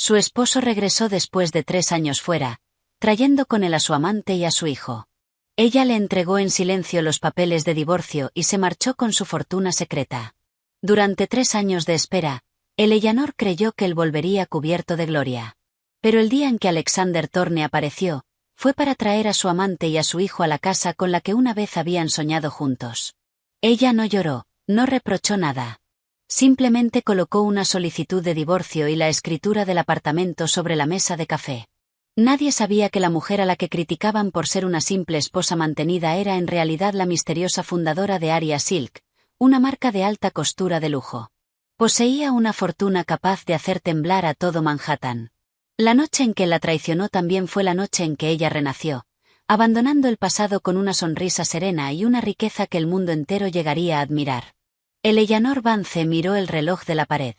Su esposo regresó después de 3 años fuera, trayendo con él a su amante y a su hijo. Ella le entregó en silencio los papeles de divorcio y se marchó con su fortuna secreta. Durante 3 años de espera, Eleanor creyó que él volvería cubierto de gloria. Pero el día en que Alexander Thorne apareció, fue para traer a su amante y a su hijo a la casa con la que una vez habían soñado juntos. Ella no lloró, no reprochó nada. Simplemente colocó una solicitud de divorcio y la escritura del apartamento sobre la mesa de café. Nadie sabía que la mujer a la que criticaban por ser una simple esposa mantenida era en realidad la misteriosa fundadora de Aria Silk, una marca de alta costura de lujo. Poseía una fortuna capaz de hacer temblar a todo Manhattan. La noche en que la traicionó también fue la noche en que ella renació, abandonando el pasado con una sonrisa serena y una riqueza que el mundo entero llegaría a admirar. Eleanor Vance miró el reloj de la pared.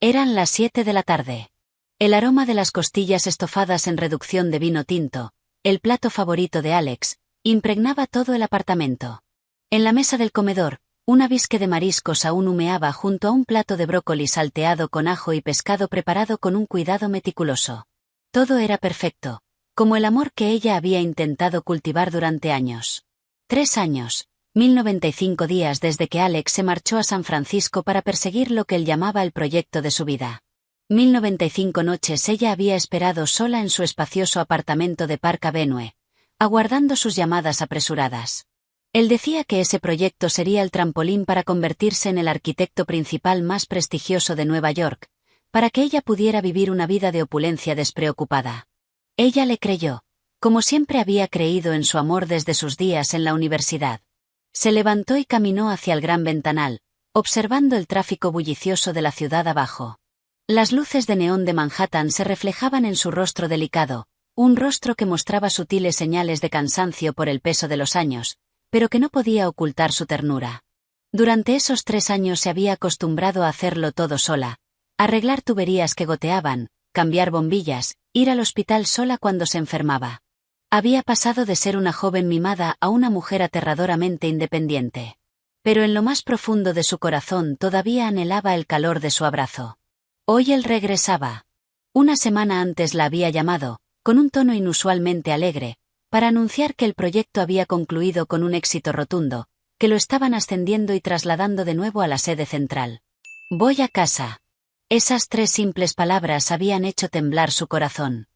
Eran las 7 de la tarde. El aroma de las costillas estofadas en reducción de vino tinto, el plato favorito de Alex, impregnaba todo el apartamento. En la mesa del comedor, una bisque de mariscos aún humeaba junto a un plato de brócoli salteado con ajo y pescado preparado con un cuidado meticuloso. Todo era perfecto, como el amor que ella había intentado cultivar durante años. 3 años, 1095 días desde que Alex se marchó a San Francisco para perseguir lo que él llamaba el proyecto de su vida. 1095 noches ella había esperado sola en su espacioso apartamento de Park Avenue, aguardando sus llamadas apresuradas. Él decía que ese proyecto sería el trampolín para convertirse en el arquitecto principal más prestigioso de Nueva York, para que ella pudiera vivir una vida de opulencia despreocupada. Ella le creyó, como siempre había creído en su amor desde sus días en la universidad. Se levantó y caminó hacia el gran ventanal, observando el tráfico bullicioso de la ciudad abajo. Las luces de neón de Manhattan se reflejaban en su rostro delicado, un rostro que mostraba sutiles señales de cansancio por el peso de los años, pero que no podía ocultar su ternura. Durante esos 3 años se había acostumbrado a hacerlo todo sola, arreglar tuberías que goteaban, cambiar bombillas, ir al hospital sola cuando se enfermaba. Había pasado de ser una joven mimada a una mujer aterradoramente independiente. Pero en lo más profundo de su corazón todavía anhelaba el calor de su abrazo. Hoy él regresaba. Una semana antes la había llamado, con un tono inusualmente alegre, para anunciar que el proyecto había concluido con un éxito rotundo, que lo estaban ascendiendo y trasladando de nuevo a la sede central. Voy a casa. Esas 3 simples palabras habían hecho temblar su corazón.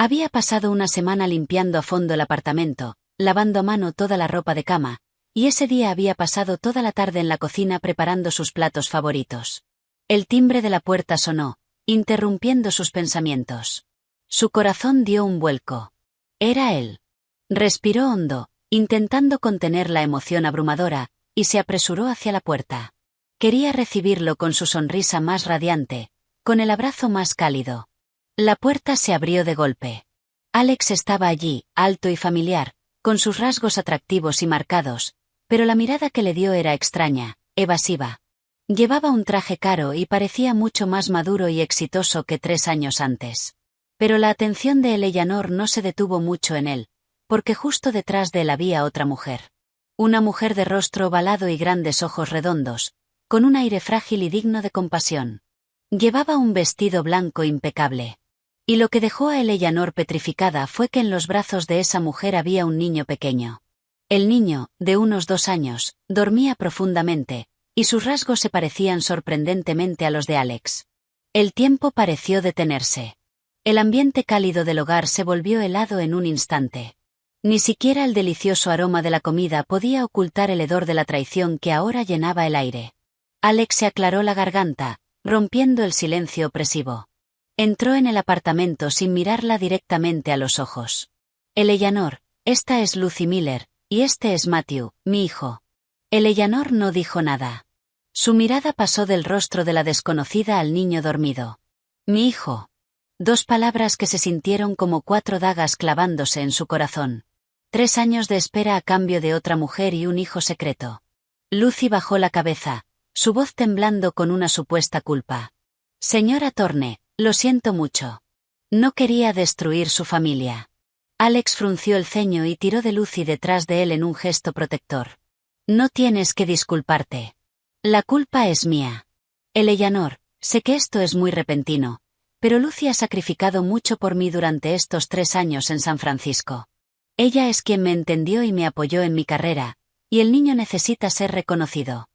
Había pasado una semana limpiando a fondo el apartamento, lavando a mano toda la ropa de cama, y ese día había pasado toda la tarde en la cocina preparando sus platos favoritos. El timbre de la puerta sonó, interrumpiendo sus pensamientos. Su corazón dio un vuelco. Era él. Respiró hondo, intentando contener la emoción abrumadora, y se apresuró hacia la puerta. Quería recibirlo con su sonrisa más radiante, con el abrazo más cálido. La puerta se abrió de golpe. Alex estaba allí, alto y familiar, con sus rasgos atractivos y marcados, pero la mirada que le dio era extraña, evasiva. Llevaba un traje caro y parecía mucho más maduro y exitoso que 3 años antes. Pero la atención de Eleanor no se detuvo mucho en él, porque justo detrás de él había otra mujer. Una mujer de rostro ovalado y grandes ojos redondos, con un aire frágil y digno de compasión. Llevaba un vestido blanco impecable. Y lo que dejó a Eleanor petrificada fue que en los brazos de esa mujer había un niño pequeño. El niño, de unos 2 años, dormía profundamente, y sus rasgos se parecían sorprendentemente a los de Alex. El tiempo pareció detenerse. El ambiente cálido del hogar se volvió helado en un instante. Ni siquiera el delicioso aroma de la comida podía ocultar el hedor de la traición que ahora llenaba el aire. Alex se aclaró la garganta, rompiendo el silencio opresivo. Entró en el apartamento sin mirarla directamente a los ojos. Eleanor, esta es Lucy Miller, y este es Matthew, mi hijo. Eleanor no dijo nada. Su mirada pasó del rostro de la desconocida al niño dormido. Mi hijo. 2 palabras que se sintieron como 4 dagas clavándose en su corazón. 3 años de espera a cambio de otra mujer y un hijo secreto. Lucy bajó la cabeza, su voz temblando con una supuesta culpa. Señora Thorne, lo siento mucho. No quería destruir su familia. Alex frunció el ceño y tiró de Lucy detrás de él en un gesto protector. No tienes que disculparte. La culpa es mía. Eleanor, sé que esto es muy repentino, Pero Lucy ha sacrificado mucho por mí durante estos 3 años en San Francisco. Ella es quien me entendió y me apoyó en mi carrera, y el niño necesita ser reconocido.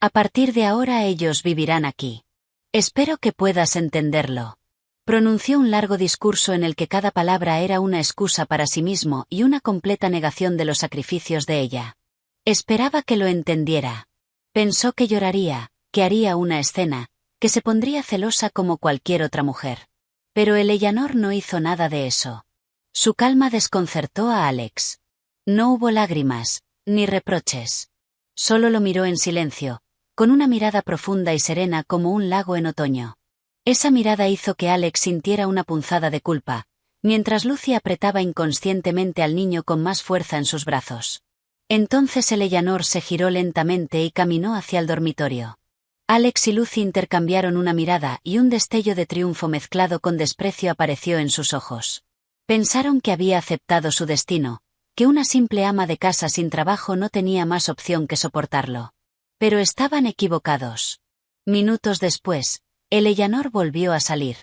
A partir de ahora ellos vivirán aquí. Espero que puedas entenderlo. Pronunció un largo discurso en el que cada palabra era una excusa para sí mismo y una completa negación de los sacrificios de ella. Esperaba que lo entendiera. Pensó que lloraría, que haría una escena, que se pondría celosa como cualquier otra mujer. Pero Eleanor no hizo nada de eso. Su calma desconcertó a Alex. No hubo lágrimas, ni reproches. Solo lo miró en silencio, con una mirada profunda y serena como un lago en otoño. Esa mirada hizo que Alex sintiera una punzada de culpa, mientras Lucy apretaba inconscientemente al niño con más fuerza en sus brazos. Entonces Eleanor se giró lentamente y caminó hacia el dormitorio. Alex y Lucy intercambiaron una mirada y un destello de triunfo mezclado con desprecio apareció en sus ojos. Pensaron que había aceptado su destino, que una simple ama de casa sin trabajo no tenía más opción que soportarlo. Pero estaban equivocados. Minutos después, Eleanor volvió a salir.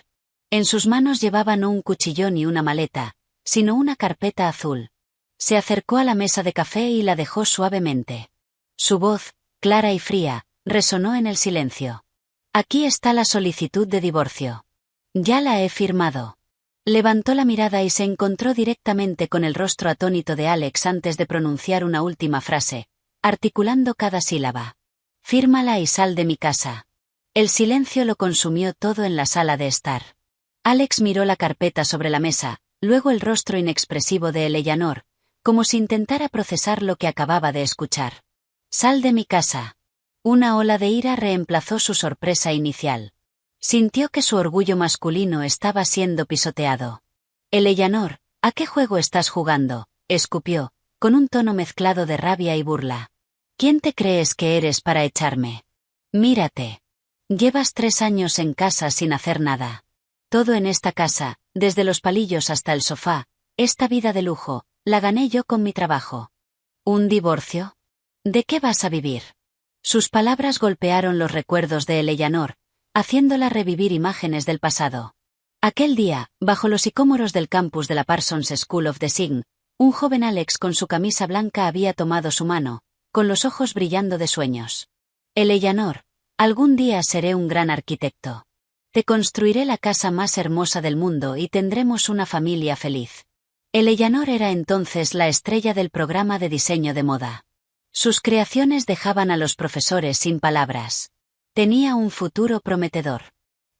En sus manos llevaba no un cuchillón ni una maleta, sino una carpeta azul. Se acercó a la mesa de café y la dejó suavemente. Su voz, clara y fría, resonó en el silencio. Aquí está la solicitud de divorcio. Ya la he firmado. Levantó la mirada y se encontró directamente con el rostro atónito de Alex antes de pronunciar una última frase, articulando cada sílaba. Fírmala y sal de mi casa. El silencio lo consumió todo en la sala de estar. Alex miró la carpeta sobre la mesa, luego el rostro inexpresivo de Eleanor, como si intentara procesar lo que acababa de escuchar. Sal de mi casa. Una ola de ira reemplazó su sorpresa inicial. Sintió que su orgullo masculino estaba siendo pisoteado. Eleanor, ¿a qué juego estás jugando?, escupió, con un tono mezclado de rabia y burla. ¿Quién te crees que eres para echarme? Mírate. Llevas 3 años en casa sin hacer nada. Todo en esta casa, desde los palillos hasta el sofá, esta vida de lujo, la gané yo con mi trabajo. ¿Un divorcio? ¿De qué vas a vivir? Sus palabras golpearon los recuerdos de Eleanor, haciéndola revivir imágenes del pasado. Aquel día, bajo los sicómoros del campus de la Parsons School of Design, un joven Alex con su camisa blanca había tomado su mano, con los ojos brillando de sueños. Eleanor, algún día seré un gran arquitecto. Te construiré la casa más hermosa del mundo y tendremos una familia feliz. Eleanor era entonces la estrella del programa de diseño de moda. Sus creaciones dejaban a los profesores sin palabras. Tenía un futuro prometedor.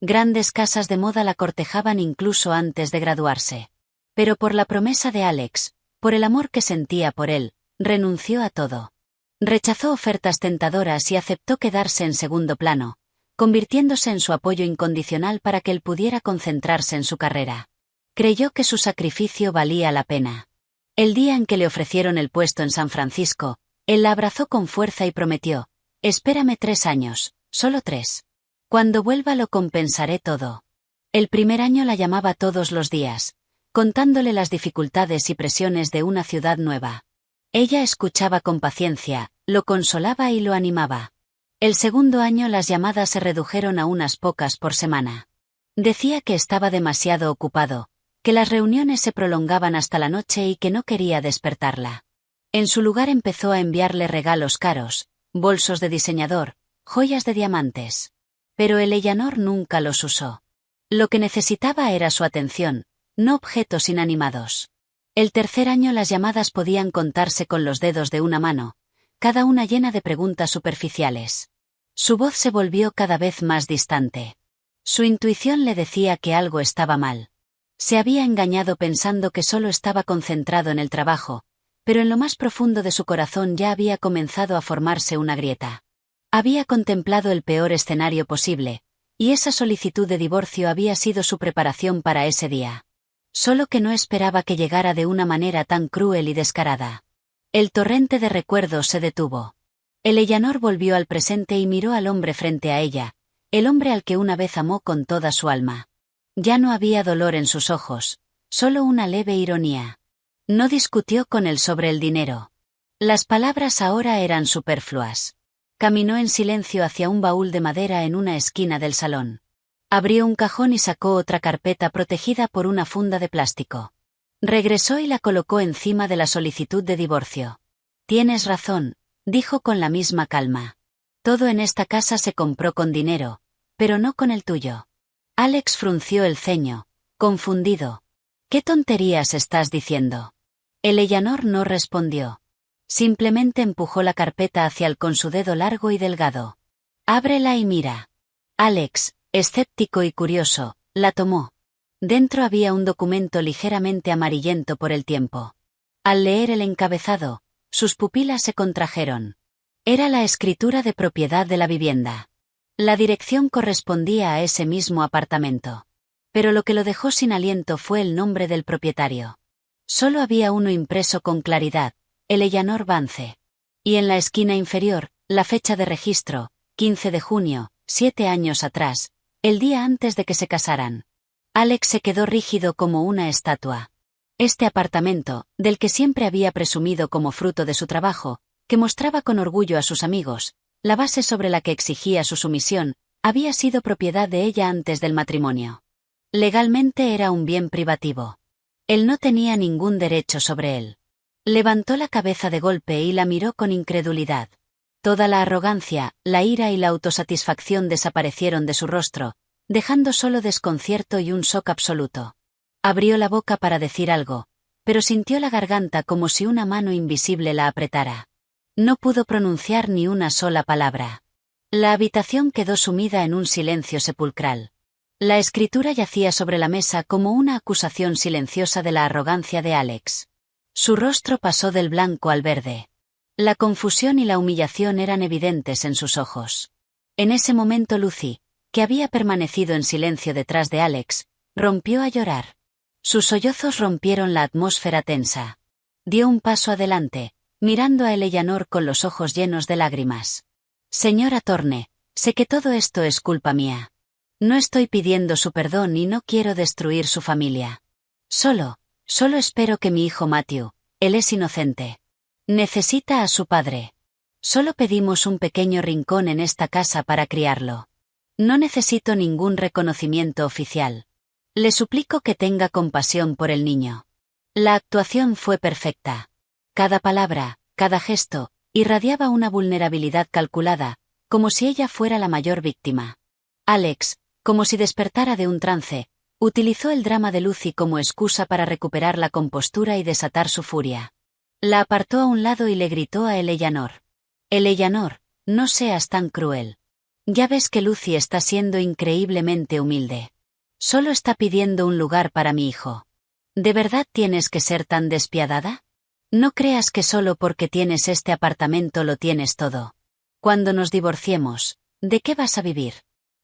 Grandes casas de moda la cortejaban incluso antes de graduarse. Pero por la promesa de Alex, por el amor que sentía por él, renunció a todo. Rechazó ofertas tentadoras y aceptó quedarse en segundo plano, convirtiéndose en su apoyo incondicional para que él pudiera concentrarse en su carrera. Creyó que su sacrificio valía la pena. El día en que le ofrecieron el puesto en San Francisco, él la abrazó con fuerza y prometió: espérame 3 años, solo 3. Cuando vuelva lo compensaré todo. El primer año la llamaba todos los días, contándole las dificultades y presiones de una ciudad nueva. Ella escuchaba con paciencia, lo consolaba y lo animaba. El segundo año las llamadas se redujeron a unas pocas por semana. Decía que estaba demasiado ocupado, que las reuniones se prolongaban hasta la noche y que no quería despertarla. En su lugar empezó a enviarle regalos caros, bolsos de diseñador, joyas de diamantes. Pero Eleanor nunca los usó. Lo que necesitaba era su atención, no objetos inanimados. El tercer año las llamadas podían contarse con los dedos de una mano, cada una llena de preguntas superficiales. Su voz se volvió cada vez más distante. Su intuición le decía que algo estaba mal. Se había engañado pensando que solo estaba concentrado en el trabajo, pero en lo más profundo de su corazón ya había comenzado a formarse una grieta. Había contemplado el peor escenario posible, y esa solicitud de divorcio había sido su preparación para ese día. Solo que no esperaba que llegara de una manera tan cruel y descarada. El torrente de recuerdos se detuvo. Eleanor volvió al presente y miró al hombre frente a ella, el hombre al que una vez amó con toda su alma. Ya no había dolor en sus ojos, solo una leve ironía. No discutió con él sobre el dinero. Las palabras ahora eran superfluas. Caminó en silencio hacia un baúl de madera en una esquina del salón. Abrió un cajón y sacó otra carpeta protegida por una funda de plástico. Regresó y la colocó encima de la solicitud de divorcio. Tienes razón, dijo con la misma calma. Todo en esta casa se compró con dinero, pero no con el tuyo. Alex frunció el ceño, confundido. ¿Qué tonterías estás diciendo? Eleanor no respondió. Simplemente empujó la carpeta hacia él con su dedo largo y delgado. Ábrela y mira. Alex, escéptico y curioso, la tomó. Dentro había un documento ligeramente amarillento por el tiempo. Al leer el encabezado, sus pupilas se contrajeron. Era la escritura de propiedad de la vivienda. La dirección correspondía a ese mismo apartamento. Pero lo que lo dejó sin aliento fue el nombre del propietario. Solo había uno impreso con claridad, Eleanor Vance. Y en la esquina inferior, la fecha de registro, 15 de junio, 7 años atrás, el día antes de que se casaran. Alex se quedó rígido como una estatua. Este apartamento, del que siempre había presumido como fruto de su trabajo, que mostraba con orgullo a sus amigos, la base sobre la que exigía su sumisión, había sido propiedad de ella antes del matrimonio. Legalmente era un bien privativo. Él no tenía ningún derecho sobre él. Levantó la cabeza de golpe y la miró con incredulidad. Toda la arrogancia, la ira y la autosatisfacción desaparecieron de su rostro, dejando solo desconcierto y un shock absoluto. Abrió la boca para decir algo, pero sintió la garganta como si una mano invisible la apretara. No pudo pronunciar ni una sola palabra. La habitación quedó sumida en un silencio sepulcral. La escritura yacía sobre la mesa como una acusación silenciosa de la arrogancia de Alex. Su rostro pasó del blanco al verde. La confusión y la humillación eran evidentes en sus ojos. En ese momento Lucy, que había permanecido en silencio detrás de Alex, rompió a llorar. Sus sollozos rompieron la atmósfera tensa. Dio un paso adelante, mirando a Eleanor con los ojos llenos de lágrimas. Señora Thorne, sé que todo esto es culpa mía. No estoy pidiendo su perdón y no quiero destruir su familia. Solo espero que mi hijo Matthew, él es inocente. Necesita a su padre. Solo pedimos un pequeño rincón en esta casa para criarlo. No necesito ningún reconocimiento oficial. Le suplico que tenga compasión por el niño. La actuación fue perfecta. Cada palabra, cada gesto, irradiaba una vulnerabilidad calculada, como si ella fuera la mayor víctima. Alex, como si despertara de un trance, utilizó el drama de Lucy como excusa para recuperar la compostura y desatar su furia. La apartó a un lado y le gritó a Eleanor. Eleanor, no seas tan cruel. Ya ves que Lucy está siendo increíblemente humilde. Solo está pidiendo un lugar para mi hijo. ¿De verdad tienes que ser tan despiadada? No creas que solo porque tienes este apartamento lo tienes todo. Cuando nos divorciemos, ¿de qué vas a vivir?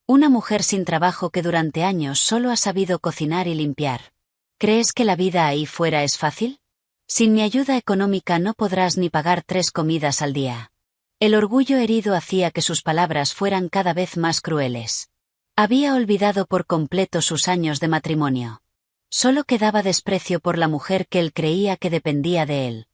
Una mujer sin trabajo que durante años solo ha sabido cocinar y limpiar. ¿Crees que la vida ahí fuera es fácil? Sin mi ayuda económica no podrás ni pagar 3 comidas al día. El orgullo herido hacía que sus palabras fueran cada vez más crueles. Había olvidado por completo sus años de matrimonio. Solo quedaba desprecio por la mujer que él creía que dependía de él.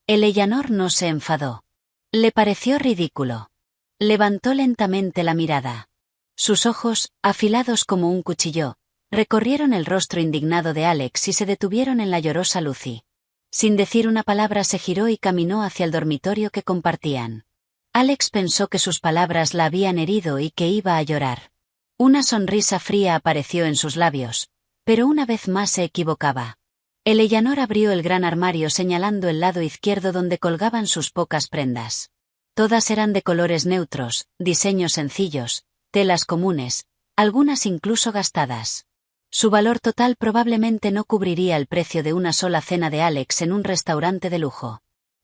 Eleanor no se enfadó. Le pareció ridículo. Levantó lentamente la mirada. Sus ojos, afilados como un cuchillo, recorrieron el rostro indignado de Alex y se detuvieron en la llorosa Lucy. Sin decir una palabra se giró y caminó hacia el dormitorio que compartían. Alex pensó que sus palabras la habían herido y que iba a llorar. Una sonrisa fría apareció en sus labios, pero una vez más se equivocaba. Eleanor abrió el gran armario señalando el lado izquierdo donde colgaban sus pocas prendas. Todas eran de colores neutros, diseños sencillos, telas comunes, algunas incluso gastadas. Su valor total probablemente no cubriría el precio de una sola cena de Alex en un restaurante de lujo.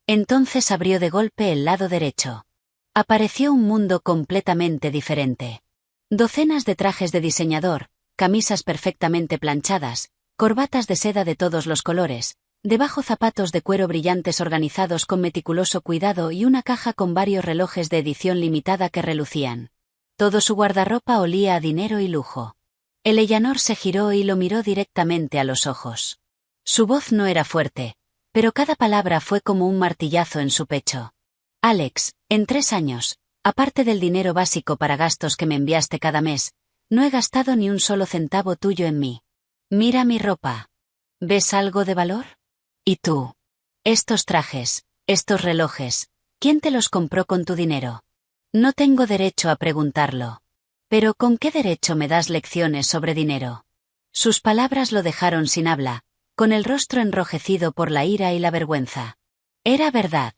Entonces abrió de golpe el lado derecho. Apareció un mundo completamente diferente. Docenas de trajes de diseñador, camisas perfectamente planchadas, corbatas de seda de todos los colores, debajo zapatos de cuero brillantes organizados con meticuloso cuidado y una caja con varios relojes de edición limitada que relucían. Todo su guardarropa olía a dinero y lujo. Eleanor se giró y lo miró directamente a los ojos. Su voz no era fuerte, pero cada palabra fue como un martillazo en su pecho. Alex, en 3 años, aparte del dinero básico para gastos que me enviaste cada mes, no he gastado ni un solo centavo tuyo en mí. Mira mi ropa. ¿Ves algo de valor? ¿Y tú? Estos trajes, estos relojes, ¿quién te los compró con tu dinero? No tengo derecho a preguntarlo. Pero ¿con qué derecho me das lecciones sobre dinero? Sus palabras lo dejaron sin habla, con el rostro enrojecido por la ira y la vergüenza. Era verdad.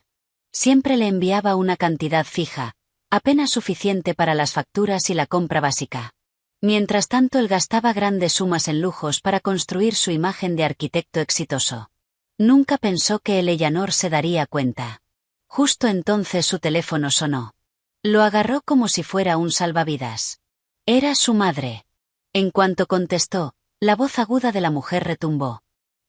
Siempre le enviaba una cantidad fija, apenas suficiente para las facturas y la compra básica. Mientras tanto él gastaba grandes sumas en lujos para construir su imagen de arquitecto exitoso. Nunca pensó que Eleanor se daría cuenta. Justo entonces su teléfono sonó. Lo agarró como si fuera un salvavidas. Era su madre. En cuanto contestó, la voz aguda de la mujer retumbó.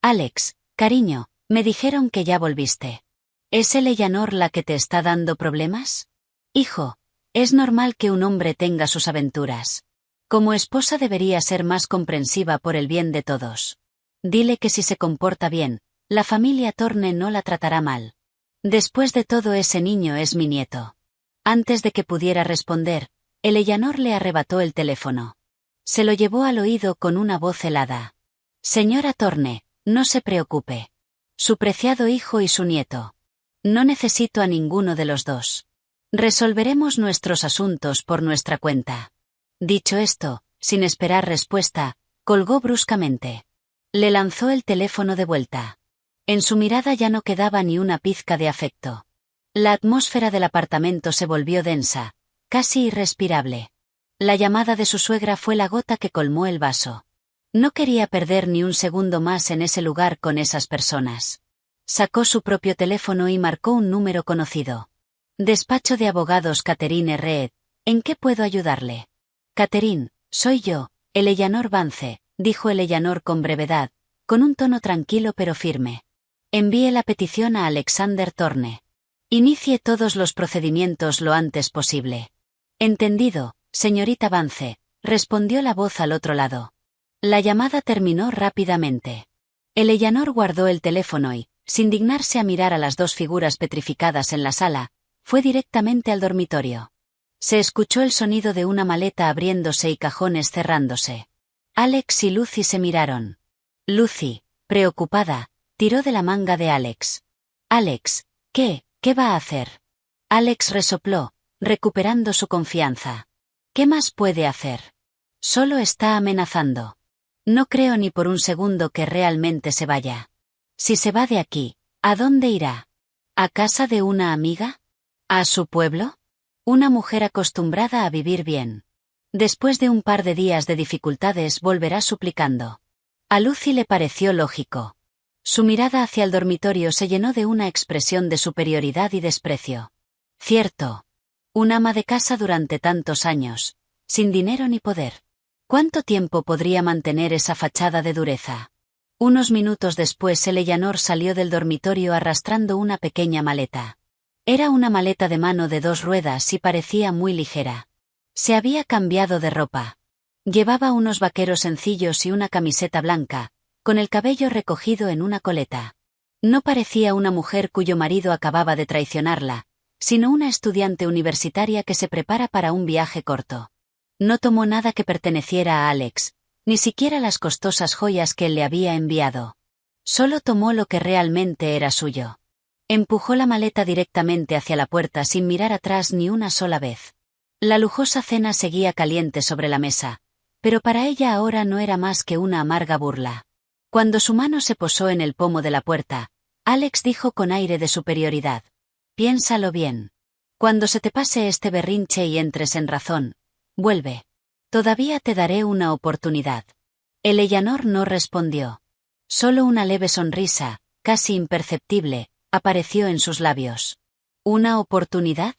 Alex, cariño, me dijeron que ya volviste. ¿Es Eleanor la que te está dando problemas? Hijo, es normal que un hombre tenga sus aventuras. Como esposa debería ser más comprensiva por el bien de todos. Dile que si se comporta bien, la familia Thorne no la tratará mal. Después de todo, ese niño es mi nieto. Antes de que pudiera responder, Eleanor le arrebató el teléfono. Se lo llevó al oído con una voz helada. Señora Thorne, no se preocupe. Su preciado hijo y su nieto. No necesito a ninguno de los dos. Resolveremos nuestros asuntos por nuestra cuenta. Dicho esto, sin esperar respuesta, colgó bruscamente. Le lanzó el teléfono de vuelta. En su mirada ya no quedaba ni una pizca de afecto. La atmósfera del apartamento se volvió densa, casi irrespirable. La llamada de su suegra fue la gota que colmó el vaso. No quería perder ni un segundo más en ese lugar con esas personas. Sacó su propio teléfono y marcó un número conocido. Despacho de abogados Catherine Reed, ¿en qué puedo ayudarle? Catherine, soy yo, Eleanor Vance, dijo Eleanor con brevedad, con un tono tranquilo pero firme. Envíe la petición a Alexander Thorne. Inicie todos los procedimientos lo antes posible. Entendido, señorita Vance, respondió la voz al otro lado. La llamada terminó rápidamente. Eleanor guardó el teléfono y, sin dignarse a mirar a las dos figuras petrificadas en la sala, fue directamente al dormitorio. Se escuchó el sonido de una maleta abriéndose y cajones cerrándose. Alex y Lucy se miraron. Lucy, preocupada, tiró de la manga de Alex. Alex, ¿qué va a hacer? Alex resopló, recuperando su confianza. ¿Qué más puede hacer? Solo está amenazando. No creo ni por un segundo que realmente se vaya. Si se va de aquí, ¿a dónde irá? ¿A casa de una amiga? ¿A su pueblo? Una mujer acostumbrada a vivir bien. Después de un par de días de dificultades volverá suplicando. A Lucy le pareció lógico. Su mirada hacia el dormitorio se llenó de una expresión de superioridad y desprecio. Cierto. Un ama de casa durante tantos años, sin dinero ni poder. ¿Cuánto tiempo podría mantener esa fachada de dureza? Unos minutos después Eleanor salió del dormitorio arrastrando una pequeña maleta. Era una maleta de mano de 2 ruedas y parecía muy ligera. Se había cambiado de ropa. Llevaba unos vaqueros sencillos y una camiseta blanca, con el cabello recogido en una coleta. No parecía una mujer cuyo marido acababa de traicionarla, sino una estudiante universitaria que se prepara para un viaje corto. No tomó nada que perteneciera a Alex, ni siquiera las costosas joyas que él le había enviado. Solo tomó lo que realmente era suyo. Empujó la maleta directamente hacia la puerta sin mirar atrás ni una sola vez. La lujosa cena seguía caliente sobre la mesa, pero para ella ahora no era más que una amarga burla. Cuando su mano se posó en el pomo de la puerta, Alex dijo con aire de superioridad: «Piénsalo bien. Cuando se te pase este berrinche y entres en razón, vuelve. Todavía te daré una oportunidad». Eleanor no respondió. Solo una leve sonrisa, casi imperceptible, apareció en sus labios. ¿Una oportunidad?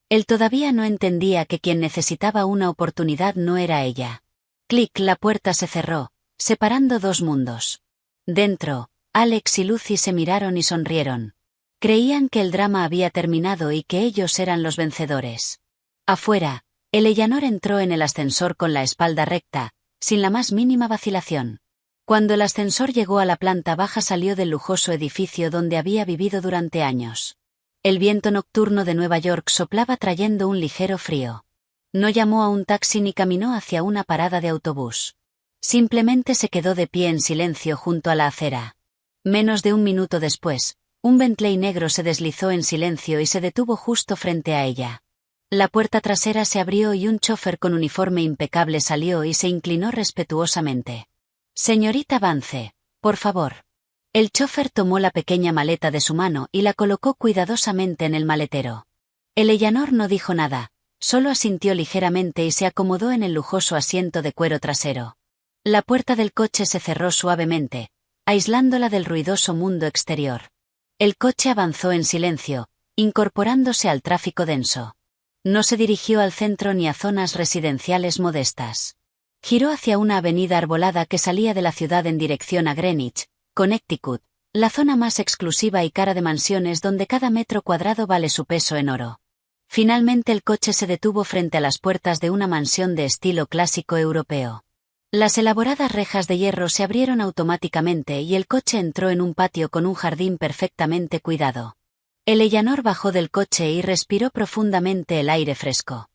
Él todavía no entendía que quien necesitaba una oportunidad no era ella. Clic, la puerta se cerró, separando 2 mundos. Dentro, Alex y Lucy se miraron y sonrieron. Creían que el drama había terminado y que ellos eran los vencedores. Afuera, Eleanor entró en el ascensor con la espalda recta, sin la más mínima vacilación. Cuando el ascensor llegó a la planta baja salió del lujoso edificio donde había vivido durante años. El viento nocturno de Nueva York soplaba trayendo un ligero frío. No llamó a un taxi ni caminó hacia una parada de autobús. Simplemente se quedó de pie en silencio junto a la acera. Menos de un minuto después, un Bentley negro se deslizó en silencio y se detuvo justo frente a ella. La puerta trasera se abrió y un chófer con uniforme impecable salió y se inclinó respetuosamente. «Señorita Vance, por favor». El chófer tomó la pequeña maleta de su mano y la colocó cuidadosamente en el maletero. Eleanor no dijo nada, solo asintió ligeramente y se acomodó en el lujoso asiento de cuero trasero. La puerta del coche se cerró suavemente, aislándola del ruidoso mundo exterior. El coche avanzó en silencio, incorporándose al tráfico denso. No se dirigió al centro ni a zonas residenciales modestas. Giró hacia una avenida arbolada que salía de la ciudad en dirección a Greenwich, Connecticut, la zona más exclusiva y cara de mansiones donde cada metro cuadrado vale su peso en oro. Finalmente el coche se detuvo frente a las puertas de una mansión de estilo clásico europeo. Las elaboradas rejas de hierro se abrieron automáticamente y el coche entró en un patio con un jardín perfectamente cuidado. Eleanor bajó del coche y respiró profundamente el aire fresco.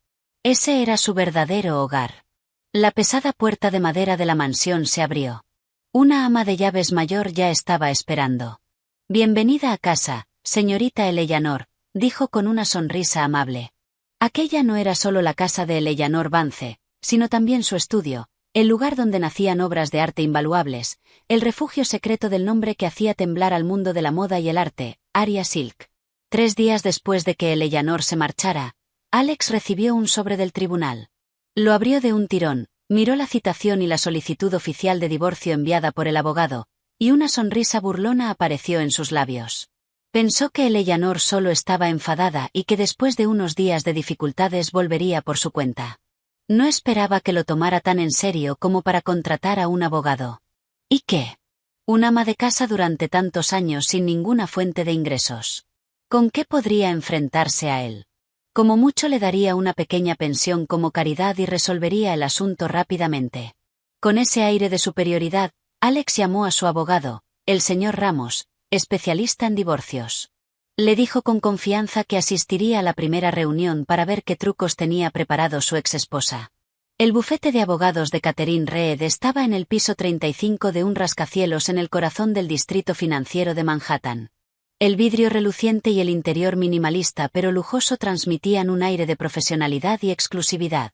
Ese era su verdadero hogar. La pesada puerta de madera de la mansión se abrió. Una ama de llaves mayor ya estaba esperando. «Bienvenida a casa, señorita Eleanor», dijo con una sonrisa amable. Aquella no era solo la casa de Eleanor Vance, sino también su estudio, el lugar donde nacían obras de arte invaluables, el refugio secreto del nombre que hacía temblar al mundo de la moda y el arte, Aria Silk. 3 días después de que Eleanor se marchara, Alex recibió un sobre del tribunal. Lo abrió de un tirón, miró la citación y la solicitud oficial de divorcio enviada por el abogado, y una sonrisa burlona apareció en sus labios. Pensó que Eleanor solo estaba enfadada y que después de unos días de dificultades volvería por su cuenta. No esperaba que lo tomara tan en serio como para contratar a un abogado. ¿Y qué? Un ama de casa durante tantos años sin ninguna fuente de ingresos. ¿Con qué podría enfrentarse a él? Como mucho le daría una pequeña pensión como caridad y resolvería el asunto rápidamente. Con ese aire de superioridad, Alex llamó a su abogado, el señor Ramos, especialista en divorcios. Le dijo con confianza que asistiría a la primera reunión para ver qué trucos tenía preparado su exesposa. El bufete de abogados de Catherine Reed estaba en el piso 35 de un rascacielos en el corazón del distrito financiero de Manhattan. El vidrio reluciente y el interior minimalista pero lujoso transmitían un aire de profesionalidad y exclusividad.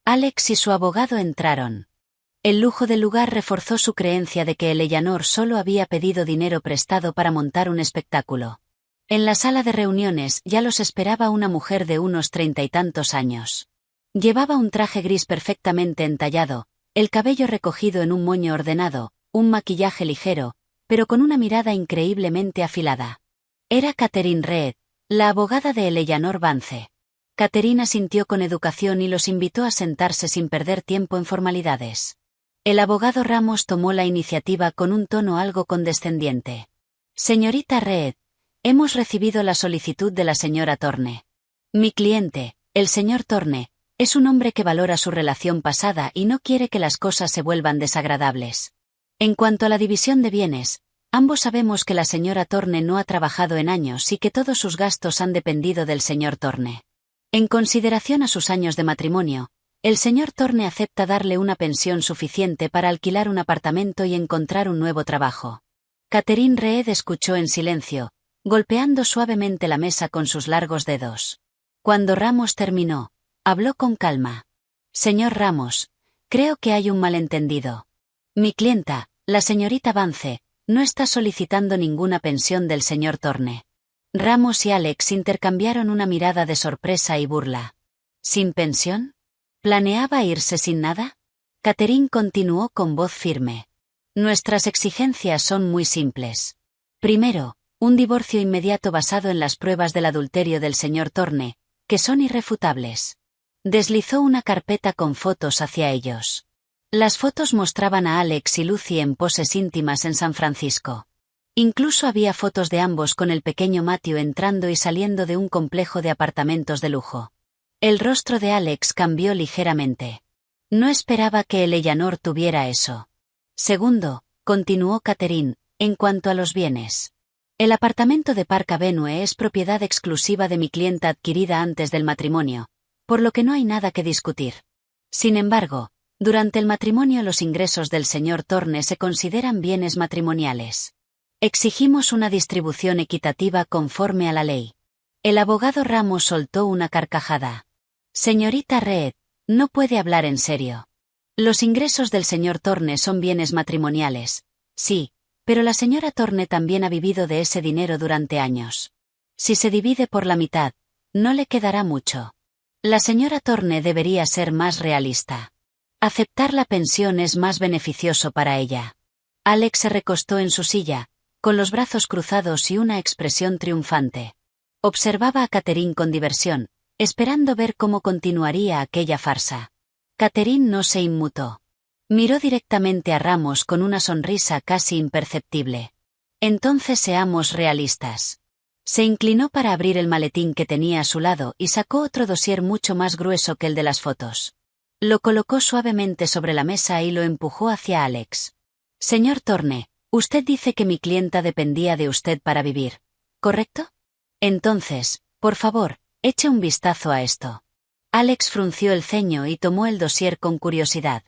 Alex y su abogado entraron. El lujo del lugar reforzó su creencia de que Eleanor solo había pedido dinero prestado para montar un espectáculo. En la sala de reuniones ya los esperaba una mujer de unos 30 y tantos años. Llevaba un traje gris perfectamente entallado, el cabello recogido en un moño ordenado, un maquillaje ligero, pero con una mirada increíblemente afilada. Era Catherine Reed, la abogada de Eleanor Vance. Catherine asintió con educación y los invitó a sentarse sin perder tiempo en formalidades. El abogado Ramos tomó la iniciativa con un tono algo condescendiente. «Señorita Reed, hemos recibido la solicitud de la señora Thorne. Mi cliente, el señor Thorne, es un hombre que valora su relación pasada y no quiere que las cosas se vuelvan desagradables. En cuanto a la división de bienes, ambos sabemos que la señora Thorne no ha trabajado en años y que todos sus gastos han dependido del señor Thorne. En consideración a sus años de matrimonio, el señor Thorne acepta darle una pensión suficiente para alquilar un apartamento y encontrar un nuevo trabajo». Catherine Reed escuchó en silencio, golpeando suavemente la mesa con sus largos dedos. Cuando Ramos terminó, habló con calma. «Señor Ramos, creo que hay un malentendido. Mi clienta, la señorita Vance, no está solicitando ninguna pensión del señor Thorne». Ramos y Alex intercambiaron una mirada de sorpresa y burla. ¿Sin pensión? ¿Planeaba irse sin nada? Catherine continuó con voz firme. «Nuestras exigencias son muy simples. Primero, un divorcio inmediato basado en las pruebas del adulterio del señor Thorne, que son irrefutables». Deslizó una carpeta con fotos hacia ellos. Las fotos mostraban a Alex y Lucy en poses íntimas en San Francisco. Incluso había fotos de ambos con el pequeño Matthew entrando y saliendo de un complejo de apartamentos de lujo. El rostro de Alex cambió ligeramente. No esperaba que Eleanor tuviera eso. Segundo, continuó Catherine, en cuanto a los bienes. El apartamento de Park Avenue es propiedad exclusiva de mi clienta adquirida antes del matrimonio, por lo que no hay nada que discutir. Sin embargo, durante el matrimonio los ingresos del señor Thorne se consideran bienes matrimoniales. Exigimos una distribución equitativa conforme a la ley. El abogado Ramos soltó una carcajada. Señorita Reed, no puede hablar en serio. Los ingresos del señor Thorne son bienes matrimoniales, sí, pero la señora Thorne también ha vivido de ese dinero durante años. Si se divide por la mitad, no le quedará mucho. La señora Thorne debería ser más realista. Aceptar la pensión es más beneficioso para ella. Alex se recostó en su silla, con los brazos cruzados y una expresión triunfante. Observaba a Catherine con diversión, esperando ver cómo continuaría aquella farsa. Catherine no se inmutó. Miró directamente a Ramos con una sonrisa casi imperceptible. Entonces seamos realistas. Se inclinó para abrir el maletín que tenía a su lado y sacó otro dossier mucho más grueso que el de las fotos. Lo colocó suavemente sobre la mesa y lo empujó hacia Alex. Señor Thorne, usted dice que mi clienta dependía de usted para vivir, ¿correcto? Entonces, por favor, eche un vistazo a esto. Alex frunció el ceño y tomó el dossier con curiosidad.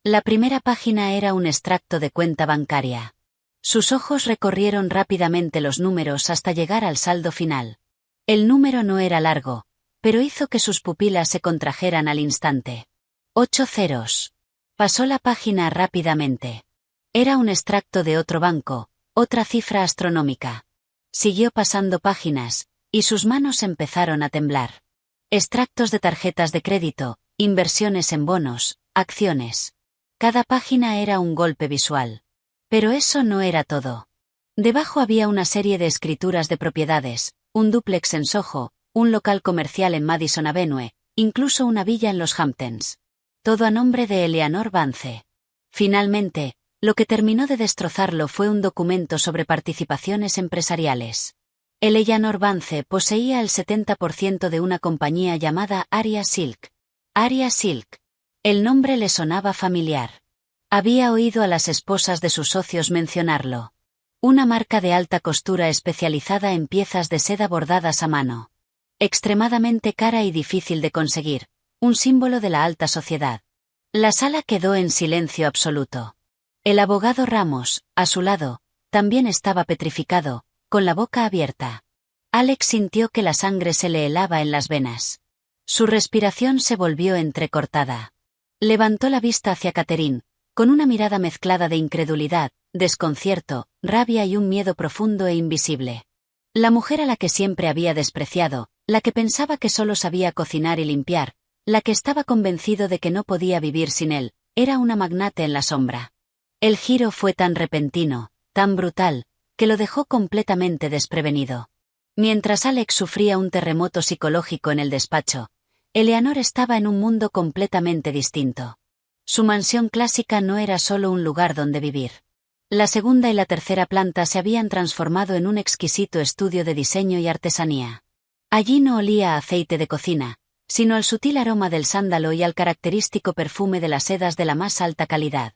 La primera página era un extracto de cuenta bancaria. Sus ojos recorrieron rápidamente los números hasta llegar al saldo final. El número no era largo, pero hizo que sus pupilas se contrajeran al instante. 8 ceros. Pasó la página rápidamente. Era un extracto de otro banco, otra cifra astronómica. Siguió pasando páginas, y sus manos empezaron a temblar. Extractos de tarjetas de crédito, inversiones en bonos, acciones. Cada página era un golpe visual. Pero eso no era todo. Debajo había una serie de escrituras de propiedades, un dúplex en Soho, un local comercial en Madison Avenue, incluso una villa en los Hamptons. Todo a nombre de Eleanor Vance. Finalmente, lo que terminó de destrozarlo fue un documento sobre participaciones empresariales. Eleanor Vance poseía el 70% de una compañía llamada Aria Silk. Aria Silk. El nombre le sonaba familiar. Había oído a las esposas de sus socios mencionarlo. Una marca de alta costura especializada en piezas de seda bordadas a mano. Extremadamente cara y difícil de conseguir, un símbolo de la alta sociedad. La sala quedó en silencio absoluto. El abogado Ramos, a su lado, también estaba petrificado, con la boca abierta. Alex sintió que la sangre se le helaba en las venas. Su respiración se volvió entrecortada. Levantó la vista hacia Catherine, con una mirada mezclada de incredulidad, desconcierto, rabia y un miedo profundo e invisible. La mujer a la que siempre había despreciado, la que pensaba que solo sabía cocinar y limpiar, la que estaba convencido de que no podía vivir sin él, era una magnate en la sombra. El giro fue tan repentino, tan brutal, que lo dejó completamente desprevenido. Mientras Alex sufría un terremoto psicológico en el despacho, Eleanor estaba en un mundo completamente distinto. Su mansión clásica no era solo un lugar donde vivir. La segunda y la tercera planta se habían transformado en un exquisito estudio de diseño y artesanía. Allí no olía a aceite de cocina, sino al sutil aroma del sándalo y al característico perfume de las sedas de la más alta calidad.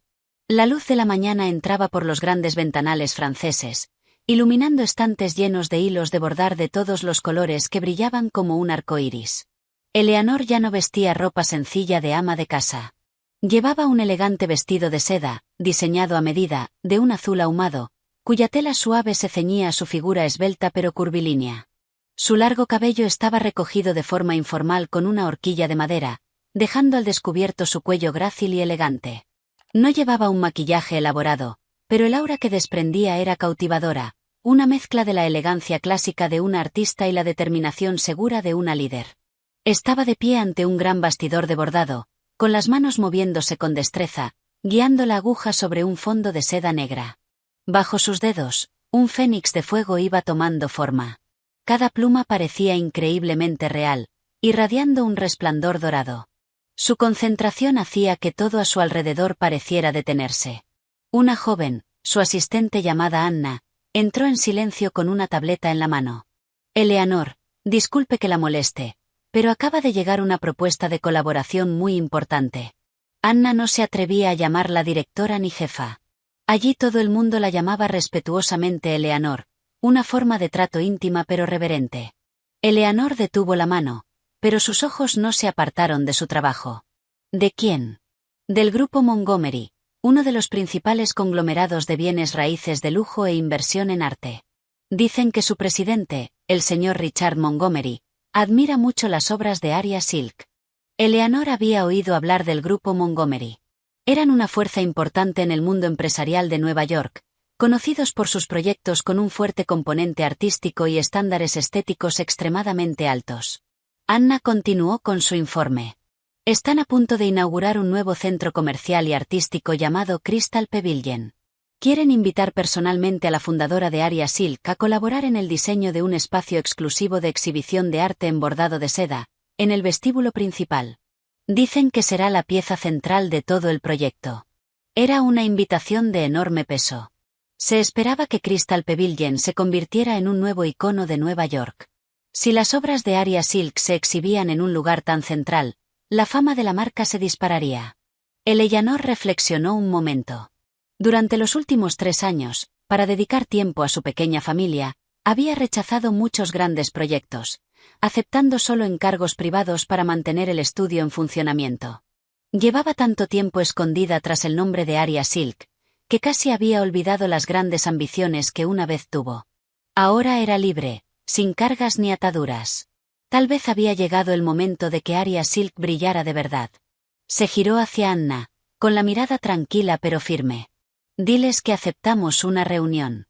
La luz de la mañana entraba por los grandes ventanales franceses, iluminando estantes llenos de hilos de bordar de todos los colores que brillaban como un arco iris. Eleanor ya no vestía ropa sencilla de ama de casa. Llevaba un elegante vestido de seda, diseñado a medida, de un azul ahumado, cuya tela suave se ceñía a su figura esbelta pero curvilínea. Su largo cabello estaba recogido de forma informal con una horquilla de madera, dejando al descubierto su cuello grácil y elegante. No llevaba un maquillaje elaborado, pero el aura que desprendía era cautivadora, una mezcla de la elegancia clásica de una artista y la determinación segura de una líder. Estaba de pie ante un gran bastidor de bordado, con las manos moviéndose con destreza, guiando la aguja sobre un fondo de seda negra. Bajo sus dedos, un fénix de fuego iba tomando forma. Cada pluma parecía increíblemente real, irradiando un resplandor dorado. Su concentración hacía que todo a su alrededor pareciera detenerse. Una joven, su asistente llamada Anna, entró en silencio con una tableta en la mano. Eleanor, disculpe que la moleste, pero acaba de llegar una propuesta de colaboración muy importante. Anna no se atrevía a llamarla directora ni jefa. Allí todo el mundo la llamaba respetuosamente Eleanor, una forma de trato íntima pero reverente. Eleanor detuvo la mano, pero sus ojos no se apartaron de su trabajo. ¿De quién? Del grupo Montgomery, uno de los principales conglomerados de bienes raíces de lujo e inversión en arte. Dicen que su presidente, el señor Richard Montgomery, admira mucho las obras de Arya Silk. Eleanor había oído hablar del grupo Montgomery. Eran una fuerza importante en el mundo empresarial de Nueva York, conocidos por sus proyectos con un fuerte componente artístico y estándares estéticos extremadamente altos. Anna continuó con su informe. Están a punto de inaugurar un nuevo centro comercial y artístico llamado Crystal Pavilion. Quieren invitar personalmente a la fundadora de Arya Silk a colaborar en el diseño de un espacio exclusivo de exhibición de arte en bordado de seda, en el vestíbulo principal. Dicen que será la pieza central de todo el proyecto. Era una invitación de enorme peso. Se esperaba que Crystal Pavilion se convirtiera en un nuevo icono de Nueva York. Si las obras de Arya Silk se exhibían en un lugar tan central, la fama de la marca se dispararía. Eleanor reflexionó un momento. Durante los últimos 3 años, para dedicar tiempo a su pequeña familia, había rechazado muchos grandes proyectos, aceptando solo encargos privados para mantener el estudio en funcionamiento. Llevaba tanto tiempo escondida tras el nombre de Arya Silk, que casi había olvidado las grandes ambiciones que una vez tuvo. Ahora era libre, sin cargas ni ataduras. Tal vez había llegado el momento de que Arya Silk brillara de verdad. Se giró hacia Anna, con la mirada tranquila pero firme. Diles que aceptamos una reunión.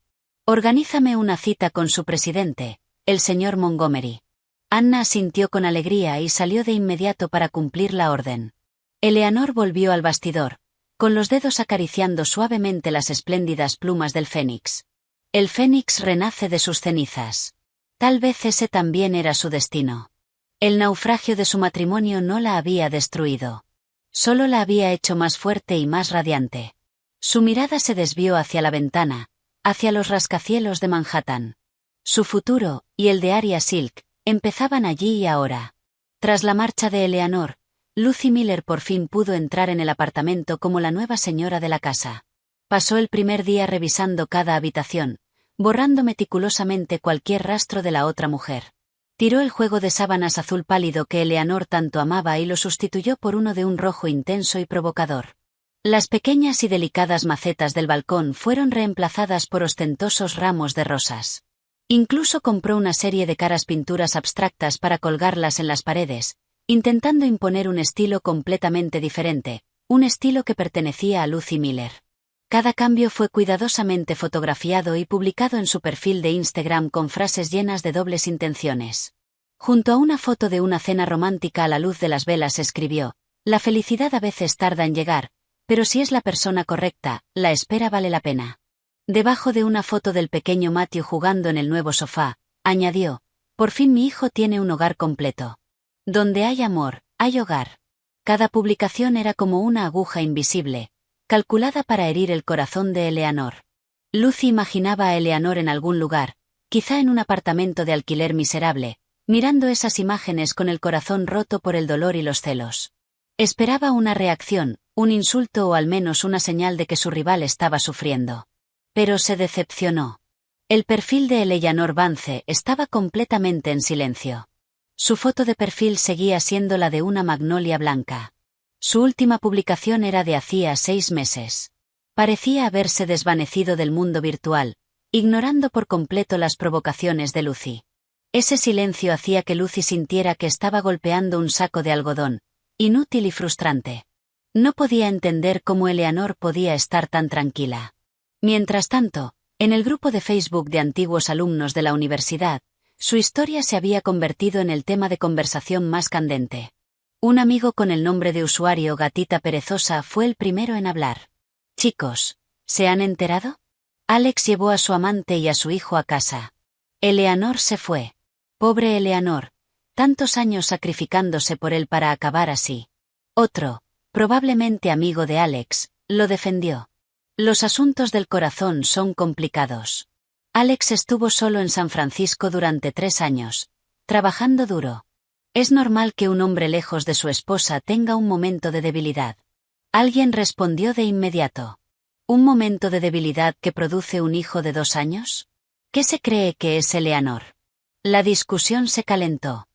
Organízame una cita con su presidente, el señor Montgomery. Anna asintió con alegría y salió de inmediato para cumplir la orden. Eleanor volvió al bastidor, con los dedos acariciando suavemente las espléndidas plumas del fénix. El fénix renace de sus cenizas. Tal vez ese también era su destino. El naufragio de su matrimonio no la había destruido. Solo la había hecho más fuerte y más radiante. Su mirada se desvió hacia la ventana, hacia los rascacielos de Manhattan. Su futuro, y el de Arya Silk, empezaban allí y ahora. Tras la marcha de Eleanor, Lucy Miller por fin pudo entrar en el apartamento como la nueva señora de la casa. Pasó el primer día revisando cada habitación, borrando meticulosamente cualquier rastro de la otra mujer. Tiró el juego de sábanas azul pálido que Eleanor tanto amaba y lo sustituyó por uno de un rojo intenso y provocador. Las pequeñas y delicadas macetas del balcón fueron reemplazadas por ostentosos ramos de rosas. Incluso compró una serie de caras pinturas abstractas para colgarlas en las paredes, intentando imponer un estilo completamente diferente, un estilo que pertenecía a Lucy Miller. Cada cambio fue cuidadosamente fotografiado y publicado en su perfil de Instagram con frases llenas de dobles intenciones. Junto a una foto de una cena romántica a la luz de las velas escribió: «La felicidad a veces tarda en llegar, pero si es la persona correcta, la espera vale la pena». Debajo de una foto del pequeño Matthew jugando en el nuevo sofá, añadió: «Por fin mi hijo tiene un hogar completo. Donde hay amor, hay hogar». Cada publicación era como una aguja invisible, calculada para herir el corazón de Eleanor. Lucy imaginaba a Eleanor en algún lugar, quizá en un apartamento de alquiler miserable, mirando esas imágenes con el corazón roto por el dolor y los celos. Esperaba una reacción, un insulto o al menos una señal de que su rival estaba sufriendo. Pero se decepcionó. El perfil de Eleanor Vance estaba completamente en silencio. Su foto de perfil seguía siendo la de una magnolia blanca. Su última publicación era de hacía 6 meses. Parecía haberse desvanecido del mundo virtual, ignorando por completo las provocaciones de Lucy. Ese silencio hacía que Lucy sintiera que estaba golpeando un saco de algodón, inútil y frustrante. No podía entender cómo Eleanor podía estar tan tranquila. Mientras tanto, en el grupo de Facebook de antiguos alumnos de la universidad, su historia se había convertido en el tema de conversación más candente. Un amigo con el nombre de usuario Gatita Perezosa fue el primero en hablar. «Chicos, ¿se han enterado? Alex llevó a su amante y a su hijo a casa. Eleanor se fue. Pobre Eleanor, tantos años sacrificándose por él para acabar así». Otro, probablemente amigo de Alex, lo defendió. «Los asuntos del corazón son complicados. Alex estuvo solo en San Francisco durante 3 años, trabajando duro. Es normal que un hombre lejos de su esposa tenga un momento de debilidad». Alguien respondió de inmediato: «¿Un momento de debilidad que produce un hijo de 2 años? ¿Qué se cree que es Eleanor?». La discusión se calentó.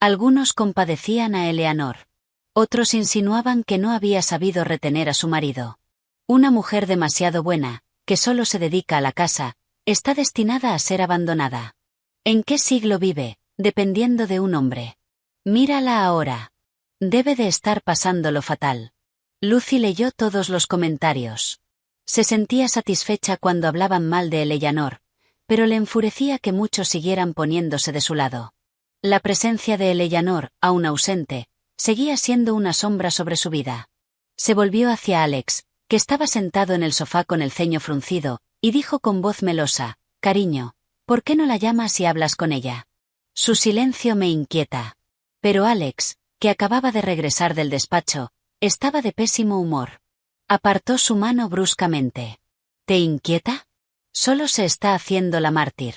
Algunos compadecían a Eleanor. Otros insinuaban que no había sabido retener a su marido. Una mujer demasiado buena, que solo se dedica a la casa, está destinada a ser abandonada. ¿En qué siglo vive, dependiendo de un hombre? Mírala ahora. Debe de estar pasándolo fatal. Lucy leyó todos los comentarios. Se sentía satisfecha cuando hablaban mal de Eleanor, pero le enfurecía que muchos siguieran poniéndose de su lado. La presencia de Eleanor, aún ausente, seguía siendo una sombra sobre su vida. Se volvió hacia Alex, que estaba sentado en el sofá con el ceño fruncido, y dijo con voz melosa: «Cariño, ¿por qué no la llamas y hablas con ella? Su silencio me inquieta». Pero Alex, que acababa de regresar del despacho, estaba de pésimo humor. Apartó su mano bruscamente. «¿Te inquieta? Solo se está haciendo la mártir.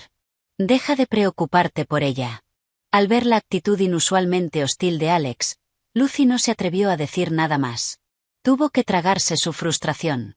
Deja de preocuparte por ella». Al ver la actitud inusualmente hostil de Alex, Lucy no se atrevió a decir nada más. Tuvo que tragarse su frustración.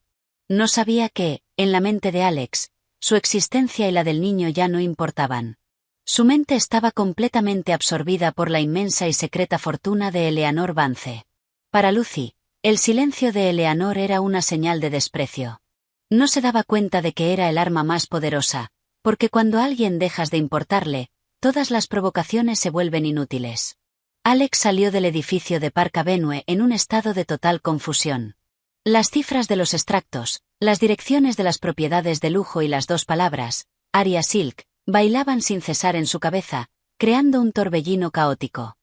No sabía que, en la mente de Alex, su existencia y la del niño ya no importaban. Su mente estaba completamente absorbida por la inmensa y secreta fortuna de Eleanor Vance. Para Lucy, el silencio de Eleanor era una señal de desprecio. No se daba cuenta de que era el arma más poderosa, porque cuando a alguien dejas de importarle, todas las provocaciones se vuelven inútiles. Alex salió del edificio de Park Avenue en un estado de total confusión. Las cifras de los extractos, las direcciones de las propiedades de lujo y las dos palabras, Aria Silk, bailaban sin cesar en su cabeza, creando un torbellino caótico.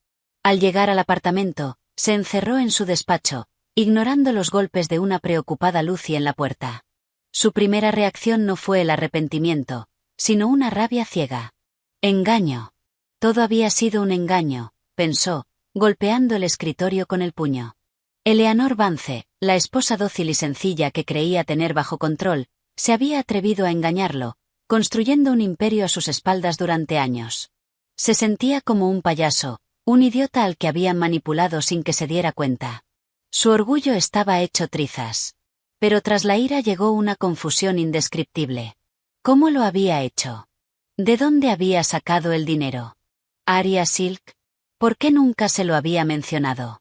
Al llegar al apartamento, se encerró en su despacho, ignorando los golpes de una preocupada Lucy en la puerta. Su primera reacción no fue el arrepentimiento, sino una rabia ciega. Engaño. Todo había sido un engaño, pensó, golpeando el escritorio con el puño. Eleanor Vance, la esposa dócil y sencilla que creía tener bajo control, se había atrevido a engañarlo, construyendo un imperio a sus espaldas durante años. Se sentía como un payaso, un idiota al que habían manipulado sin que se diera cuenta. Su orgullo estaba hecho trizas. Pero tras la ira llegó una confusión indescriptible. ¿Cómo lo había hecho? ¿De dónde había sacado el dinero? ¿Aria Silk? ¿Por qué nunca se lo había mencionado?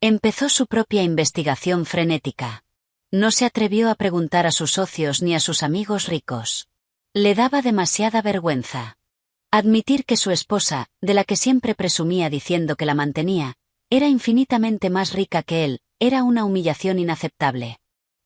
Empezó su propia investigación frenética. No se atrevió a preguntar a sus socios ni a sus amigos ricos. Le daba demasiada vergüenza. Admitir que su esposa, de la que siempre presumía diciendo que la mantenía, era infinitamente más rica que él, era una humillación inaceptable.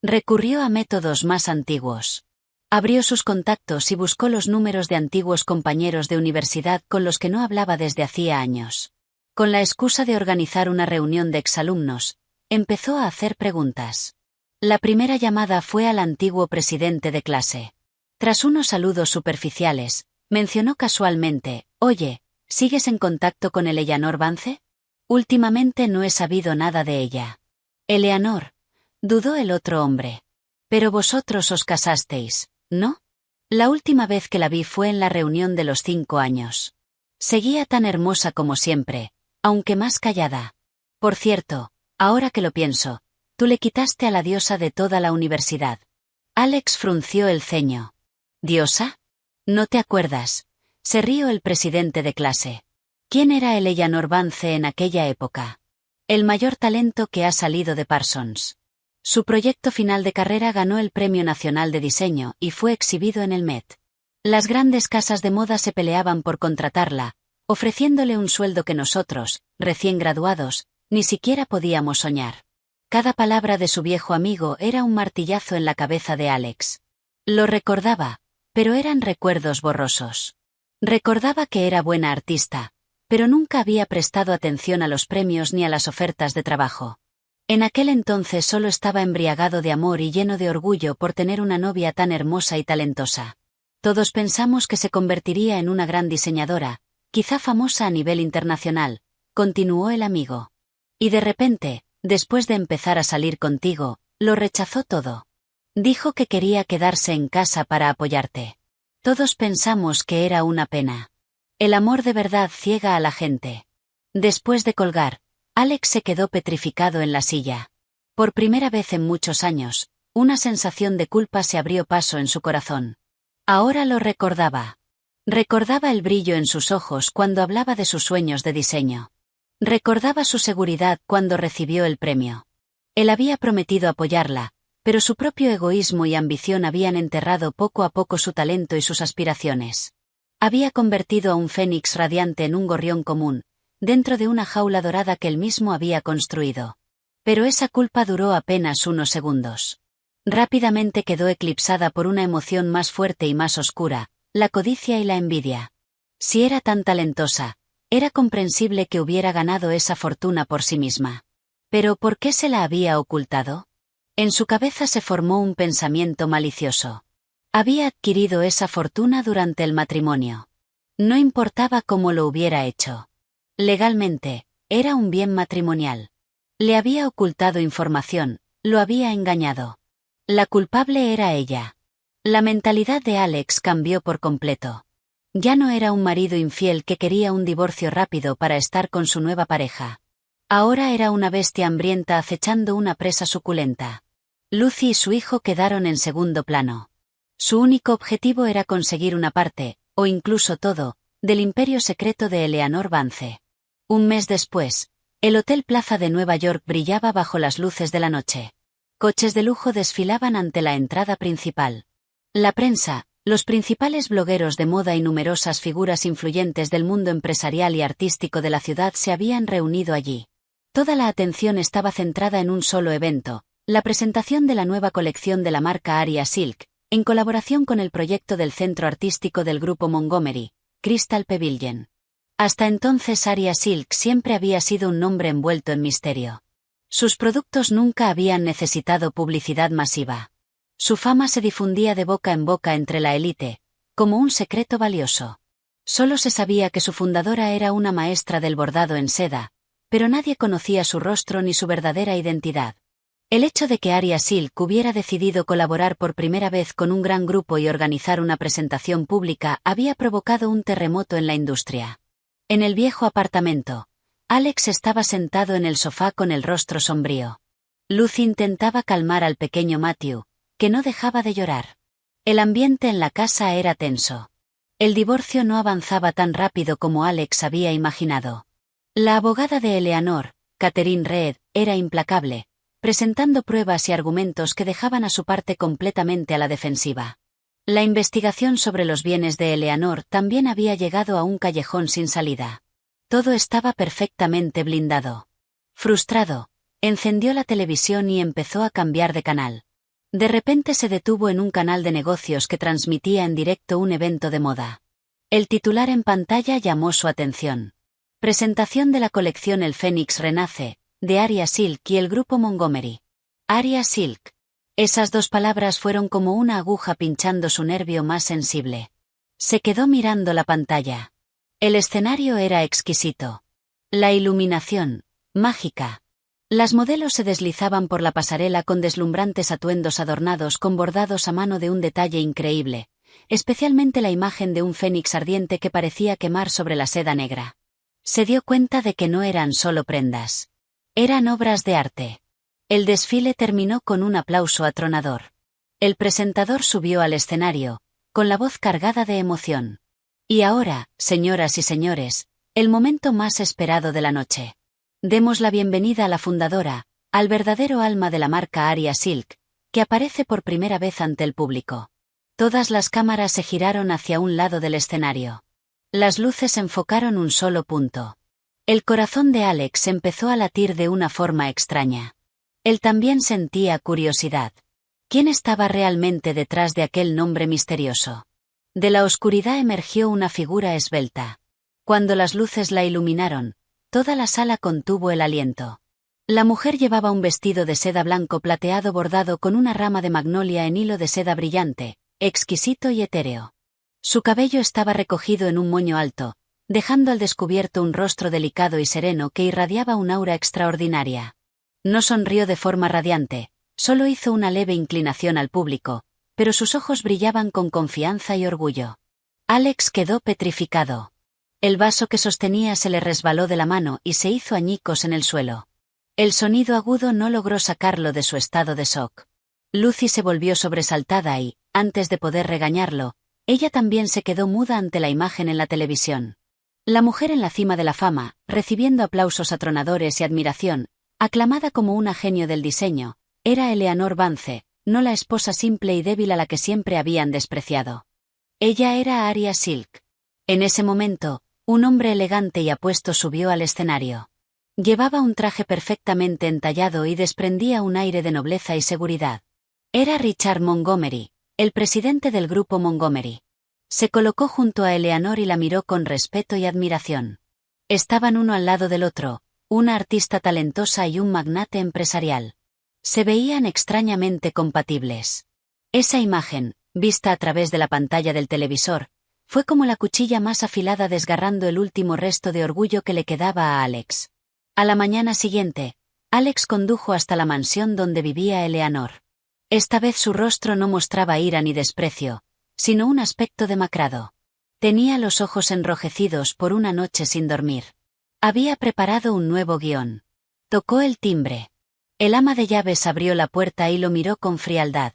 Recurrió a métodos más antiguos. Abrió sus contactos y buscó los números de antiguos compañeros de universidad con los que no hablaba desde hacía años. Con la excusa de organizar una reunión de exalumnos, empezó a hacer preguntas. La primera llamada fue al antiguo presidente de clase. Tras unos saludos superficiales, mencionó casualmente: «Oye, ¿sigues en contacto con Eleanor Vance? Últimamente no he sabido nada de ella». «Eleanor», dudó el otro hombre. «Pero vosotros os casasteis, ¿no? La última vez que la vi fue en la reunión de los 5 años. Seguía tan hermosa como siempre, aunque más callada. Por cierto, ahora que lo pienso, tú le quitaste a la diosa de toda la universidad». Alex frunció el ceño. «¿Diosa? ¿No te acuerdas?», se rió el presidente de clase. «¿Quién era Eleanor Vance en aquella época? El mayor talento que ha salido de Parsons. Su proyecto final de carrera ganó el Premio Nacional de Diseño y fue exhibido en el Met. Las grandes casas de moda se peleaban por contratarla, ofreciéndole un sueldo que nosotros, recién graduados, ni siquiera podíamos soñar». Cada palabra de su viejo amigo era un martillazo en la cabeza de Alex. Lo recordaba, pero eran recuerdos borrosos. Recordaba que era buena artista, pero nunca había prestado atención a los premios ni a las ofertas de trabajo. En aquel entonces solo estaba embriagado de amor y lleno de orgullo por tener una novia tan hermosa y talentosa. Todos pensamos que se convertiría en una gran diseñadora, quizá famosa a nivel internacional, continuó el amigo. Y de repente, después de empezar a salir contigo, lo rechazó todo. Dijo que quería quedarse en casa para apoyarte. Todos pensamos que era una pena. El amor de verdad ciega a la gente. Después de colgar, Alex se quedó petrificado en la silla. Por primera vez en muchos años, una sensación de culpa se abrió paso en su corazón. Ahora lo recordaba. Recordaba el brillo en sus ojos cuando hablaba de sus sueños de diseño. Recordaba su seguridad cuando recibió el premio. Él había prometido apoyarla, pero su propio egoísmo y ambición habían enterrado poco a poco su talento y sus aspiraciones. Había convertido a un fénix radiante en un gorrión común, dentro de una jaula dorada que él mismo había construido. Pero esa culpa duró apenas unos segundos. Rápidamente quedó eclipsada por una emoción más fuerte y más oscura, la codicia y la envidia. Si era tan talentosa, era comprensible que hubiera ganado esa fortuna por sí misma. Pero ¿por qué se la había ocultado? En su cabeza se formó un pensamiento malicioso. Había adquirido esa fortuna durante el matrimonio. No importaba cómo lo hubiera hecho. Legalmente, era un bien matrimonial. Le había ocultado información, lo había engañado. La culpable era ella. La mentalidad de Alex cambió por completo. Ya no era un marido infiel que quería un divorcio rápido para estar con su nueva pareja. Ahora era una bestia hambrienta acechando una presa suculenta. Lucy y su hijo quedaron en segundo plano. Su único objetivo era conseguir una parte, o incluso todo, del imperio secreto de Eleanor Vance. Un mes después, el Hotel Plaza de Nueva York brillaba bajo las luces de la noche. Coches de lujo desfilaban ante la entrada principal. La prensa, los principales blogueros de moda y numerosas figuras influyentes del mundo empresarial y artístico de la ciudad se habían reunido allí. Toda la atención estaba centrada en un solo evento, la presentación de la nueva colección de la marca Aria Silk, en colaboración con el proyecto del centro artístico del grupo Montgomery, Crystal Pavilion. Hasta entonces Aria Silk siempre había sido un nombre envuelto en misterio. Sus productos nunca habían necesitado publicidad masiva. Su fama se difundía de boca en boca entre la élite, como un secreto valioso. Solo se sabía que su fundadora era una maestra del bordado en seda, pero nadie conocía su rostro ni su verdadera identidad. El hecho de que Aria Silk hubiera decidido colaborar por primera vez con un gran grupo y organizar una presentación pública había provocado un terremoto en la industria. En el viejo apartamento, Alex estaba sentado en el sofá con el rostro sombrío. Lucy intentaba calmar al pequeño Matthew, que no dejaba de llorar. El ambiente en la casa era tenso. El divorcio no avanzaba tan rápido como Alex había imaginado. La abogada de Eleanor, Catherine Reed, era implacable, presentando pruebas y argumentos que dejaban a su parte completamente a la defensiva. La investigación sobre los bienes de Eleanor también había llegado a un callejón sin salida. Todo estaba perfectamente blindado. Frustrado, encendió la televisión y empezó a cambiar de canal. De repente se detuvo en un canal de negocios que transmitía en directo un evento de moda. El titular en pantalla llamó su atención. Presentación de la colección El Fénix Renace, de Aria Silk y el grupo Montgomery. Aria Silk. Esas dos palabras fueron como una aguja pinchando su nervio más sensible. Se quedó mirando la pantalla. El escenario era exquisito. La iluminación, mágica. Las modelos se deslizaban por la pasarela con deslumbrantes atuendos adornados con bordados a mano de un detalle increíble, especialmente la imagen de un fénix ardiente que parecía quemar sobre la seda negra. Se dio cuenta de que no eran solo prendas. Eran obras de arte. El desfile terminó con un aplauso atronador. El presentador subió al escenario, con la voz cargada de emoción. Y ahora, señoras y señores, el momento más esperado de la noche. Demos la bienvenida a la fundadora, al verdadero alma de la marca Aria Silk, que aparece por primera vez ante el público. Todas las cámaras se giraron hacia un lado del escenario. Las luces enfocaron un solo punto. El corazón de Alex empezó a latir de una forma extraña. Él también sentía curiosidad. ¿Quién estaba realmente detrás de aquel nombre misterioso? De la oscuridad emergió una figura esbelta. Cuando las luces la iluminaron, toda la sala contuvo el aliento. La mujer llevaba un vestido de seda blanco plateado bordado con una rama de magnolia en hilo de seda brillante, exquisito y etéreo. Su cabello estaba recogido en un moño alto, dejando al descubierto un rostro delicado y sereno que irradiaba un aura extraordinaria. No sonrió de forma radiante, solo hizo una leve inclinación al público, pero sus ojos brillaban con confianza y orgullo. Alex quedó petrificado. El vaso que sostenía se le resbaló de la mano y se hizo añicos en el suelo. El sonido agudo no logró sacarlo de su estado de shock. Lucy se volvió sobresaltada y, antes de poder regañarlo, ella también se quedó muda ante la imagen en la televisión. La mujer en la cima de la fama, recibiendo aplausos atronadores y admiración, aclamada como una genio del diseño, era Eleanor Vance, no la esposa simple y débil a la que siempre habían despreciado. Ella era Arya Silk. En ese momento, un hombre elegante y apuesto subió al escenario. Llevaba un traje perfectamente entallado y desprendía un aire de nobleza y seguridad. Era Richard Montgomery, el presidente del grupo Montgomery. Se colocó junto a Eleanor y la miró con respeto y admiración. Estaban uno al lado del otro, una artista talentosa y un magnate empresarial. Se veían extrañamente compatibles. Esa imagen, vista a través de la pantalla del televisor, fue como la cuchilla más afilada desgarrando el último resto de orgullo que le quedaba a Alex. A la mañana siguiente, Alex condujo hasta la mansión donde vivía Eleanor. Esta vez su rostro no mostraba ira ni desprecio, sino un aspecto demacrado. Tenía los ojos enrojecidos por una noche sin dormir. Había preparado un nuevo guión. Tocó el timbre. El ama de llaves abrió la puerta y lo miró con frialdad.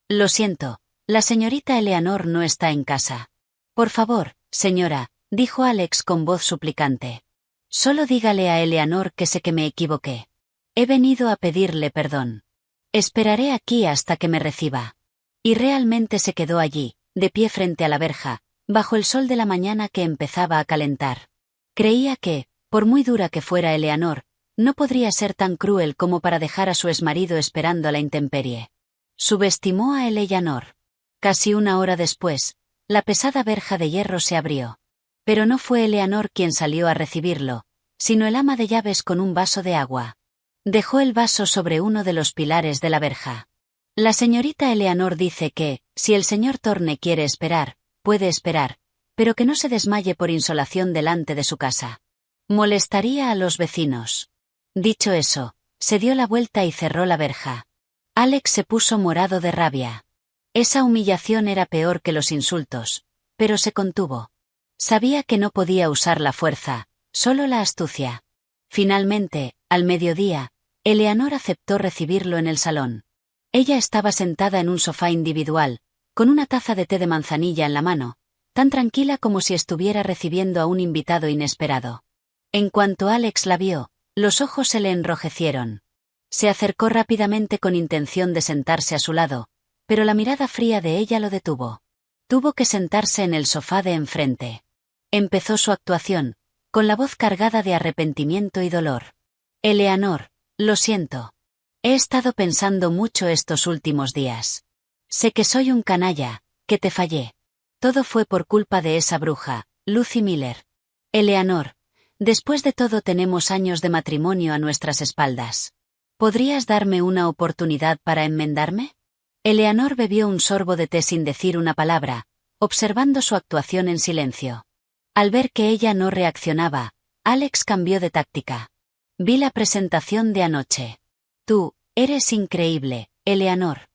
«Lo siento, la señorita Eleanor no está en casa». «Por favor, señora», dijo Alex con voz suplicante. «Solo dígale a Eleanor que sé que me equivoqué. He venido a pedirle perdón. Esperaré aquí hasta que me reciba». Y realmente se quedó allí, de pie frente a la verja, bajo el sol de la mañana que empezaba a calentar. Creía que, por muy dura que fuera Eleanor, no podría ser tan cruel como para dejar a su exmarido esperando a la intemperie. Subestimó a Eleanor. Casi una hora después, la pesada verja de hierro se abrió. Pero no fue Eleanor quien salió a recibirlo, sino el ama de llaves con un vaso de agua. Dejó el vaso sobre uno de los pilares de la verja. «La señorita Eleanor dice que, si el señor Thorne quiere esperar, puede esperar, pero que no se desmaye por insolación delante de su casa. Molestaría a los vecinos». Dicho eso, se dio la vuelta y cerró la verja. Alex se puso morado de rabia. Esa humillación era peor que los insultos, pero se contuvo. Sabía que no podía usar la fuerza, solo la astucia. Finalmente, al mediodía, Eleanor aceptó recibirlo en el salón. Ella estaba sentada en un sofá individual, con una taza de té de manzanilla en la mano, tan tranquila como si estuviera recibiendo a un invitado inesperado. En cuanto Alex la vio, los ojos se le enrojecieron. Se acercó rápidamente con intención de sentarse a su lado, pero la mirada fría de ella lo detuvo. Tuvo que sentarse en el sofá de enfrente. Empezó su actuación, con la voz cargada de arrepentimiento y dolor. «Eleanor, lo siento. He estado pensando mucho estos últimos días. Sé que soy un canalla, que te fallé. Todo fue por culpa de esa bruja, Lucy Miller. Eleanor, después de todo tenemos años de matrimonio a nuestras espaldas. ¿Podrías darme una oportunidad para enmendarme?» Eleanor bebió un sorbo de té sin decir una palabra, observando su actuación en silencio. Al ver que ella no reaccionaba, Alex cambió de táctica. «Vi la presentación de anoche. Tú, eres increíble, Eleanor.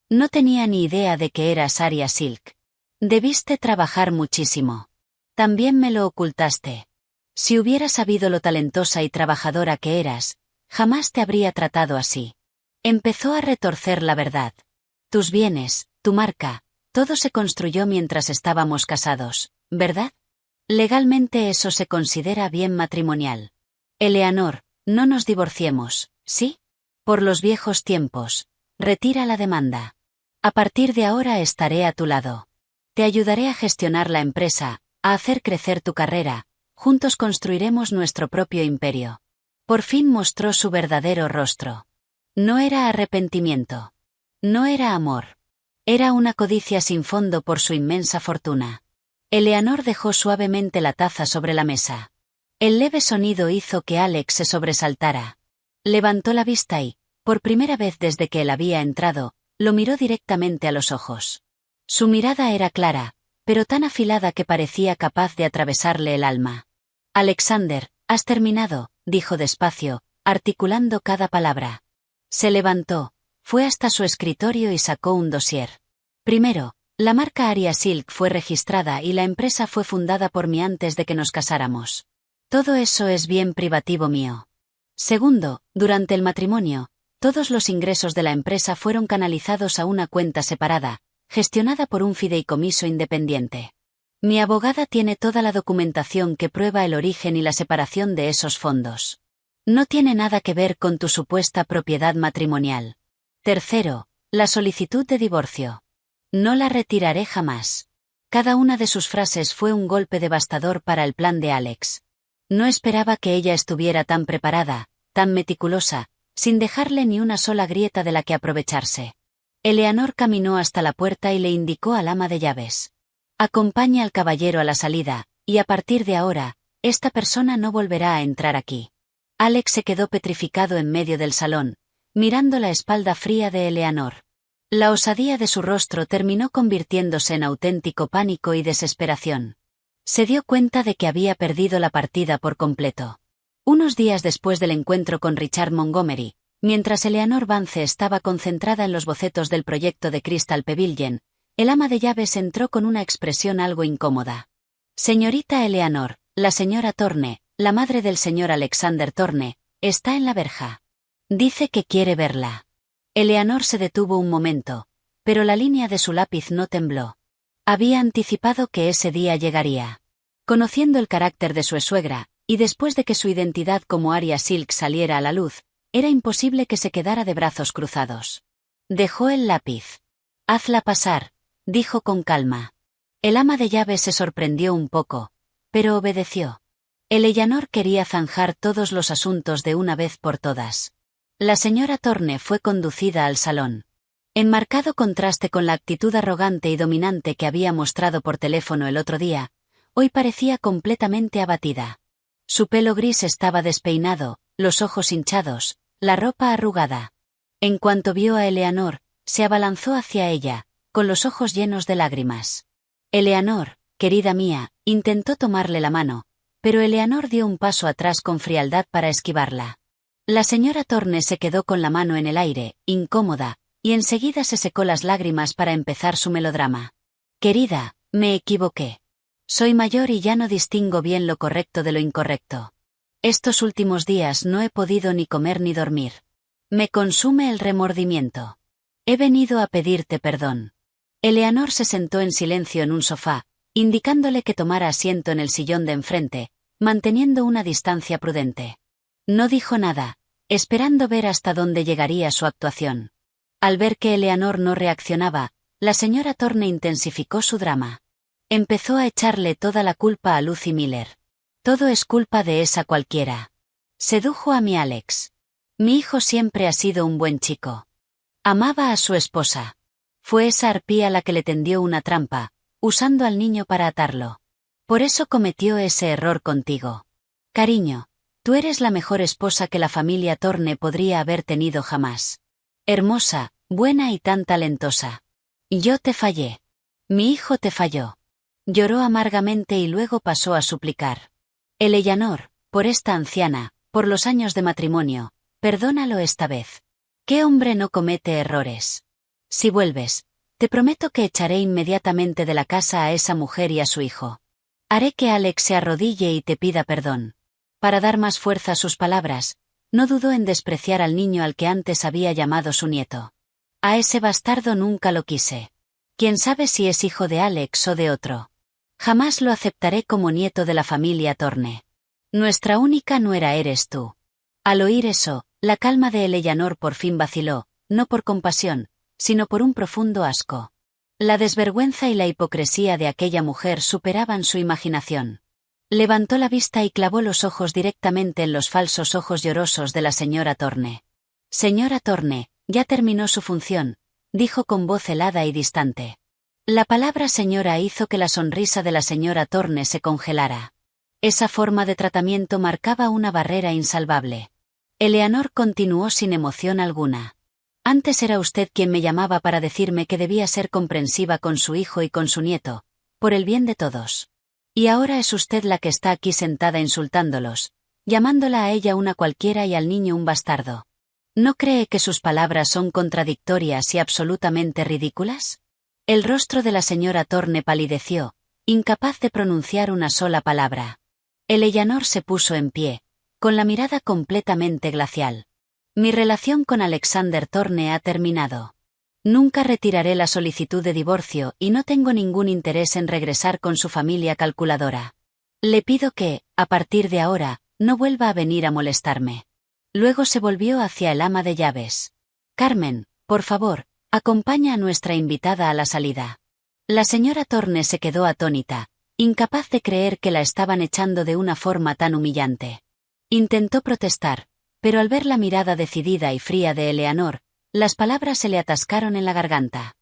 No tenía ni idea de que eras Arya Silk. Debiste trabajar muchísimo. También me lo ocultaste. Si hubiera sabido lo talentosa y trabajadora que eras, jamás te habría tratado así». Empezó a retorcer la verdad. «Tus bienes, tu marca, todo se construyó mientras estábamos casados, ¿verdad? Legalmente eso se considera bien matrimonial. Eleanor, no nos divorciemos, ¿sí? Por los viejos tiempos. Retira la demanda. A partir de ahora estaré a tu lado. Te ayudaré a gestionar la empresa, a hacer crecer tu carrera. Juntos construiremos nuestro propio imperio». Por fin mostró su verdadero rostro. No era arrepentimiento. No era amor. Era una codicia sin fondo por su inmensa fortuna. Eleanor dejó suavemente la taza sobre la mesa. El leve sonido hizo que Alex se sobresaltara. Levantó la vista y, por primera vez desde que él había entrado, lo miró directamente a los ojos. Su mirada era clara, pero tan afilada que parecía capaz de atravesarle el alma. «Alexander, has terminado», dijo despacio, articulando cada palabra. Se levantó, fue hasta su escritorio y sacó un dossier. «Primero, la marca Arya Silk fue registrada y la empresa fue fundada por mí antes de que nos casáramos. Todo eso es bien privativo mío. Segundo, durante el matrimonio, todos los ingresos de la empresa fueron canalizados a una cuenta separada, gestionada por un fideicomiso independiente. Mi abogada tiene toda la documentación que prueba el origen y la separación de esos fondos. No tiene nada que ver con tu supuesta propiedad matrimonial. Tercero, la solicitud de divorcio. No la retiraré jamás. Cada una de sus frases fue un golpe devastador para el plan de Alex. No esperaba que ella estuviera tan preparada, tan meticulosa, sin dejarle ni una sola grieta de la que aprovecharse. Eleanor caminó hasta la puerta y le indicó al ama de llaves: acompañe al caballero a la salida, y a partir de ahora, esta persona no volverá a entrar aquí. Alex se quedó petrificado en medio del salón, mirando la espalda fría de Eleanor. La osadía de su rostro terminó convirtiéndose en auténtico pánico y desesperación. Se dio cuenta de que había perdido la partida por completo. Unos días después del encuentro con Richard Montgomery, mientras Eleanor Vance estaba concentrada en los bocetos del proyecto de Crystal Pavilion, el ama de llaves entró con una expresión algo incómoda. Señorita Eleanor, la señora Thorne, la madre del señor Alexander Thorne, está en la verja. Dice que quiere verla. Eleanor se detuvo un momento, pero la línea de su lápiz no tembló. Había anticipado que ese día llegaría. Conociendo el carácter de su suegra, y después de que su identidad como Arya Silk saliera a la luz, era imposible que se quedara de brazos cruzados. Dejó el lápiz. Hazla pasar, dijo con calma. El ama de llaves se sorprendió un poco, pero obedeció. Eleanor quería zanjar todos los asuntos de una vez por todas. La señora Thorne fue conducida al salón. En marcado contraste con la actitud arrogante y dominante que había mostrado por teléfono el otro día, hoy parecía completamente abatida. Su pelo gris estaba despeinado, los ojos hinchados, la ropa arrugada. En cuanto vio a Eleanor, se abalanzó hacia ella, con los ojos llenos de lágrimas. Eleanor, querida mía, intentó tomarle la mano, pero Eleanor dio un paso atrás con frialdad para esquivarla. La señora Thorne se quedó con la mano en el aire, incómoda, y enseguida se secó las lágrimas para empezar su melodrama. Querida, me equivoqué. Soy mayor y ya no distingo bien lo correcto de lo incorrecto. Estos últimos días no he podido ni comer ni dormir. Me consume el remordimiento. He venido a pedirte perdón. Eleanor se sentó en silencio en un sofá, indicándole que tomara asiento en el sillón de enfrente, manteniendo una distancia prudente. No dijo nada, esperando ver hasta dónde llegaría su actuación. Al ver que Eleanor no reaccionaba, la señora Thorne intensificó su drama. Empezó a echarle toda la culpa a Lucy Miller. Todo es culpa de esa cualquiera. Sedujo a mi Alex. Mi hijo siempre ha sido un buen chico. Amaba a su esposa. Fue esa arpía la que le tendió una trampa, usando al niño para atarlo. Por eso cometió ese error contigo. Cariño, tú eres la mejor esposa que la familia Thorne podría haber tenido jamás. Hermosa, buena y tan talentosa. Yo te fallé. Mi hijo te falló. Lloró amargamente y luego pasó a suplicar. Eleanor, por esta anciana, por los años de matrimonio, perdónalo esta vez. ¿Qué hombre no comete errores? Si vuelves, te prometo que echaré inmediatamente de la casa a esa mujer y a su hijo. Haré que Alex se arrodille y te pida perdón. Para dar más fuerza a sus palabras, no dudó en despreciar al niño al que antes había llamado su nieto. A ese bastardo nunca lo quise. Quién sabe si es hijo de Alex o de otro. Jamás lo aceptaré como nieto de la familia Thorne. Nuestra única nuera eres tú. Al oír eso, la calma de Eleanor por fin vaciló, no por compasión, sino por un profundo asco. La desvergüenza y la hipocresía de aquella mujer superaban su imaginación. Levantó la vista y clavó los ojos directamente en los falsos ojos llorosos de la señora Thorne. Señora Thorne, ya terminó su función, dijo con voz helada y distante. La palabra señora hizo que la sonrisa de la señora Thorne se congelara. Esa forma de tratamiento marcaba una barrera insalvable. Eleanor continuó sin emoción alguna. Antes era usted quien me llamaba para decirme que debía ser comprensiva con su hijo y con su nieto, por el bien de todos. Y ahora es usted la que está aquí sentada insultándolos, llamándola a ella una cualquiera y al niño un bastardo. ¿No cree que sus palabras son contradictorias y absolutamente ridículas? El rostro de la señora Thorne palideció, incapaz de pronunciar una sola palabra. Eleanor se puso en pie, con la mirada completamente glacial. Mi relación con Alexander Thorne ha terminado. Nunca retiraré la solicitud de divorcio y no tengo ningún interés en regresar con su familia calculadora. Le pido que, a partir de ahora, no vuelva a venir a molestarme. Luego se volvió hacia el ama de llaves. Carmen, por favor, acompaña a nuestra invitada a la salida. La señora Thorne se quedó atónita, incapaz de creer que la estaban echando de una forma tan humillante. Intentó protestar, pero al ver la mirada decidida y fría de Eleanor, las palabras se le atascaron en la garganta.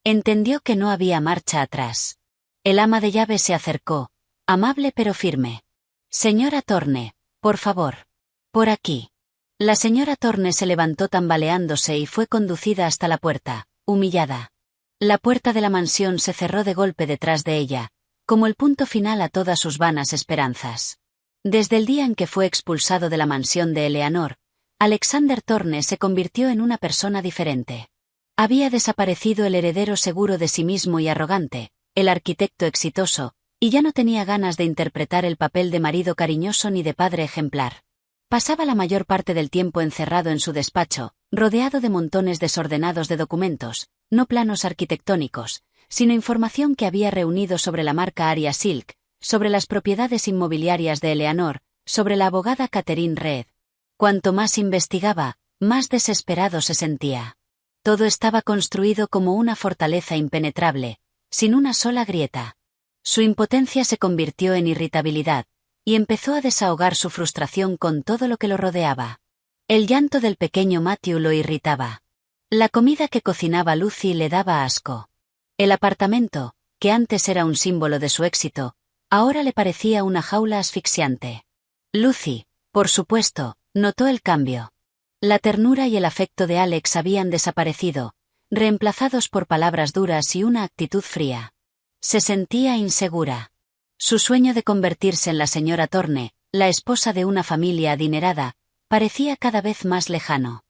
Entendió que no había marcha atrás. El ama de llaves se acercó, amable pero firme. Señora Thorne, por favor. Por aquí. La señora Thorne se levantó tambaleándose y fue conducida hasta la puerta, humillada. La puerta de la mansión se cerró de golpe detrás de ella, como el punto final a todas sus vanas esperanzas. Desde el día en que fue expulsado de la mansión de Eleanor, Alexander Thorne se convirtió en una persona diferente. Había desaparecido el heredero seguro de sí mismo y arrogante, el arquitecto exitoso, y ya no tenía ganas de interpretar el papel de marido cariñoso ni de padre ejemplar. Pasaba la mayor parte del tiempo encerrado en su despacho, rodeado de montones desordenados de documentos, no planos arquitectónicos, sino información que había reunido sobre la marca Aria Silk, sobre las propiedades inmobiliarias de Eleanor, sobre la abogada Catherine Reed. Cuanto más investigaba, más desesperado se sentía. Todo estaba construido como una fortaleza impenetrable, sin una sola grieta. Su impotencia se convirtió en irritabilidad, y empezó a desahogar su frustración con todo lo que lo rodeaba. El llanto del pequeño Matthew lo irritaba. La comida que cocinaba Lucy le daba asco. El apartamento, que antes era un símbolo de su éxito, ahora le parecía una jaula asfixiante. Lucy, por supuesto, notó el cambio. La ternura y el afecto de Alex habían desaparecido, reemplazados por palabras duras y una actitud fría. Se sentía insegura. Su sueño de convertirse en la señora Thorne, la esposa de una familia adinerada, parecía cada vez más lejano.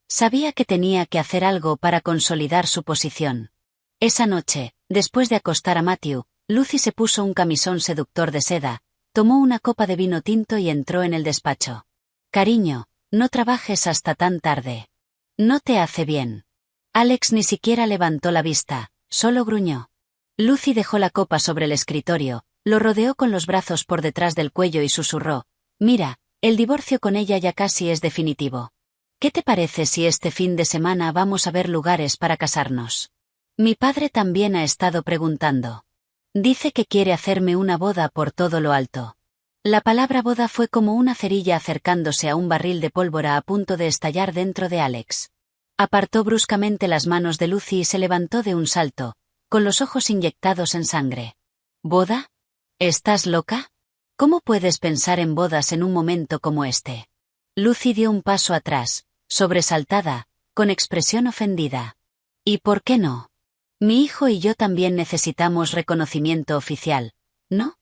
Sabía que tenía que hacer algo para consolidar su posición. Esa noche, después de acostar a Matthew, Lucy se puso un camisón seductor de seda, tomó una copa de vino tinto y entró en el despacho. Cariño, no trabajes hasta tan tarde. No te hace bien. Alex ni siquiera levantó la vista, solo gruñó. Lucy dejó la copa sobre el escritorio, lo rodeó con los brazos por detrás del cuello y susurró: mira, el divorcio con ella ya casi es definitivo. ¿Qué te parece si este fin de semana vamos a ver lugares para casarnos? Mi padre también ha estado preguntando. Dice que quiere hacerme una boda por todo lo alto. La palabra boda fue como una cerilla acercándose a un barril de pólvora a punto de estallar dentro de Alex. Apartó bruscamente las manos de Lucy y se levantó de un salto, con los ojos inyectados en sangre. ¿Boda? ¿Estás loca? ¿Cómo puedes pensar en bodas en un momento como este? Lucy dio un paso atrás, sobresaltada, con expresión ofendida. ¿Y por qué no? Mi hijo y yo también necesitamos reconocimiento oficial, ¿no?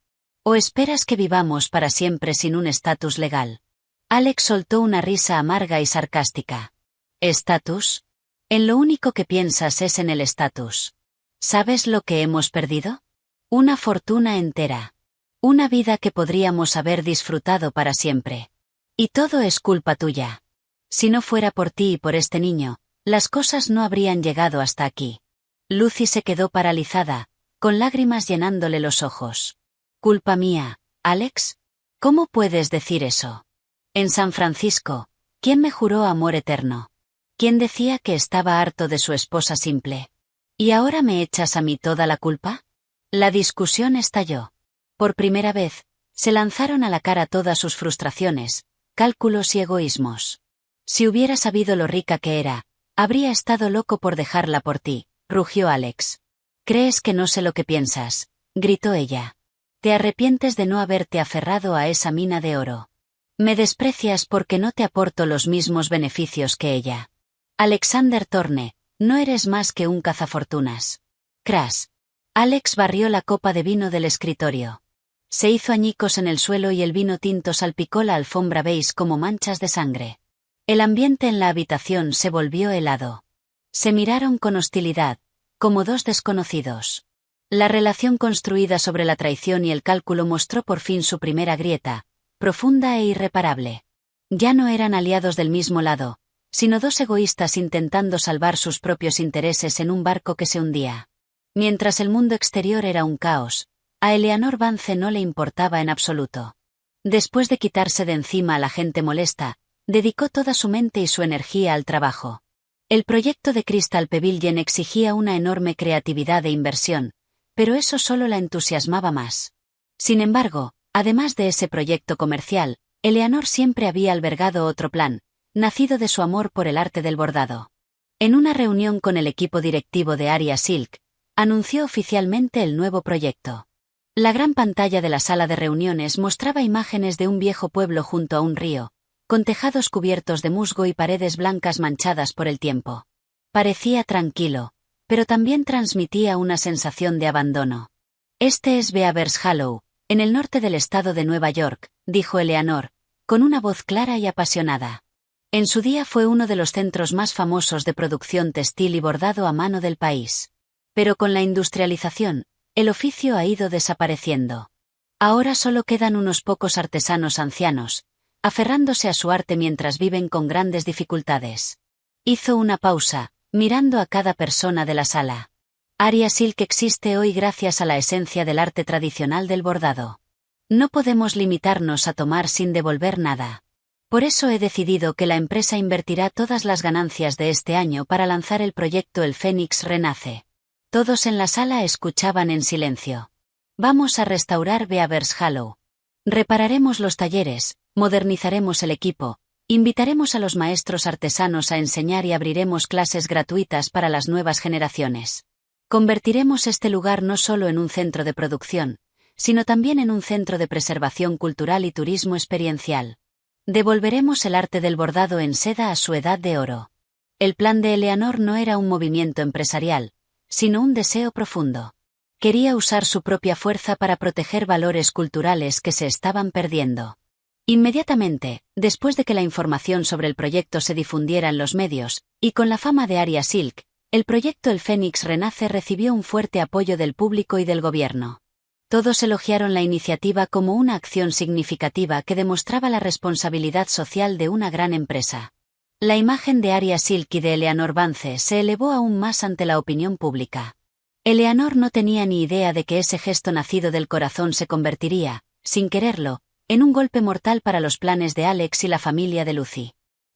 ¿O esperas que vivamos para siempre sin un estatus legal? Alex soltó una risa amarga y sarcástica. ¿Estatus? En lo único que piensas es en el estatus. ¿Sabes lo que hemos perdido? Una fortuna entera. Una vida que podríamos haber disfrutado para siempre. Y todo es culpa tuya. Si no fuera por ti y por este niño, las cosas no habrían llegado hasta aquí. Lucy se quedó paralizada, con lágrimas llenándole los ojos. ¿Culpa mía, Alex? ¿Cómo puedes decir eso? En San Francisco, ¿quién me juró amor eterno? ¿Quién decía que estaba harto de su esposa simple? ¿Y ahora me echas a mí toda la culpa? La discusión estalló. Por primera vez, se lanzaron a la cara todas sus frustraciones, cálculos y egoísmos. Si hubiera sabido lo rica que era, habría estado loco por dejarla por ti, rugió Alex. ¿Crees que no sé lo que piensas?, gritó ella. Te arrepientes de no haberte aferrado a esa mina de oro. Me desprecias porque no te aporto los mismos beneficios que ella. Alexander Thorne, no eres más que un cazafortunas. Crash. Alex barrió la copa de vino del escritorio. Se hizo añicos en el suelo y el vino tinto salpicó la alfombra beige como manchas de sangre. El ambiente en la habitación se volvió helado. Se miraron con hostilidad, como dos desconocidos. La relación construida sobre la traición y el cálculo mostró por fin su primera grieta, profunda e irreparable. Ya no eran aliados del mismo lado, sino dos egoístas intentando salvar sus propios intereses en un barco que se hundía. Mientras el mundo exterior era un caos, a Eleanor Vance no le importaba en absoluto. Después de quitarse de encima a la gente molesta, dedicó toda su mente y su energía al trabajo. El proyecto de Crystal Pavilion exigía una enorme creatividad e inversión, pero eso solo la entusiasmaba más. Sin embargo, además de ese proyecto comercial, Eleanor siempre había albergado otro plan, nacido de su amor por el arte del bordado. En una reunión con el equipo directivo de Aria Silk, anunció oficialmente el nuevo proyecto. La gran pantalla de la sala de reuniones mostraba imágenes de un viejo pueblo junto a un río, con tejados cubiertos de musgo y paredes blancas manchadas por el tiempo. Parecía tranquilo, pero también transmitía una sensación de abandono. Este es Beavers Hollow, en el norte del estado de Nueva York, dijo Eleanor, con una voz clara y apasionada. En su día fue uno de los centros más famosos de producción textil y bordado a mano del país. Pero con la industrialización, el oficio ha ido desapareciendo. Ahora solo quedan unos pocos artesanos ancianos, aferrándose a su arte mientras viven con grandes dificultades. Hizo una pausa, mirando a cada persona de la sala. Aria Silk existe hoy gracias a la esencia del arte tradicional del bordado. No podemos limitarnos a tomar sin devolver nada. Por eso he decidido que la empresa invertirá todas las ganancias de este año para lanzar el proyecto El Fénix Renace. Todos en la sala escuchaban en silencio. Vamos a restaurar Beavers Hollow. Repararemos los talleres, modernizaremos el equipo, invitaremos a los maestros artesanos a enseñar y abriremos clases gratuitas para las nuevas generaciones. Convertiremos este lugar no solo en un centro de producción, sino también en un centro de preservación cultural y turismo experiencial. Devolveremos el arte del bordado en seda a su edad de oro. El plan de Eleanor no era un movimiento empresarial, sino un deseo profundo. Quería usar su propia fuerza para proteger valores culturales que se estaban perdiendo. Inmediatamente, después de que la información sobre el proyecto se difundiera en los medios, y con la fama de Aria Silk, el proyecto El Fénix Renace recibió un fuerte apoyo del público y del gobierno. Todos elogiaron la iniciativa como una acción significativa que demostraba la responsabilidad social de una gran empresa. La imagen de Aria Silk y de Eleanor Vance se elevó aún más ante la opinión pública. Eleanor no tenía ni idea de que ese gesto nacido del corazón se convertiría, sin quererlo, en un golpe mortal para los planes de Alex y la familia de Lucy.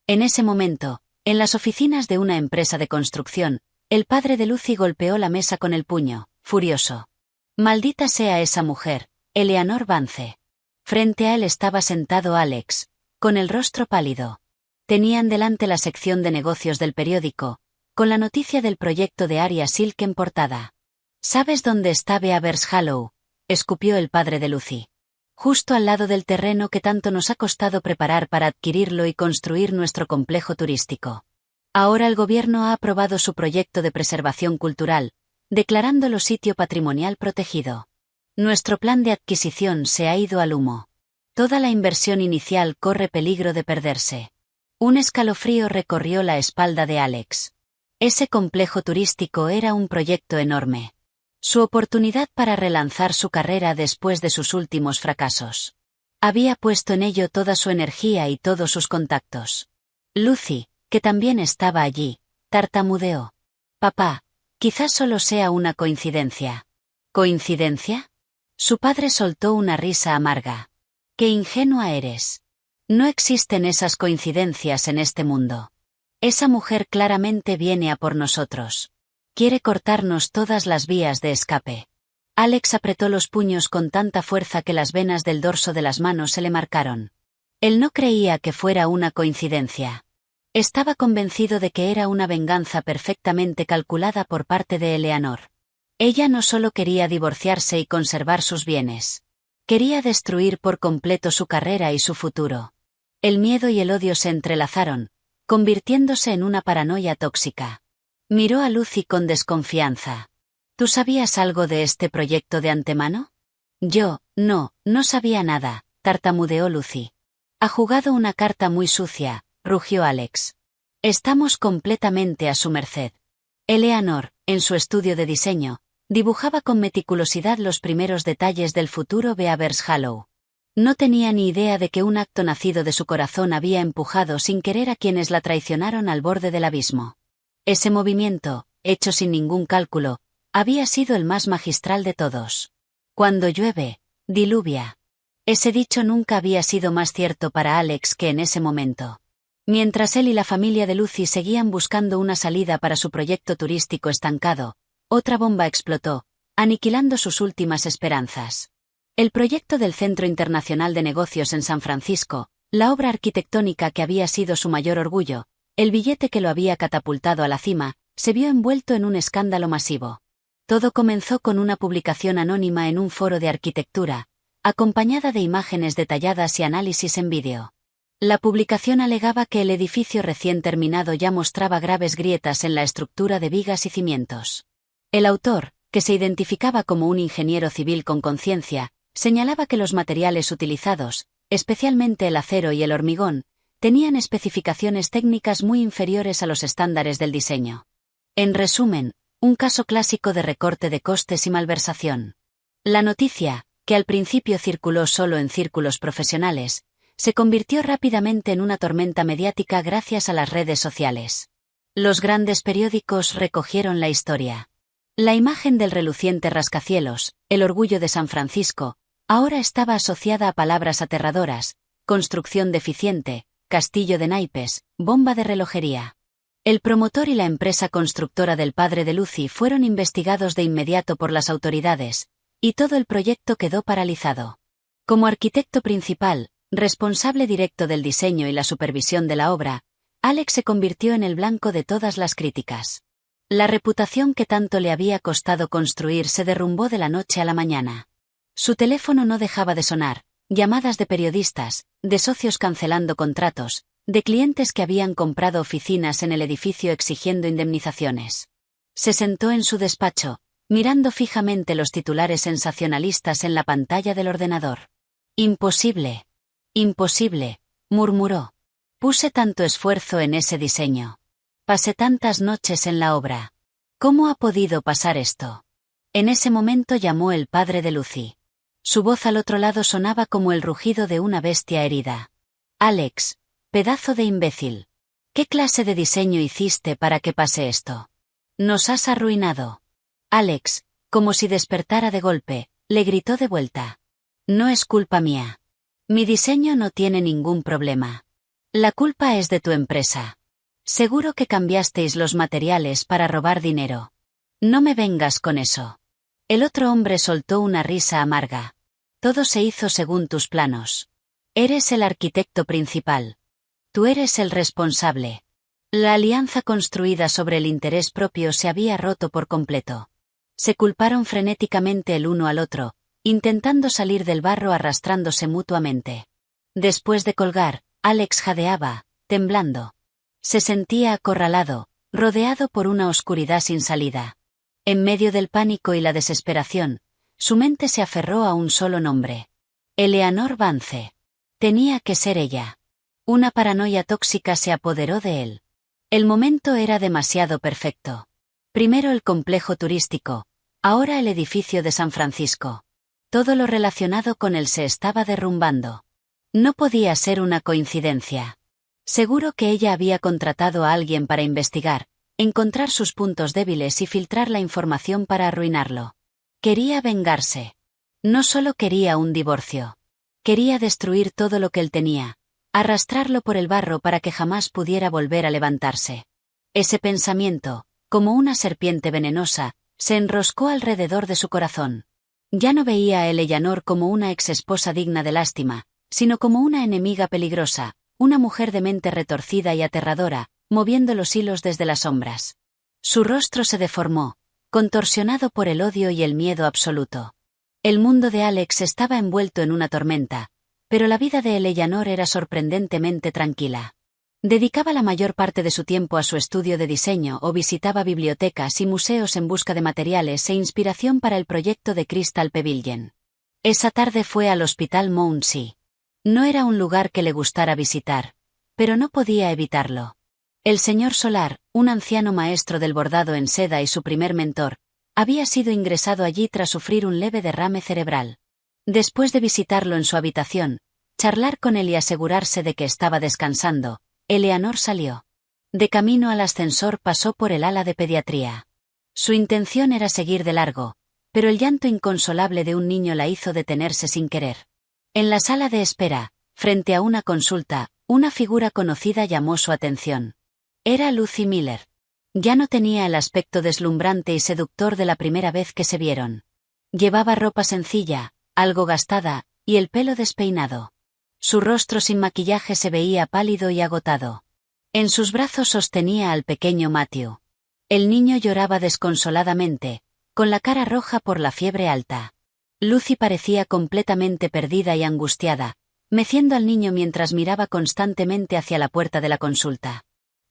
En ese momento, en las oficinas de una empresa de construcción, el padre de Lucy golpeó la mesa con el puño, furioso. Maldita sea esa mujer, Eleanor Vance. Frente a él estaba sentado Alex, con el rostro pálido. Tenían delante la sección de negocios del periódico, con la noticia del proyecto de Aria Silk en portada. ¿Sabes dónde está Beavers Hollow?, escupió el padre de Lucy. Justo al lado del terreno que tanto nos ha costado preparar para adquirirlo y construir nuestro complejo turístico. Ahora el gobierno ha aprobado su proyecto de preservación cultural, declarándolo sitio patrimonial protegido. Nuestro plan de adquisición se ha ido al humo. Toda la inversión inicial corre peligro de perderse. Un escalofrío recorrió la espalda de Alex. Ese complejo turístico era un proyecto enorme. Su oportunidad para relanzar su carrera después de sus últimos fracasos. Había puesto en ello toda su energía y todos sus contactos. Lucy, que también estaba allí, tartamudeó. Papá, quizás solo sea una coincidencia. ¿Coincidencia? Su padre soltó una risa amarga. ¡Qué ingenua eres! No existen esas coincidencias en este mundo. Esa mujer claramente viene a por nosotros. Quiere cortarnos todas las vías de escape. Alex apretó los puños con tanta fuerza que las venas del dorso de las manos se le marcaron. Él no creía que fuera una coincidencia. Estaba convencido de que era una venganza perfectamente calculada por parte de Eleanor. Ella no solo quería divorciarse y conservar sus bienes. Quería destruir por completo su carrera y su futuro. El miedo y el odio se entrelazaron, convirtiéndose en una paranoia tóxica. Miró a Lucy con desconfianza. ¿Tú sabías algo de este proyecto de antemano? Yo, no sabía nada, tartamudeó Lucy. Ha jugado una carta muy sucia, rugió Alex. Estamos completamente a su merced. Eleanor, en su estudio de diseño, dibujaba con meticulosidad los primeros detalles del futuro Beavers Hollow. No tenía ni idea de que un acto nacido de su corazón había empujado sin querer a quienes la traicionaron al borde del abismo. Ese movimiento, hecho sin ningún cálculo, había sido el más magistral de todos. Cuando llueve, diluvia. Ese dicho nunca había sido más cierto para Alex que en ese momento. Mientras él y la familia de Lucy seguían buscando una salida para su proyecto turístico estancado, otra bomba explotó, aniquilando sus últimas esperanzas. El proyecto del Centro Internacional de Negocios en San Francisco, la obra arquitectónica que había sido su mayor orgullo, el billete que lo había catapultado a la cima, se vio envuelto en un escándalo masivo. Todo comenzó con una publicación anónima en un foro de arquitectura, acompañada de imágenes detalladas y análisis en vídeo. La publicación alegaba que el edificio recién terminado ya mostraba graves grietas en la estructura de vigas y cimientos. El autor, que se identificaba como un ingeniero civil con conciencia, señalaba que los materiales utilizados, especialmente el acero y el hormigón, tenían especificaciones técnicas muy inferiores a los estándares del diseño. En resumen, un caso clásico de recorte de costes y malversación. La noticia, que al principio circuló solo en círculos profesionales, se convirtió rápidamente en una tormenta mediática gracias a las redes sociales. Los grandes periódicos recogieron la historia. La imagen del reluciente rascacielos, el orgullo de San Francisco, ahora estaba asociada a palabras aterradoras: construcción deficiente, castillo de naipes, bomba de relojería. El promotor y la empresa constructora del padre de Lucy fueron investigados de inmediato por las autoridades, y todo el proyecto quedó paralizado. Como arquitecto principal, responsable directo del diseño y la supervisión de la obra, Alex se convirtió en el blanco de todas las críticas. La reputación que tanto le había costado construir se derrumbó de la noche a la mañana. Su teléfono no dejaba de sonar, llamadas de periodistas, de socios cancelando contratos, de clientes que habían comprado oficinas en el edificio exigiendo indemnizaciones. Se sentó en su despacho, mirando fijamente los titulares sensacionalistas en la pantalla del ordenador. Imposible. Imposible, murmuró. Puse tanto esfuerzo en ese diseño. Pasé tantas noches en la obra. ¿Cómo ha podido pasar esto? En ese momento llamó el padre de Lucy. Su voz al otro lado sonaba como el rugido de una bestia herida. Alex, pedazo de imbécil. ¿Qué clase de diseño hiciste para que pase esto? Nos has arruinado. Alex, como si despertara de golpe, le gritó de vuelta. No es culpa mía. Mi diseño no tiene ningún problema. La culpa es de tu empresa. Seguro que cambiasteis los materiales para robar dinero. No me vengas con eso. El otro hombre soltó una risa amarga. Todo se hizo según tus planos. Eres el arquitecto principal. Tú eres el responsable. La alianza construida sobre el interés propio se había roto por completo. Se culparon frenéticamente el uno al otro, intentando salir del barro arrastrándose mutuamente. Después de colgar, Alex jadeaba, temblando. Se sentía acorralado, rodeado por una oscuridad sin salida. En medio del pánico y la desesperación, su mente se aferró a un solo nombre. Eleanor Vance. Tenía que ser ella. Una paranoia tóxica se apoderó de él. El momento era demasiado perfecto. Primero el complejo turístico, ahora el edificio de San Francisco. Todo lo relacionado con él se estaba derrumbando. No podía ser una coincidencia. Seguro que ella había contratado a alguien para investigar, encontrar sus puntos débiles y filtrar la información para arruinarlo. Quería vengarse. No solo quería un divorcio. Quería destruir todo lo que él tenía, arrastrarlo por el barro para que jamás pudiera volver a levantarse. Ese pensamiento, como una serpiente venenosa, se enroscó alrededor de su corazón. Ya no veía a Eleanor como una exesposa digna de lástima, sino como una enemiga peligrosa, una mujer de mente retorcida y aterradora, moviendo los hilos desde las sombras. Su rostro se deformó, contorsionado por el odio y el miedo absoluto. El mundo de Alex estaba envuelto en una tormenta, pero la vida de Eleanor era sorprendentemente tranquila. Dedicaba la mayor parte de su tiempo a su estudio de diseño o visitaba bibliotecas y museos en busca de materiales e inspiración para el proyecto de Crystal Pavilion. Esa tarde fue al Hospital Mount Sea. No era un lugar que le gustara visitar, pero no podía evitarlo. El señor Solar, un anciano maestro del bordado en seda y su primer mentor, había sido ingresado allí tras sufrir un leve derrame cerebral. Después de visitarlo en su habitación, charlar con él y asegurarse de que estaba descansando, Eleanor salió. De camino al ascensor pasó por el ala de pediatría. Su intención era seguir de largo, pero el llanto inconsolable de un niño la hizo detenerse sin querer. En la sala de espera, frente a una consulta, una figura conocida llamó su atención. Era Lucy Miller. Ya no tenía el aspecto deslumbrante y seductor de la primera vez que se vieron. Llevaba ropa sencilla, algo gastada, y el pelo despeinado. Su rostro sin maquillaje se veía pálido y agotado. En sus brazos sostenía al pequeño Matthew. El niño lloraba desconsoladamente, con la cara roja por la fiebre alta. Lucy parecía completamente perdida y angustiada, meciendo al niño mientras miraba constantemente hacia la puerta de la consulta.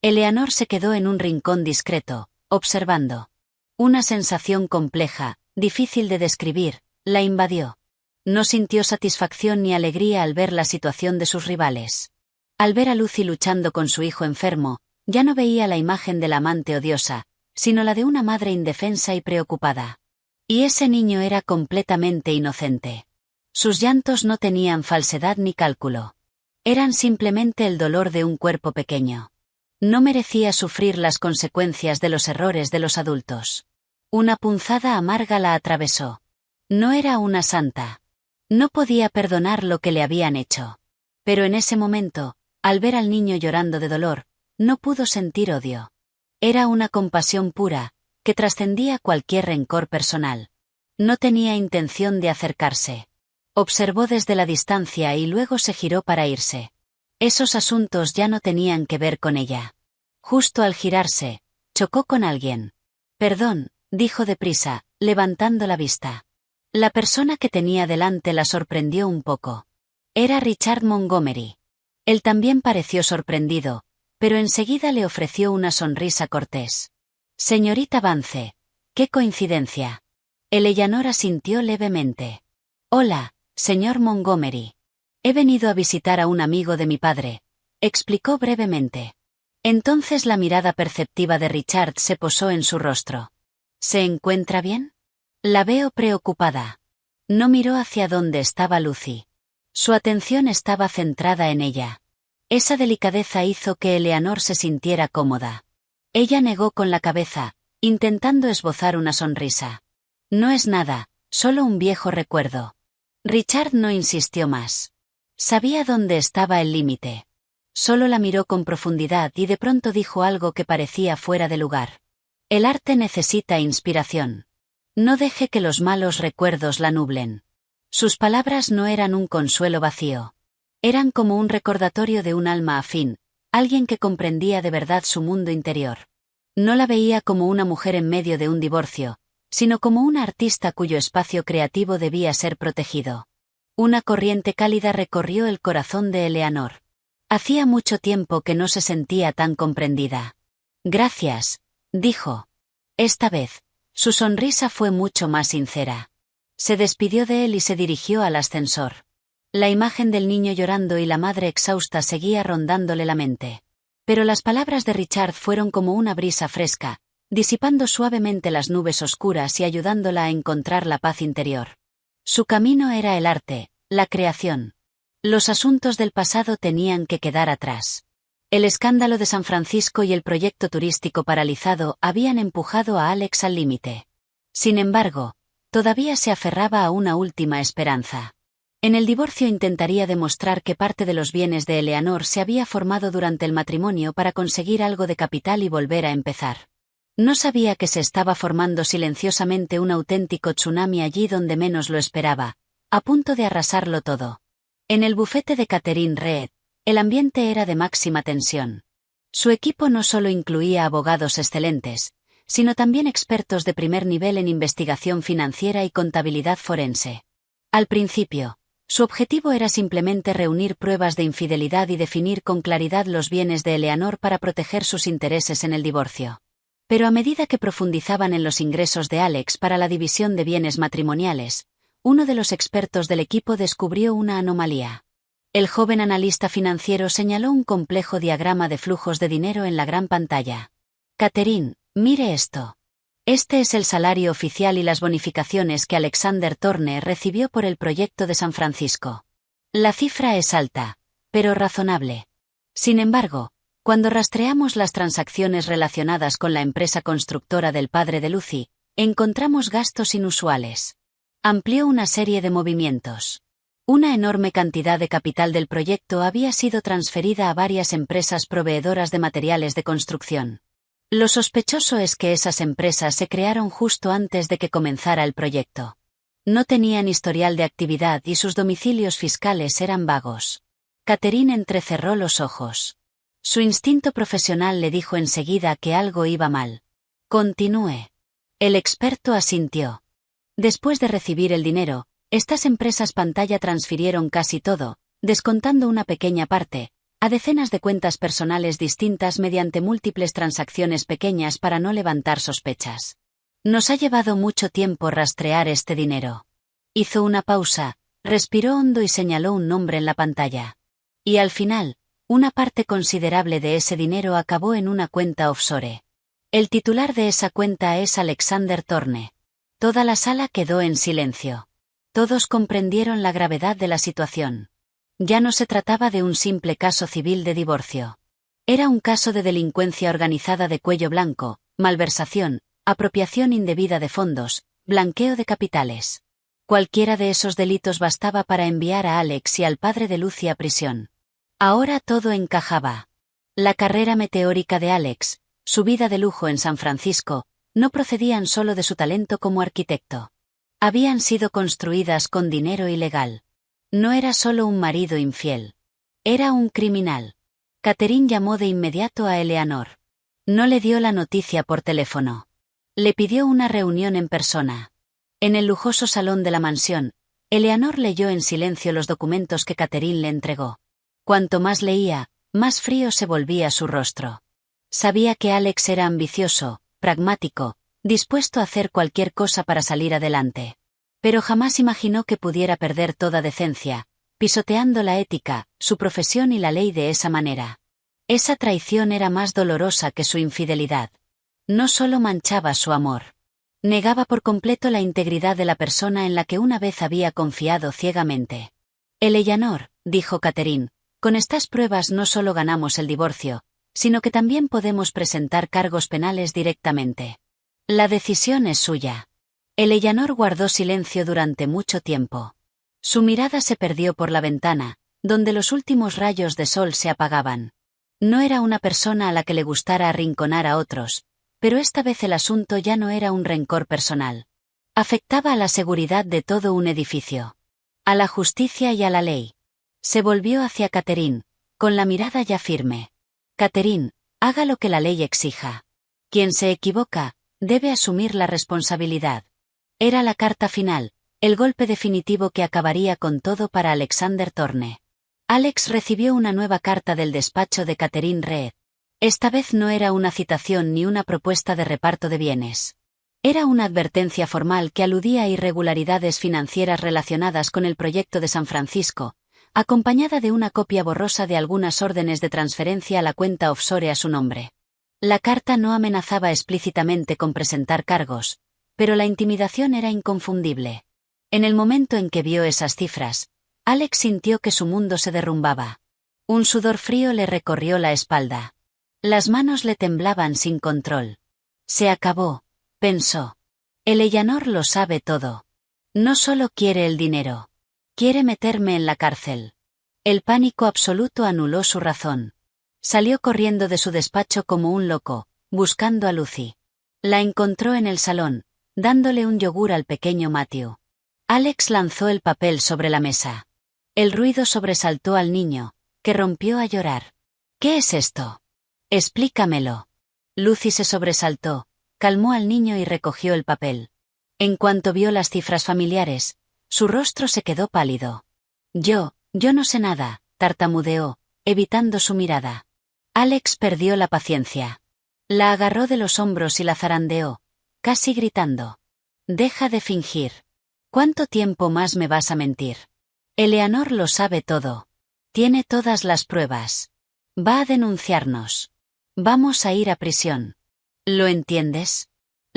Eleanor se quedó en un rincón discreto, observando. Una sensación compleja, difícil de describir, la invadió. No sintió satisfacción ni alegría al ver la situación de sus rivales. Al ver a Lucy luchando con su hijo enfermo, ya no veía la imagen de la amante odiosa, sino la de una madre indefensa y preocupada. Y ese niño era completamente inocente. Sus llantos no tenían falsedad ni cálculo. Eran simplemente el dolor de un cuerpo pequeño. No merecía sufrir las consecuencias de los errores de los adultos. Una punzada amarga la atravesó. No era una santa. No podía perdonar lo que le habían hecho. Pero en ese momento, al ver al niño llorando de dolor, no pudo sentir odio. Era una compasión pura, que trascendía cualquier rencor personal. No tenía intención de acercarse. Observó desde la distancia y luego se giró para irse. Esos asuntos ya no tenían que ver con ella. Justo al girarse, chocó con alguien. «Perdón», dijo deprisa, levantando la vista. La persona que tenía delante la sorprendió un poco. Era Richard Montgomery. Él también pareció sorprendido, pero enseguida le ofreció una sonrisa cortés. «Señorita Vance, qué coincidencia». Eleanor asintió levemente. «Hola, señor Montgomery. He venido a visitar a un amigo de mi padre», explicó brevemente. Entonces la mirada perceptiva de Richard se posó en su rostro. «¿Se encuentra bien?» «La veo preocupada». No miró hacia donde estaba Lucy. Su atención estaba centrada en ella. Esa delicadeza hizo que Eleanor se sintiera cómoda. Ella negó con la cabeza, intentando esbozar una sonrisa. «No es nada, solo un viejo recuerdo». Richard no insistió más. Sabía dónde estaba el límite. Solo la miró con profundidad y de pronto dijo algo que parecía fuera de lugar. «El arte necesita inspiración. No deje que los malos recuerdos la nublen». Sus palabras no eran un consuelo vacío. Eran como un recordatorio de un alma afín, alguien que comprendía de verdad su mundo interior. No la veía como una mujer en medio de un divorcio, sino como una artista cuyo espacio creativo debía ser protegido. Una corriente cálida recorrió el corazón de Eleanor. Hacía mucho tiempo que no se sentía tan comprendida. «Gracias», dijo. Esta vez, su sonrisa fue mucho más sincera. Se despidió de él y se dirigió al ascensor. La imagen del niño llorando y la madre exhausta seguía rondándole la mente. Pero las palabras de Richard fueron como una brisa fresca, disipando suavemente las nubes oscuras y ayudándola a encontrar la paz interior. Su camino era el arte, la creación. Los asuntos del pasado tenían que quedar atrás. El escándalo de San Francisco y el proyecto turístico paralizado habían empujado a Alex al límite. Sin embargo, todavía se aferraba a una última esperanza. En el divorcio intentaría demostrar que parte de los bienes de Eleanor se había formado durante el matrimonio para conseguir algo de capital y volver a empezar. No sabía que se estaba formando silenciosamente un auténtico tsunami allí donde menos lo esperaba, a punto de arrasarlo todo. En el bufete de Catherine Reed, el ambiente era de máxima tensión. Su equipo no solo incluía abogados excelentes, sino también expertos de primer nivel en investigación financiera y contabilidad forense. Al principio, su objetivo era simplemente reunir pruebas de infidelidad y definir con claridad los bienes de Eleanor para proteger sus intereses en el divorcio. Pero a medida que profundizaban en los ingresos de Alex para la división de bienes matrimoniales, uno de los expertos del equipo descubrió una anomalía. El joven analista financiero señaló un complejo diagrama de flujos de dinero en la gran pantalla. «Catherine, mire esto». Este es el salario oficial y las bonificaciones que Alexander Thorne recibió por el proyecto de San Francisco. La cifra es alta, pero razonable. Sin embargo, cuando rastreamos las transacciones relacionadas con la empresa constructora del padre de Lucy, encontramos gastos inusuales. Amplió una serie de movimientos. Una enorme cantidad de capital del proyecto había sido transferida a varias empresas proveedoras de materiales de construcción. Lo sospechoso es que esas empresas se crearon justo antes de que comenzara el proyecto. No tenían historial de actividad y sus domicilios fiscales eran vagos. Catherine entrecerró los ojos. Su instinto profesional le dijo enseguida que algo iba mal. Continúe. El experto asintió. Después de recibir el dinero, estas empresas pantalla transfirieron casi todo, descontando una pequeña parte, a decenas de cuentas personales distintas mediante múltiples transacciones pequeñas para no levantar sospechas. Nos ha llevado mucho tiempo rastrear este dinero. Hizo una pausa, respiró hondo y señaló un nombre en la pantalla. Y al final, una parte considerable de ese dinero acabó en una cuenta offshore. El titular de esa cuenta es Alexander Thorne. Toda la sala quedó en silencio. Todos comprendieron la gravedad de la situación. Ya no se trataba de un simple caso civil de divorcio. Era un caso de delincuencia organizada de cuello blanco, malversación, apropiación indebida de fondos, blanqueo de capitales. Cualquiera de esos delitos bastaba para enviar a Alex y al padre de Lucy a prisión. Ahora todo encajaba. La carrera meteórica de Alex, su vida de lujo en San Francisco, no procedían solo de su talento como arquitecto. Habían sido construidas con dinero ilegal. No era solo un marido infiel. Era un criminal. Catherine llamó de inmediato a Eleanor. No le dio la noticia por teléfono. Le pidió una reunión en persona. En el lujoso salón de la mansión, Eleanor leyó en silencio los documentos que Catherine le entregó. Cuanto más leía, más frío se volvía su rostro. Sabía que Alex era ambicioso, pragmático, dispuesto a hacer cualquier cosa para salir adelante. Pero jamás imaginó que pudiera perder toda decencia, pisoteando la ética, su profesión y la ley de esa manera. Esa traición era más dolorosa que su infidelidad. No solo manchaba su amor. Negaba por completo la integridad de la persona en la que una vez había confiado ciegamente. Eleanor, dijo Catherine, con estas pruebas no solo ganamos el divorcio, sino que también podemos presentar cargos penales directamente. La decisión es suya. Eleanor guardó silencio durante mucho tiempo. Su mirada se perdió por la ventana, donde los últimos rayos de sol se apagaban. No era una persona a la que le gustara arrinconar a otros, pero esta vez el asunto ya no era un rencor personal. Afectaba a la seguridad de todo un edificio. A la justicia y a la ley. Se volvió hacia Catherine, con la mirada ya firme. Catherine, haga lo que la ley exija. Quien se equivoca, debe asumir la responsabilidad. Era la carta final, el golpe definitivo que acabaría con todo para Alexander Thorne. Alex recibió una nueva carta del despacho de Catherine Reed. Esta vez no era una citación ni una propuesta de reparto de bienes. Era una advertencia formal que aludía a irregularidades financieras relacionadas con el proyecto de San Francisco, acompañada de una copia borrosa de algunas órdenes de transferencia a la cuenta offshore a su nombre. La carta no amenazaba explícitamente con presentar cargos, pero la intimidación era inconfundible. En el momento en que vio esas cifras, Alex sintió que su mundo se derrumbaba. Un sudor frío le recorrió la espalda. Las manos le temblaban sin control. Se acabó, pensó. Eleanor lo sabe todo. No solo quiere el dinero. Quiere meterme en la cárcel. El pánico absoluto anuló su razón. Salió corriendo de su despacho como un loco, buscando a Lucy. La encontró en el salón, dándole un yogur al pequeño Matthew. Alex lanzó el papel sobre la mesa. El ruido sobresaltó al niño, que rompió a llorar. ¿Qué es esto? Explícamelo. Lucy se sobresaltó, calmó al niño y recogió el papel. En cuanto vio las cifras familiares, su rostro se quedó pálido. Yo no sé nada, tartamudeó, evitando su mirada. Alex perdió la paciencia. La agarró de los hombros y la zarandeó, casi gritando. Deja de fingir. ¿Cuánto tiempo más me vas a mentir? Eleanor lo sabe todo. Tiene todas las pruebas. Va a denunciarnos. Vamos a ir a prisión. ¿Lo entiendes?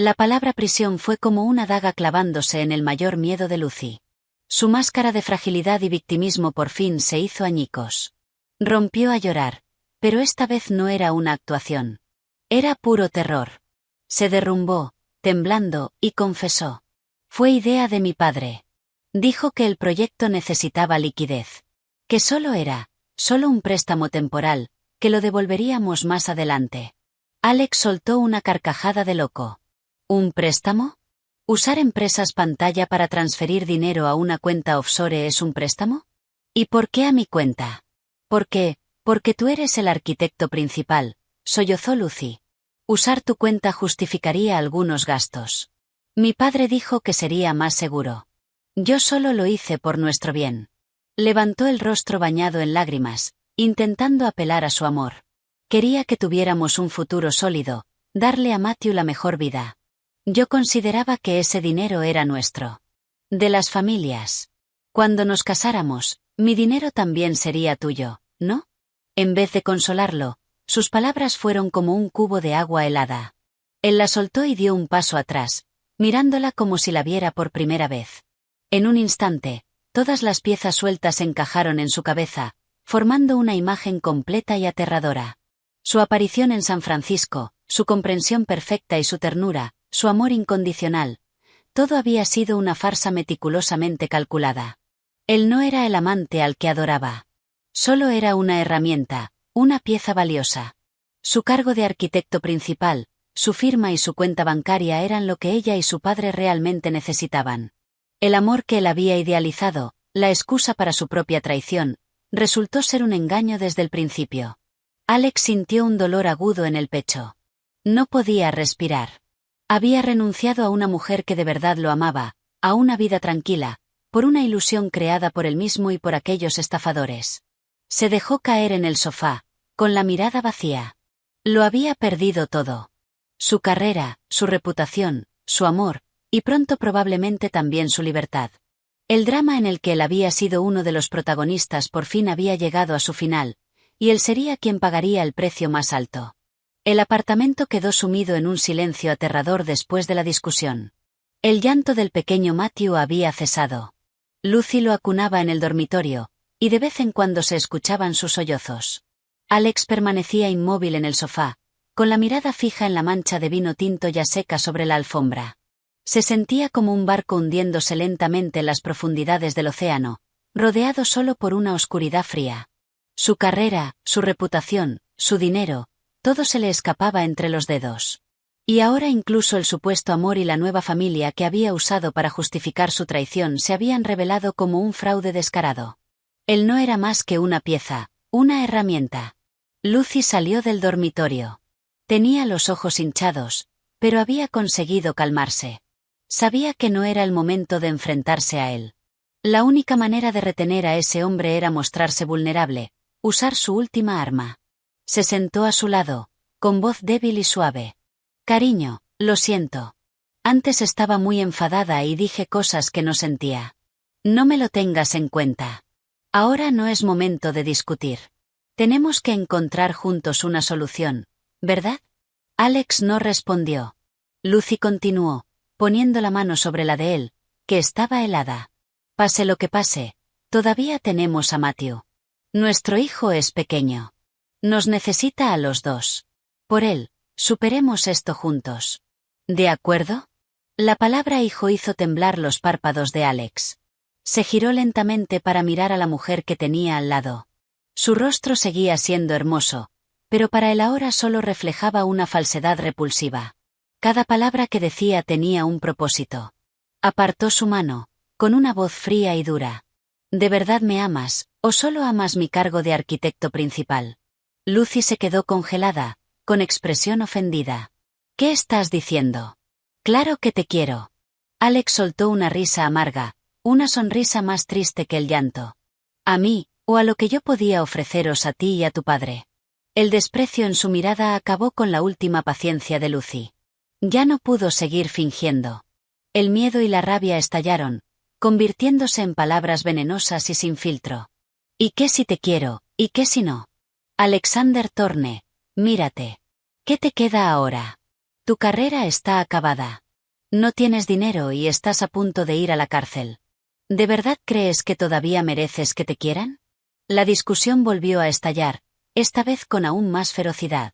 La palabra prisión fue como una daga clavándose en el mayor miedo de Lucy. Su máscara de fragilidad y victimismo por fin se hizo añicos. Rompió a llorar, pero esta vez no era una actuación. Era puro terror. Se derrumbó, temblando, y confesó. Fue idea de mi padre. Dijo que el proyecto necesitaba liquidez. Que solo un préstamo temporal, que lo devolveríamos más adelante. Alex soltó una carcajada de loco. ¿Un préstamo? ¿Usar empresas pantalla para transferir dinero a una cuenta offshore es un préstamo? ¿Y por qué a mi cuenta? ¿Por qué? Porque tú eres el arquitecto principal, sollozó Lucy. Usar tu cuenta justificaría algunos gastos. Mi padre dijo que sería más seguro. Yo solo lo hice por nuestro bien. Levantó el rostro bañado en lágrimas, intentando apelar a su amor. Quería que tuviéramos un futuro sólido, darle a Matthew la mejor vida. Yo consideraba que ese dinero era nuestro. De las familias. Cuando nos casáramos, mi dinero también sería tuyo, ¿no? En vez de consolarlo, sus palabras fueron como un cubo de agua helada. Él la soltó y dio un paso atrás, mirándola como si la viera por primera vez. En un instante, todas las piezas sueltas encajaron en su cabeza, formando una imagen completa y aterradora. Su aparición en San Francisco, su comprensión perfecta y su ternura, su amor incondicional. Todo había sido una farsa meticulosamente calculada. Él no era el amante al que adoraba. Solo era una herramienta, una pieza valiosa. Su cargo de arquitecto principal, su firma y su cuenta bancaria eran lo que ella y su padre realmente necesitaban. El amor que él había idealizado, la excusa para su propia traición, resultó ser un engaño desde el principio. Alex sintió un dolor agudo en el pecho. No podía respirar. Había renunciado a una mujer que de verdad lo amaba, a una vida tranquila, por una ilusión creada por él mismo y por aquellos estafadores. Se dejó caer en el sofá, con la mirada vacía. Lo había perdido todo. Su carrera, su reputación, su amor, y pronto probablemente también su libertad. El drama en el que él había sido uno de los protagonistas por fin había llegado a su final, y él sería quien pagaría el precio más alto. El apartamento quedó sumido en un silencio aterrador después de la discusión. El llanto del pequeño Matthew había cesado. Lucy lo acunaba en el dormitorio, y de vez en cuando se escuchaban sus sollozos. Alex permanecía inmóvil en el sofá, con la mirada fija en la mancha de vino tinto ya seca sobre la alfombra. Se sentía como un barco hundiéndose lentamente en las profundidades del océano, rodeado solo por una oscuridad fría. Su carrera, su reputación, su dinero, todo se le escapaba entre los dedos. Y ahora incluso el supuesto amor y la nueva familia que había usado para justificar su traición se habían revelado como un fraude descarado. Él no era más que una pieza, una herramienta. Lucy salió del dormitorio. Tenía los ojos hinchados, pero había conseguido calmarse. Sabía que no era el momento de enfrentarse a él. La única manera de retener a ese hombre era mostrarse vulnerable, usar su última arma. Se sentó a su lado, con voz débil y suave. Cariño, lo siento. Antes estaba muy enfadada y dije cosas que no sentía. No me lo tengas en cuenta. Ahora no es momento de discutir. Tenemos que encontrar juntos una solución, ¿verdad? Alex no respondió. Lucy continuó, poniendo la mano sobre la de él, que estaba helada. Pase lo que pase, todavía tenemos a Matthew. Nuestro hijo es pequeño. Nos necesita a los dos. Por él, superemos esto juntos. ¿De acuerdo? La palabra hijo hizo temblar los párpados de Alex. Se giró lentamente para mirar a la mujer que tenía al lado. Su rostro seguía siendo hermoso, pero para él ahora solo reflejaba una falsedad repulsiva. Cada palabra que decía tenía un propósito. Apartó su mano, con una voz fría y dura. ¿De verdad me amas, o solo amas mi cargo de arquitecto principal? Lucy se quedó congelada, con expresión ofendida. ¿Qué estás diciendo? Claro que te quiero. Alex soltó una risa amarga, una sonrisa más triste que el llanto. A mí, o a lo que yo podía ofreceros a ti y a tu padre. El desprecio en su mirada acabó con la última paciencia de Lucy. Ya no pudo seguir fingiendo. El miedo y la rabia estallaron, convirtiéndose en palabras venenosas y sin filtro. ¿Y qué si te quiero, y qué si no? Alexander Thorne, mírate. ¿Qué te queda ahora? Tu carrera está acabada. No tienes dinero y estás a punto de ir a la cárcel. ¿De verdad crees que todavía mereces que te quieran? La discusión volvió a estallar, esta vez con aún más ferocidad.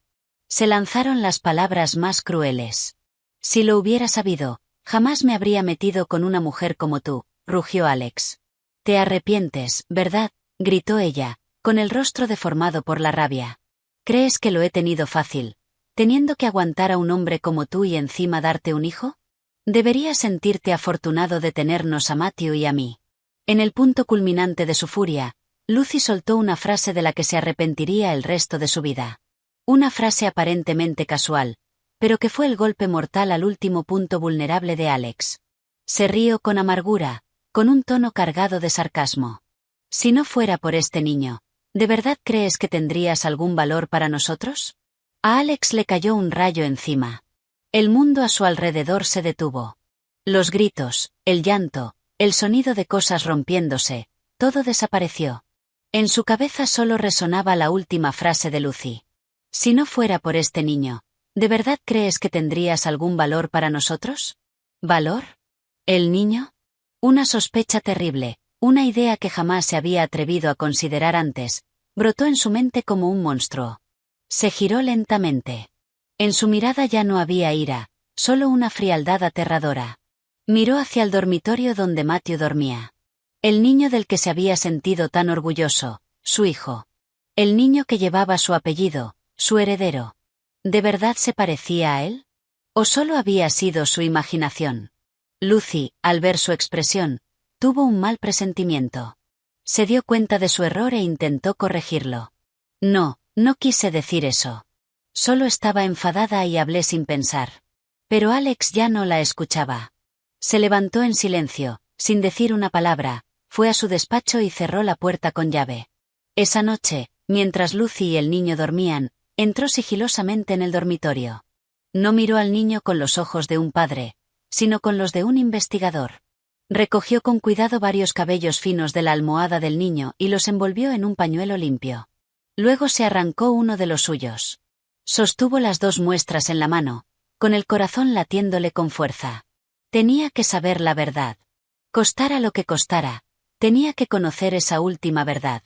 Se lanzaron las palabras más crueles. Si lo hubiera sabido, jamás me habría metido con una mujer como tú, rugió Alex. Te arrepientes, ¿verdad?, gritó ella, con el rostro deformado por la rabia. ¿Crees que lo he tenido fácil, teniendo que aguantar a un hombre como tú y encima darte un hijo? Deberías sentirte afortunado de tenernos a Matthew y a mí. En el punto culminante de su furia, Lucy soltó una frase de la que se arrepentiría el resto de su vida. Una frase aparentemente casual, pero que fue el golpe mortal al último punto vulnerable de Alex. Se rió con amargura, con un tono cargado de sarcasmo. Si no fuera por este niño, ¿de verdad crees que tendrías algún valor para nosotros? A Alex le cayó un rayo encima. El mundo a su alrededor se detuvo. Los gritos, el llanto, el sonido de cosas rompiéndose, todo desapareció. En su cabeza solo resonaba la última frase de Lucy. Si no fuera por este niño, ¿de verdad crees que tendrías algún valor para nosotros? ¿Valor? ¿El niño? Una sospecha terrible, una idea que jamás se había atrevido a considerar antes, brotó en su mente como un monstruo. Se giró lentamente. En su mirada ya no había ira, solo una frialdad aterradora. Miró hacia el dormitorio donde Matthew dormía. El niño del que se había sentido tan orgulloso, su hijo. El niño que llevaba su apellido, su heredero. ¿De verdad se parecía a él? ¿O solo había sido su imaginación? Lucy, al ver su expresión, tuvo un mal presentimiento. Se dio cuenta de su error e intentó corregirlo. No, no quise decir eso. Solo estaba enfadada y hablé sin pensar. Pero Alex ya no la escuchaba. Se levantó en silencio, sin decir una palabra, fue a su despacho y cerró la puerta con llave. Esa noche, mientras Lucy y el niño dormían, entró sigilosamente en el dormitorio. No miró al niño con los ojos de un padre, sino con los de un investigador. Recogió con cuidado varios cabellos finos de la almohada del niño y los envolvió en un pañuelo limpio. Luego se arrancó uno de los suyos. Sostuvo las dos muestras en la mano, con el corazón latiéndole con fuerza. Tenía que saber la verdad. Costara lo que costara, tenía que conocer esa última verdad.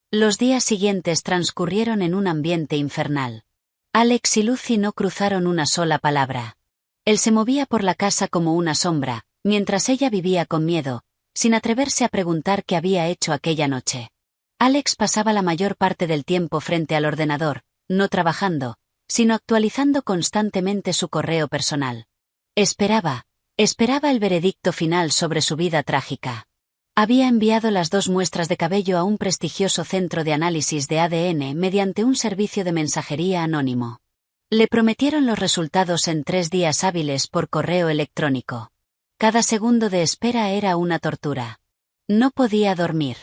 Los días siguientes transcurrieron en un ambiente infernal. Alex y Lucy no cruzaron una sola palabra. Él se movía por la casa como una sombra, mientras ella vivía con miedo, sin atreverse a preguntar qué había hecho aquella noche. Alex pasaba la mayor parte del tiempo frente al ordenador, no trabajando, sino actualizando constantemente su correo personal. Esperaba el veredicto final sobre su vida trágica. Había enviado las dos muestras de cabello a un prestigioso centro de análisis de ADN mediante un servicio de mensajería anónimo. Le prometieron los resultados en 3 días hábiles por correo electrónico. Cada segundo de espera era una tortura. No podía dormir.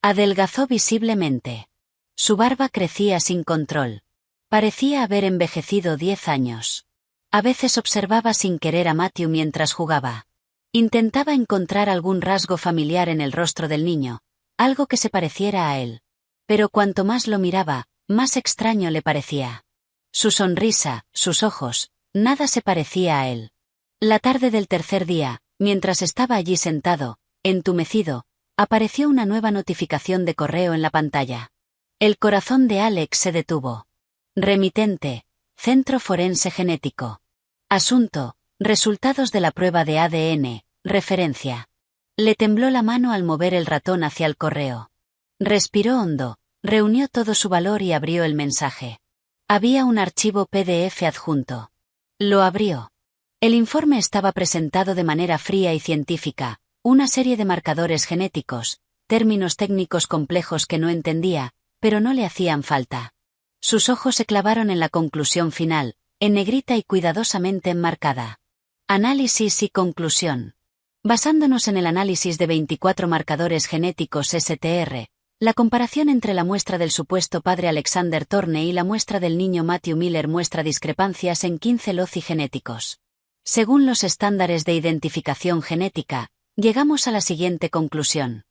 Adelgazó visiblemente. Su barba crecía sin control. Parecía haber envejecido 10 años. A veces observaba sin querer a Matthew mientras jugaba. Intentaba encontrar algún rasgo familiar en el rostro del niño, algo que se pareciera a él. Pero cuanto más lo miraba, más extraño le parecía. Su sonrisa, sus ojos, nada se parecía a él. La tarde del tercer día, mientras estaba allí sentado, entumecido, apareció una nueva notificación de correo en la pantalla. El corazón de Alex se detuvo. Remitente, Centro Forense Genético. Asunto, resultados de la prueba de ADN, referencia. Le tembló la mano al mover el ratón hacia el correo. Respiró hondo, reunió todo su valor y abrió el mensaje. Había un archivo PDF adjunto. Lo abrió. El informe estaba presentado de manera fría y científica, una serie de marcadores genéticos, términos técnicos complejos que no entendía, pero no le hacían falta. Sus ojos se clavaron en la conclusión final, en negrita y cuidadosamente enmarcada. Análisis y conclusión. Basándonos en el análisis de 24 marcadores genéticos STR, la comparación entre la muestra del supuesto padre Alexander Thorne y la muestra del niño Matthew Miller muestra discrepancias en 15 loci genéticos. Según los estándares de identificación genética, llegamos a la siguiente conclusión.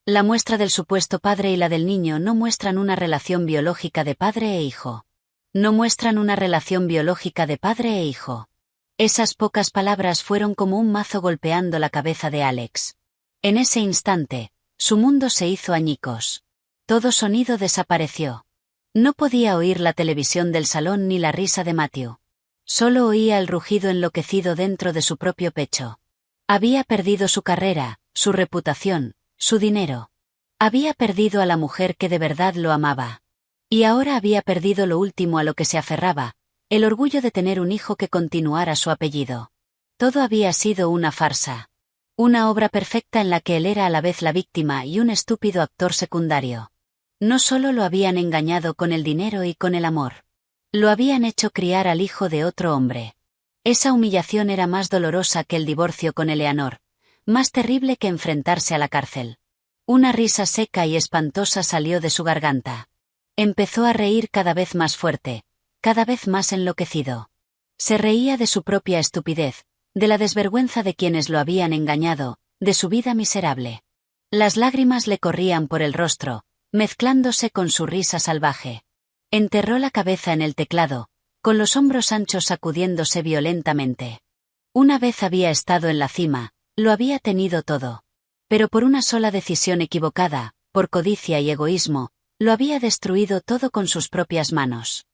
La muestra del supuesto padre y la del niño no muestran una relación biológica de padre e hijo. No muestran una relación biológica de padre e hijo. Esas pocas palabras fueron como un mazo golpeando la cabeza de Alex. En ese instante, su mundo se hizo añicos. Todo sonido desapareció. No podía oír la televisión del salón ni la risa de Matthew. Solo oía el rugido enloquecido dentro de su propio pecho. Había perdido su carrera, su reputación, su dinero. Había perdido a la mujer que de verdad lo amaba. Y ahora había perdido lo último a lo que se aferraba, el orgullo de tener un hijo que continuara su apellido. Todo había sido una farsa. Una obra perfecta en la que él era a la vez la víctima y un estúpido actor secundario. No solo lo habían engañado con el dinero y con el amor. Lo habían hecho criar al hijo de otro hombre. Esa humillación era más dolorosa que el divorcio con Eleanor, más terrible que enfrentarse a la cárcel. Una risa seca y espantosa salió de su garganta. Empezó a reír cada vez más fuerte, cada vez más enloquecido. Se reía de su propia estupidez, de la desvergüenza de quienes lo habían engañado, de su vida miserable. Las lágrimas le corrían por el rostro, mezclándose con su risa salvaje. Enterró la cabeza en el teclado, con los hombros anchos sacudiéndose violentamente. Una vez había estado en la cima, lo había tenido todo. Pero por una sola decisión equivocada, por codicia y egoísmo, lo había destruido todo con sus propias manos.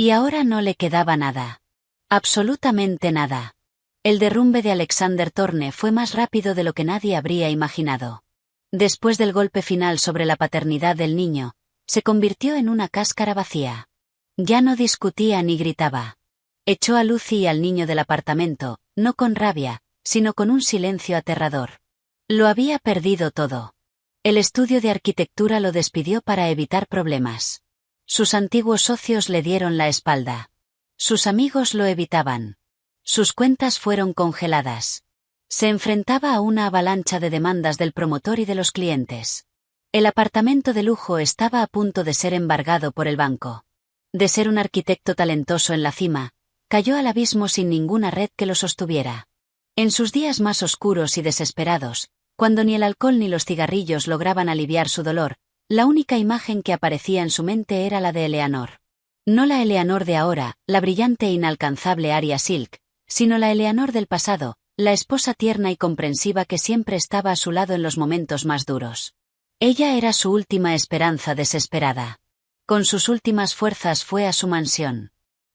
Y ahora no le quedaba nada. Absolutamente nada. El derrumbe de Alexander Thorne fue más rápido de lo que nadie habría imaginado. Después del golpe final sobre la paternidad del niño, se convirtió en una cáscara vacía. Ya no discutía ni gritaba. Echó a Lucy y al niño del apartamento, no con rabia, sino con un silencio aterrador. Lo había perdido todo. El estudio de arquitectura lo despidió para evitar problemas. Sus antiguos socios le dieron la espalda. Sus amigos lo evitaban. Sus cuentas fueron congeladas. Se enfrentaba a una avalancha de demandas del promotor y de los clientes. El apartamento de lujo estaba a punto de ser embargado por el banco. De ser un arquitecto talentoso en la cima, cayó al abismo sin ninguna red que lo sostuviera. En sus días más oscuros y desesperados, cuando ni el alcohol ni los cigarrillos lograban aliviar su dolor, la única imagen que aparecía en su mente era la de Eleanor. No la Eleanor de ahora, la brillante e inalcanzable Arya Silk, sino la Eleanor del pasado, la esposa tierna y comprensiva que siempre estaba a su lado en los momentos más duros. Ella era su última esperanza desesperada. Con sus últimas fuerzas fue a su mansión.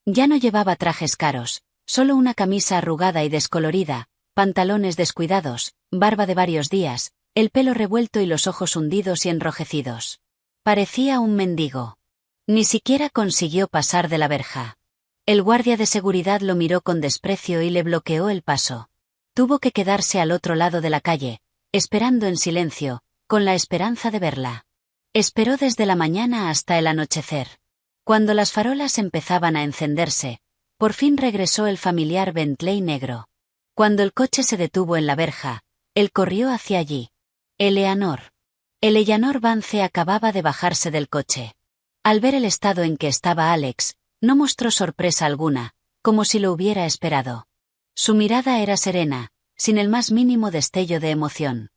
Ya no llevaba trajes caros, solo una camisa arrugada y descolorida, pantalones descuidados, barba de varios días, el pelo revuelto y los ojos hundidos y enrojecidos. Parecía un mendigo. Ni siquiera consiguió pasar de la verja. El guardia de seguridad lo miró con desprecio y le bloqueó el paso. Tuvo que quedarse al otro lado de la calle, esperando en silencio, con la esperanza de verla. Esperó desde la mañana hasta el anochecer. Cuando las farolas empezaban a encenderse, por fin regresó el familiar Bentley negro. Cuando el coche se detuvo en la verja, él corrió hacia allí. Eleanor. Eleanor Vance acababa de bajarse del coche. Al ver el estado en que estaba Alex, no mostró sorpresa alguna, como si lo hubiera esperado. Su mirada era serena, sin el más mínimo destello de emoción.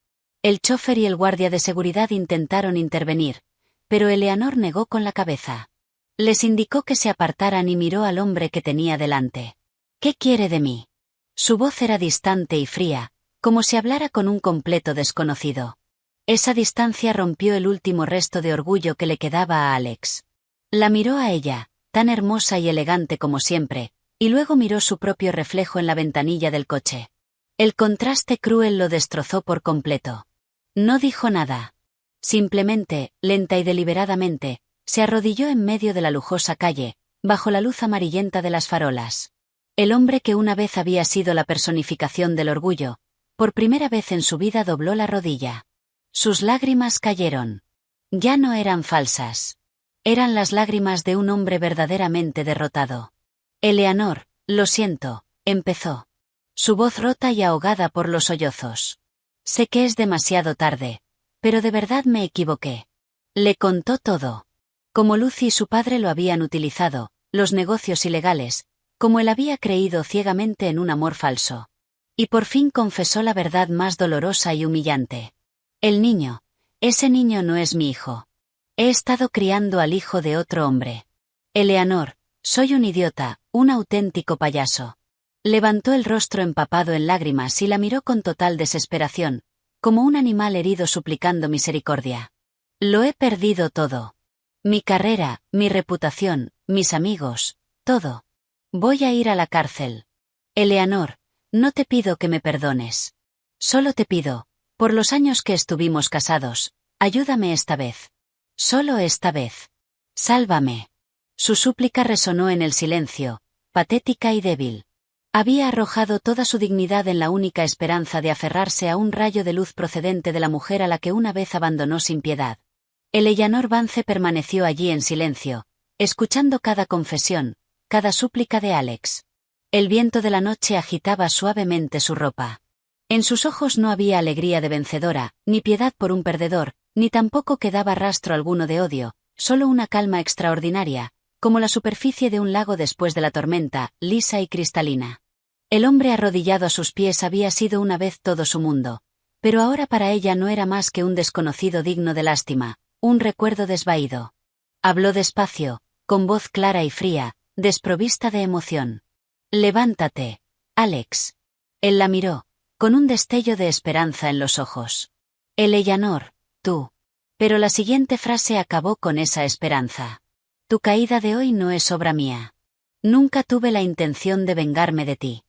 El chofer y el guardia de seguridad intentaron intervenir, pero Eleanor negó con la cabeza. Les indicó que se apartaran y miró al hombre que tenía delante. ¿Qué quiere de mí? Su voz era distante y fría, como si hablara con un completo desconocido. Esa distancia rompió el último resto de orgullo que le quedaba a Alex. La miró a ella, tan hermosa y elegante como siempre, y luego miró su propio reflejo en la ventanilla del coche. El contraste cruel lo destrozó por completo. No dijo nada. Simplemente, lenta y deliberadamente, se arrodilló en medio de la lujosa calle, bajo la luz amarillenta de las farolas. El hombre que una vez había sido la personificación del orgullo, por primera vez en su vida dobló la rodilla. Sus lágrimas cayeron. Ya no eran falsas. Eran las lágrimas de un hombre verdaderamente derrotado. Eleanor, lo siento, empezó. Su voz rota y ahogada por los sollozos. Sé que es demasiado tarde, pero de verdad me equivoqué. Le contó todo. Como Lucy y su padre lo habían utilizado, los negocios ilegales, como él había creído ciegamente en un amor falso. Y por fin confesó la verdad más dolorosa y humillante. El niño. Ese niño no es mi hijo. He estado criando al hijo de otro hombre. Eleanor, soy un idiota, un auténtico payaso. Levantó el rostro empapado en lágrimas y la miró con total desesperación, como un animal herido suplicando misericordia. Lo he perdido todo. Mi carrera, mi reputación, mis amigos, todo. Voy a ir a la cárcel. Eleanor, no te pido que me perdones. Solo te pido, por los años que estuvimos casados, ayúdame esta vez. Solo esta vez. Sálvame. Su súplica resonó en el silencio, patética y débil. Había arrojado toda su dignidad en la única esperanza de aferrarse a un rayo de luz procedente de la mujer a la que una vez abandonó sin piedad. Eleanor Vance permaneció allí en silencio, escuchando cada confesión, cada súplica de Alex. El viento de la noche agitaba suavemente su ropa. En sus ojos no había alegría de vencedora, ni piedad por un perdedor, ni tampoco quedaba rastro alguno de odio, solo una calma extraordinaria, como la superficie de un lago después de la tormenta, lisa y cristalina. El hombre arrodillado a sus pies había sido una vez todo su mundo, pero ahora para ella no era más que un desconocido digno de lástima, un recuerdo desvaído. Habló despacio, con voz clara y fría, desprovista de emoción. Levántate, Alex. Él la miró, con un destello de esperanza en los ojos. Eleanor, tú. Pero la siguiente frase acabó con esa esperanza. Tu caída de hoy no es obra mía. Nunca tuve la intención de vengarme de ti.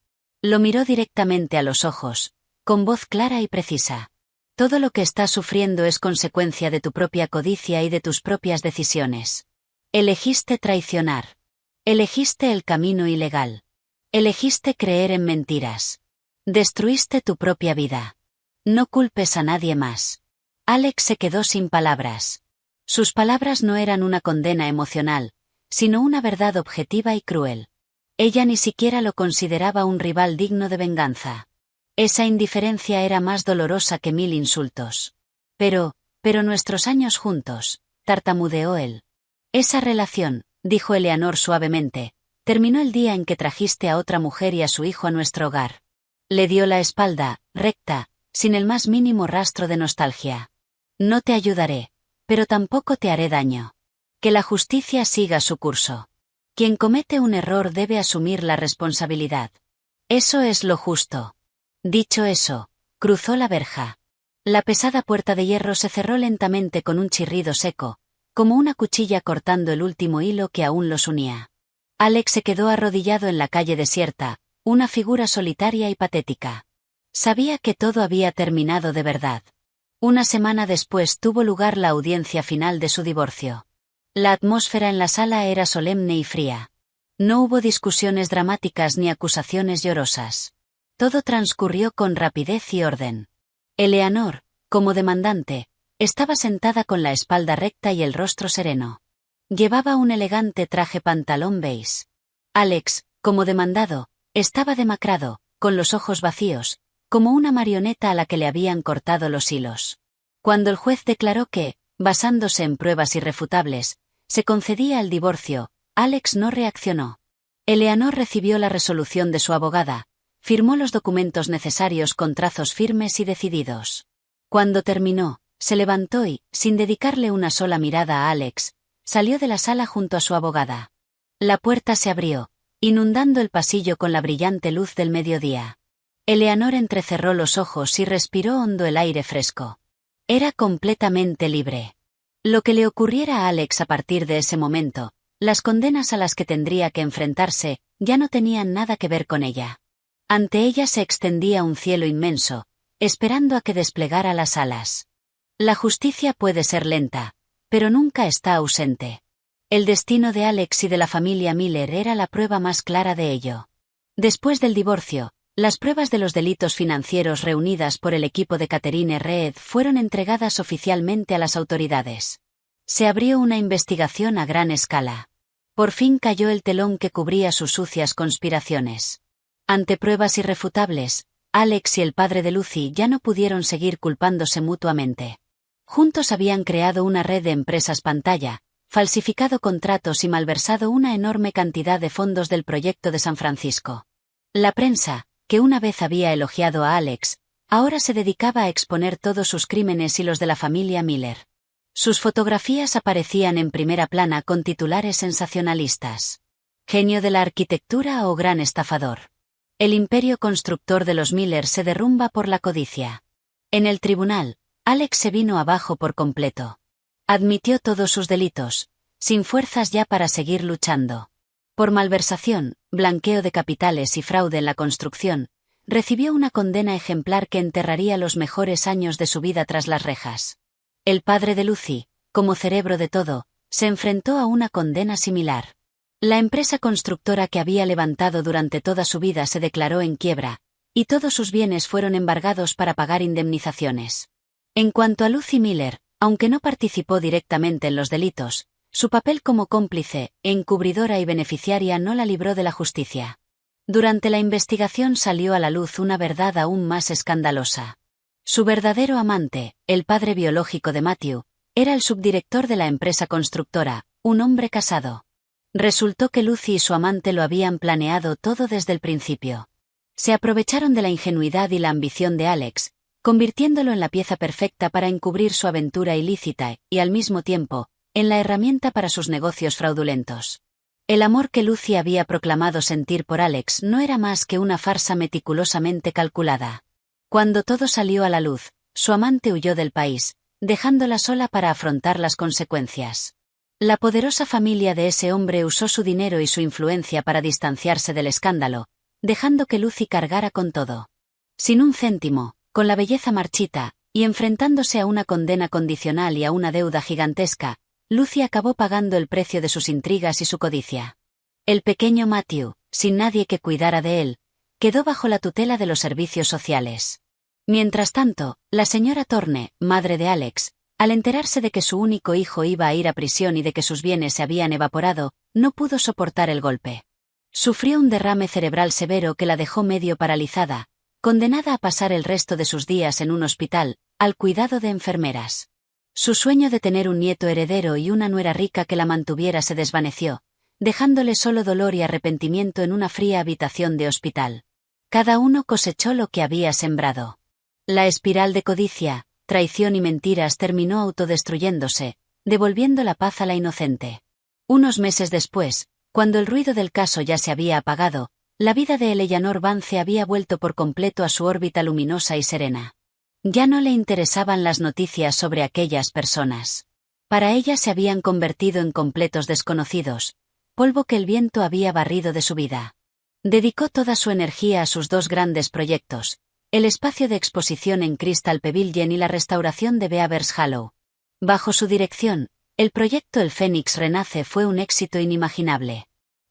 Lo miró directamente a los ojos, con voz clara y precisa. Todo lo que estás sufriendo es consecuencia de tu propia codicia y de tus propias decisiones. Elegiste traicionar. Elegiste el camino ilegal. Elegiste creer en mentiras. Destruiste tu propia vida. No culpes a nadie más. Alex se quedó sin palabras. Sus palabras no eran una condena emocional, sino una verdad objetiva y cruel. Ella ni siquiera lo consideraba un rival digno de venganza. Esa indiferencia era más dolorosa que 1000 insultos. Pero nuestros años juntos, tartamudeó él. Esa relación, dijo Eleanor suavemente, terminó el día en que trajiste a otra mujer y a su hijo a nuestro hogar. Le dio la espalda, recta, sin el más mínimo rastro de nostalgia. No te ayudaré, pero tampoco te haré daño. Que la justicia siga su curso. Quien comete un error debe asumir la responsabilidad. Eso es lo justo. Dicho eso, cruzó la verja. La pesada puerta de hierro se cerró lentamente con un chirrido seco, como una cuchilla cortando el último hilo que aún los unía. Alex se quedó arrodillado en la calle desierta, una figura solitaria y patética. Sabía que todo había terminado de verdad. Una semana después tuvo lugar la audiencia final de su divorcio. La atmósfera en la sala era solemne y fría. No hubo discusiones dramáticas ni acusaciones llorosas. Todo transcurrió con rapidez y orden. Eleanor, como demandante, estaba sentada con la espalda recta y el rostro sereno. Llevaba un elegante traje pantalón beige. Alex, como demandado, estaba demacrado, con los ojos vacíos, como una marioneta a la que le habían cortado los hilos. Cuando el juez declaró que, basándose en pruebas irrefutables, se concedía el divorcio, Alex no reaccionó. Eleanor recibió la resolución de su abogada, firmó los documentos necesarios con trazos firmes y decididos. Cuando terminó, se levantó y, sin dedicarle una sola mirada a Alex, salió de la sala junto a su abogada. La puerta se abrió, inundando el pasillo con la brillante luz del mediodía. Eleanor entrecerró los ojos y respiró hondo el aire fresco. Era completamente libre. Lo que le ocurriera a Alex a partir de ese momento, las condenas a las que tendría que enfrentarse, ya no tenían nada que ver con ella. Ante ella se extendía un cielo inmenso, esperando a que desplegara las alas. La justicia puede ser lenta, pero nunca está ausente. El destino de Alex y de la familia Miller era la prueba más clara de ello. Después del divorcio, las pruebas de los delitos financieros reunidas por el equipo de Catherine Reed fueron entregadas oficialmente a las autoridades. Se abrió una investigación a gran escala. Por fin cayó el telón que cubría sus sucias conspiraciones. Ante pruebas irrefutables, Alex y el padre de Lucy ya no pudieron seguir culpándose mutuamente. Juntos habían creado una red de empresas pantalla, falsificado contratos y malversado una enorme cantidad de fondos del proyecto de San Francisco. La prensa, que una vez había elogiado a Alex, ahora se dedicaba a exponer todos sus crímenes y los de la familia Miller. Sus fotografías aparecían en primera plana con titulares sensacionalistas. Genio de la arquitectura o gran estafador. El imperio constructor de los Miller se derrumba por la codicia. En el tribunal, Alex se vino abajo por completo. Admitió todos sus delitos, sin fuerzas ya para seguir luchando. Por malversación, blanqueo de capitales y fraude en la construcción, recibió una condena ejemplar que enterraría los mejores años de su vida tras las rejas. El padre de Lucy, como cerebro de todo, se enfrentó a una condena similar. La empresa constructora que había levantado durante toda su vida se declaró en quiebra, y todos sus bienes fueron embargados para pagar indemnizaciones. En cuanto a Lucy Miller, aunque no participó directamente en los delitos, su papel como cómplice, encubridora y beneficiaria no la libró de la justicia. Durante la investigación salió a la luz una verdad aún más escandalosa. Su verdadero amante, el padre biológico de Matthew, era el subdirector de la empresa constructora, un hombre casado. Resultó que Lucy y su amante lo habían planeado todo desde el principio. Se aprovecharon de la ingenuidad y la ambición de Alex, convirtiéndolo en la pieza perfecta para encubrir su aventura ilícita y, al mismo tiempo, en la herramienta para sus negocios fraudulentos. El amor que Lucy había proclamado sentir por Alex no era más que una farsa meticulosamente calculada. Cuando todo salió a la luz, su amante huyó del país, dejándola sola para afrontar las consecuencias. La poderosa familia de ese hombre usó su dinero y su influencia para distanciarse del escándalo, dejando que Lucy cargara con todo. Sin un céntimo, con la belleza marchita, y enfrentándose a una condena condicional y a una deuda gigantesca, Lucy acabó pagando el precio de sus intrigas y su codicia. El pequeño Matthew, sin nadie que cuidara de él, quedó bajo la tutela de los servicios sociales. Mientras tanto, la señora Thorne, madre de Alex, al enterarse de que su único hijo iba a ir a prisión y de que sus bienes se habían evaporado, no pudo soportar el golpe. Sufrió un derrame cerebral severo que la dejó medio paralizada, condenada a pasar el resto de sus días en un hospital, al cuidado de enfermeras. Su sueño de tener un nieto heredero y una nuera rica que la mantuviera se desvaneció, dejándole solo dolor y arrepentimiento en una fría habitación de hospital. Cada uno cosechó lo que había sembrado. La espiral de codicia, traición y mentiras terminó autodestruyéndose, devolviendo la paz a la inocente. Unos meses después, cuando el ruido del caso ya se había apagado, la vida de Eleanor Vance había vuelto por completo a su órbita luminosa y serena. Ya no le interesaban las noticias sobre aquellas personas. Para ella se habían convertido en completos desconocidos, polvo que el viento había barrido de su vida. Dedicó toda su energía a sus dos grandes proyectos, el espacio de exposición en Crystal Pavilion y la restauración de Beavers Hollow. Bajo su dirección, el proyecto El Fénix Renace fue un éxito inimaginable.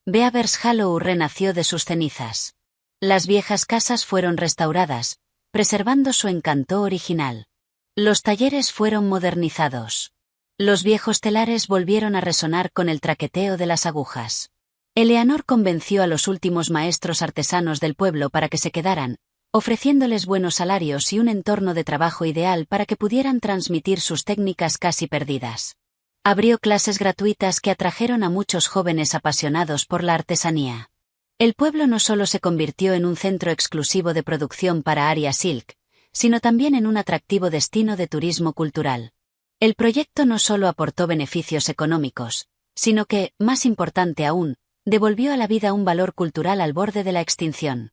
Beavers Hollow renació de sus cenizas. Las viejas casas fueron restauradas, preservando su encanto original. Los talleres fueron modernizados. Los viejos telares volvieron a resonar con el traqueteo de las agujas. Eleanor convenció a los últimos maestros artesanos del pueblo para que se quedaran, ofreciéndoles buenos salarios y un entorno de trabajo ideal para que pudieran transmitir sus técnicas casi perdidas. Abrió clases gratuitas que atrajeron a muchos jóvenes apasionados por la artesanía. El pueblo no solo se convirtió en un centro exclusivo de producción para Arya Silk, sino también en un atractivo destino de turismo cultural. El proyecto no solo aportó beneficios económicos, sino que, más importante aún, devolvió a la vida un valor cultural al borde de la extinción.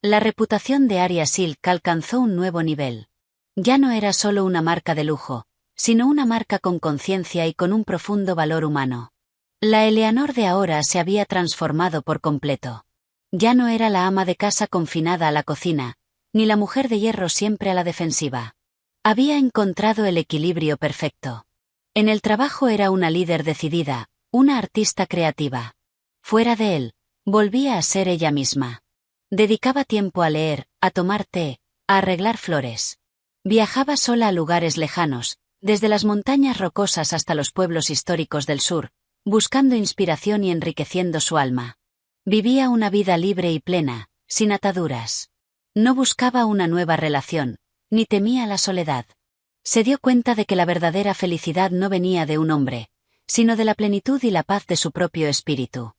La reputación de Arya Silk alcanzó un nuevo nivel. Ya no era solo una marca de lujo, sino una marca con conciencia y con un profundo valor humano. La Eleanor de ahora se había transformado por completo. Ya no era la ama de casa confinada a la cocina, ni la mujer de hierro siempre a la defensiva. Había encontrado el equilibrio perfecto. En el trabajo era una líder decidida, una artista creativa. Fuera de él, volvía a ser ella misma. Dedicaba tiempo a leer, a tomar té, a arreglar flores. Viajaba sola a lugares lejanos, desde las montañas rocosas hasta los pueblos históricos del sur, buscando inspiración y enriqueciendo su alma. Vivía una vida libre y plena, sin ataduras. No buscaba una nueva relación, ni temía la soledad. Se dio cuenta de que la verdadera felicidad no venía de un hombre, sino de la plenitud y la paz de su propio espíritu.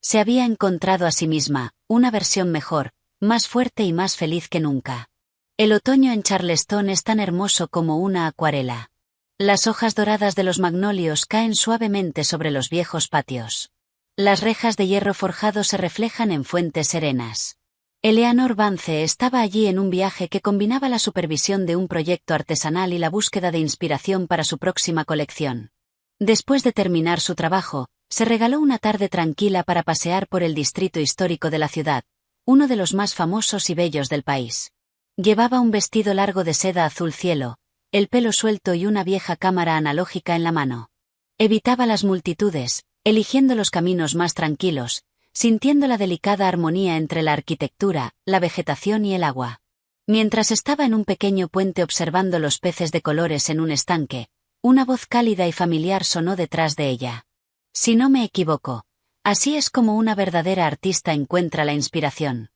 Se había encontrado a sí misma, una versión mejor, más fuerte y más feliz que nunca. El otoño en Charleston es tan hermoso como una acuarela. Las hojas doradas de los magnolios caen suavemente sobre los viejos patios. Las rejas de hierro forjado se reflejan en fuentes serenas. Eleanor Vance estaba allí en un viaje que combinaba la supervisión de un proyecto artesanal y la búsqueda de inspiración para su próxima colección. Después de terminar su trabajo, se regaló una tarde tranquila para pasear por el distrito histórico de la ciudad, uno de los más famosos y bellos del país. Llevaba un vestido largo de seda azul cielo, el pelo suelto y una vieja cámara analógica en la mano. Evitaba las multitudes, eligiendo los caminos más tranquilos, sintiendo la delicada armonía entre la arquitectura, la vegetación y el agua. Mientras estaba en un pequeño puente observando los peces de colores en un estanque, una voz cálida y familiar sonó detrás de ella. Si no me equivoco, así es como una verdadera artista encuentra la inspiración.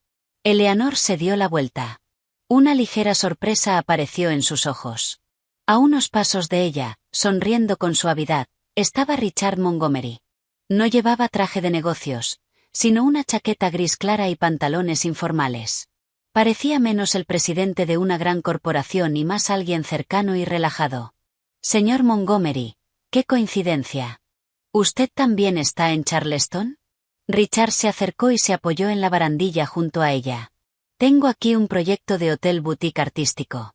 Eleanor se dio la vuelta. Una ligera sorpresa apareció en sus ojos. A unos pasos de ella, sonriendo con suavidad, estaba Richard Montgomery. No llevaba traje de negocios, sino una chaqueta gris clara y pantalones informales. Parecía menos el presidente de una gran corporación y más alguien cercano y relajado. Señor Montgomery, qué coincidencia. ¿Usted también está en Charleston? Richard se acercó y se apoyó en la barandilla junto a ella. Tengo aquí un proyecto de hotel boutique artístico.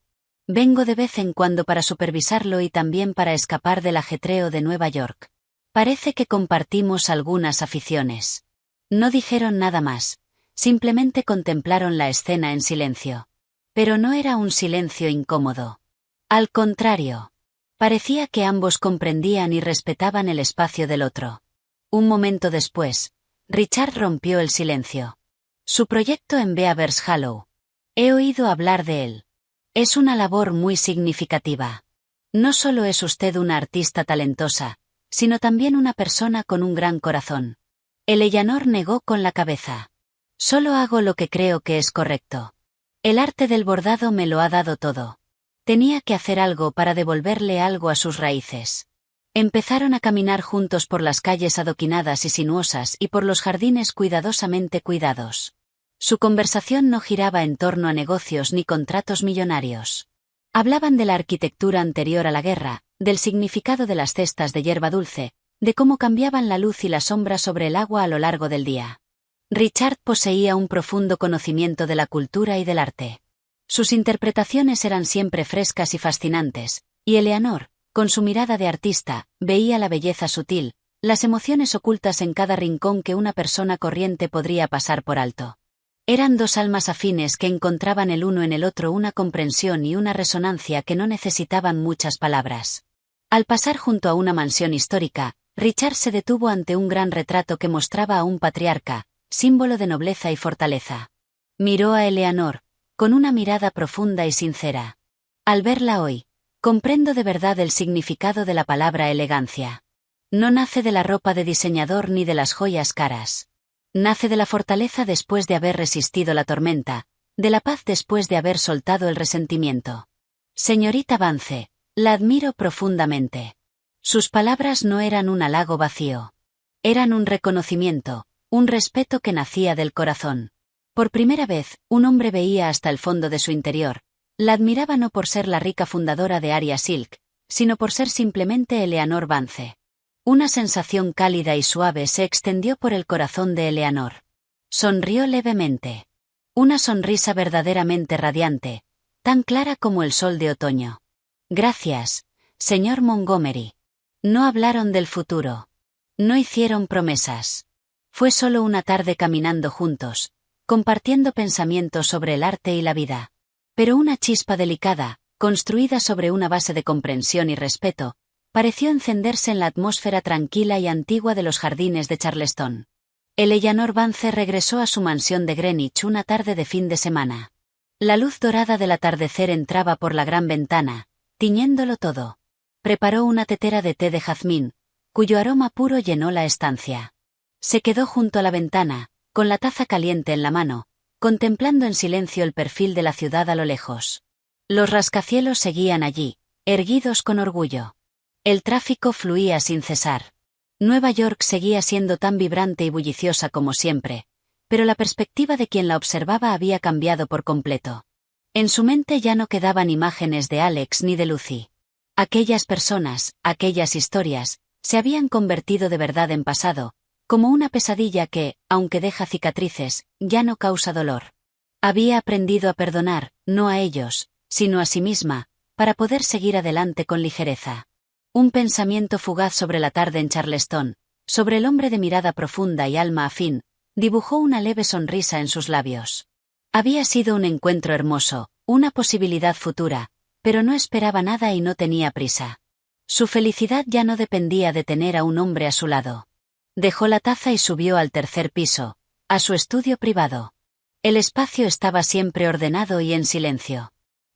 Vengo de vez en cuando para supervisarlo y también para escapar del ajetreo de Nueva York. Parece que compartimos algunas aficiones. No dijeron nada más, simplemente contemplaron la escena en silencio. Pero no era un silencio incómodo. Al contrario. Parecía que ambos comprendían y respetaban el espacio del otro. Un momento después, Richard rompió el silencio. Su proyecto en Beavers Hollow. He oído hablar de él. Es una labor muy significativa. No solo es usted una artista talentosa, sino también una persona con un gran corazón. Eleanor negó con la cabeza. Solo hago lo que creo que es correcto. El arte del bordado me lo ha dado todo. Tenía que hacer algo para devolverle algo a sus raíces. Empezaron a caminar juntos por las calles adoquinadas y sinuosas y por los jardines cuidadosamente cuidados. Su conversación no giraba en torno a negocios ni contratos millonarios. Hablaban de la arquitectura anterior a la guerra, del significado de las cestas de hierba dulce, de cómo cambiaban la luz y la sombra sobre el agua a lo largo del día. Richard poseía un profundo conocimiento de la cultura y del arte. Sus interpretaciones eran siempre frescas y fascinantes, y Eleanor, con su mirada de artista, veía la belleza sutil, las emociones ocultas en cada rincón que una persona corriente podría pasar por alto. Eran dos almas afines que encontraban el uno en el otro una comprensión y una resonancia que no necesitaban muchas palabras. Al pasar junto a una mansión histórica, Richard se detuvo ante un gran retrato que mostraba a un patriarca, símbolo de nobleza y fortaleza. Miró a Eleanor, con una mirada profunda y sincera. Al verla hoy, comprendo de verdad el significado de la palabra elegancia. No nace de la ropa de diseñador ni de las joyas caras. Nace de la fortaleza después de haber resistido la tormenta, de la paz después de haber soltado el resentimiento. Señorita Vance, la admiro profundamente. Sus palabras no eran un halago vacío. Eran un reconocimiento, un respeto que nacía del corazón. Por primera vez, un hombre veía hasta el fondo de su interior. La admiraba no por ser la rica fundadora de Aria Silk, sino por ser simplemente Eleanor Vance. Una sensación cálida y suave se extendió por el corazón de Eleanor. Sonrió levemente. Una sonrisa verdaderamente radiante, tan clara como el sol de otoño. Gracias, señor Montgomery. No hablaron del futuro. No hicieron promesas. Fue solo una tarde caminando juntos, compartiendo pensamientos sobre el arte y la vida. Pero una chispa delicada, construida sobre una base de comprensión y respeto, pareció encenderse en la atmósfera tranquila y antigua de los jardines de Charleston. Eleanor Vance regresó a su mansión de Greenwich una tarde de fin de semana. La luz dorada del atardecer entraba por la gran ventana, tiñéndolo todo. Preparó una tetera de té de jazmín, cuyo aroma puro llenó la estancia. Se quedó junto a la ventana, con la taza caliente en la mano, contemplando en silencio el perfil de la ciudad a lo lejos. Los rascacielos seguían allí, erguidos con orgullo. El tráfico fluía sin cesar. Nueva York seguía siendo tan vibrante y bulliciosa como siempre, pero la perspectiva de quien la observaba había cambiado por completo. En su mente ya no quedaban imágenes de Alex ni de Lucy. Aquellas personas, aquellas historias, se habían convertido de verdad en pasado, como una pesadilla que, aunque deja cicatrices, ya no causa dolor. Había aprendido a perdonar, no a ellos, sino a sí misma, para poder seguir adelante con ligereza. Un pensamiento fugaz sobre la tarde en Charleston, sobre el hombre de mirada profunda y alma afín, dibujó una leve sonrisa en sus labios. Había sido un encuentro hermoso, una posibilidad futura, pero no esperaba nada y no tenía prisa. Su felicidad ya no dependía de tener a un hombre a su lado. Dejó la taza y subió al tercer piso, a su estudio privado. El espacio estaba siempre ordenado y en silencio.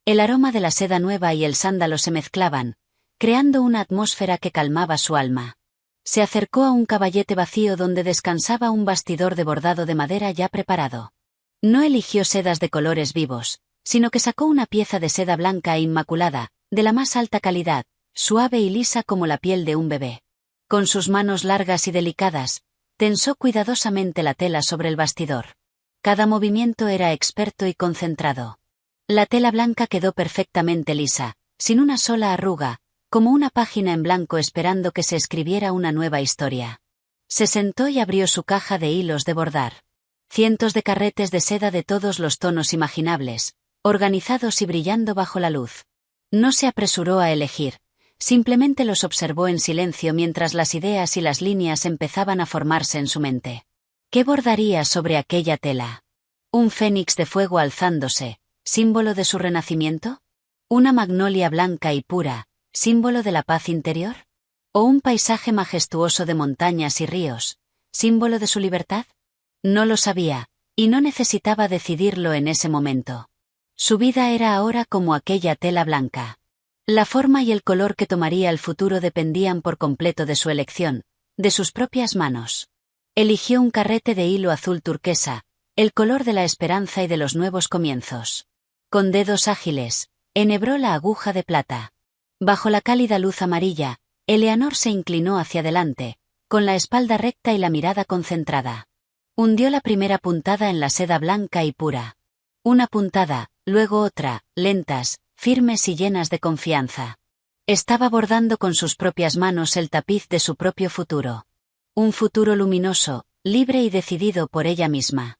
El aroma de la seda nueva y el sándalo se mezclaban, creando una atmósfera que calmaba su alma. Se acercó a un caballete vacío donde descansaba un bastidor de bordado de madera ya preparado. No eligió sedas de colores vivos, sino que sacó una pieza de seda blanca e inmaculada, de la más alta calidad, suave y lisa como la piel de un bebé. Con sus manos largas y delicadas, tensó cuidadosamente la tela sobre el bastidor. Cada movimiento era experto y concentrado. La tela blanca quedó perfectamente lisa, sin una sola arruga, como una página en blanco esperando que se escribiera una nueva historia. Se sentó y abrió su caja de hilos de bordar. Cientos de carretes de seda de todos los tonos imaginables, organizados y brillando bajo la luz. No se apresuró a elegir, simplemente los observó en silencio mientras las ideas y las líneas empezaban a formarse en su mente. ¿Qué bordaría sobre aquella tela? ¿Un fénix de fuego alzándose, símbolo de su renacimiento? ¿Una magnolia blanca y pura, símbolo de la paz interior? ¿O un paisaje majestuoso de montañas y ríos, símbolo de su libertad? No lo sabía, y no necesitaba decidirlo en ese momento. Su vida era ahora como aquella tela blanca. La forma y el color que tomaría el futuro dependían por completo de su elección, de sus propias manos. Eligió un carrete de hilo azul turquesa, el color de la esperanza y de los nuevos comienzos. Con dedos ágiles, enhebró la aguja de plata. Bajo la cálida luz amarilla, Eleanor se inclinó hacia adelante, con la espalda recta y la mirada concentrada. Hundió la primera puntada en la seda blanca y pura. Una puntada, luego otra, lentas, firmes y llenas de confianza. Estaba bordando con sus propias manos el tapiz de su propio futuro. Un futuro luminoso, libre y decidido por ella misma.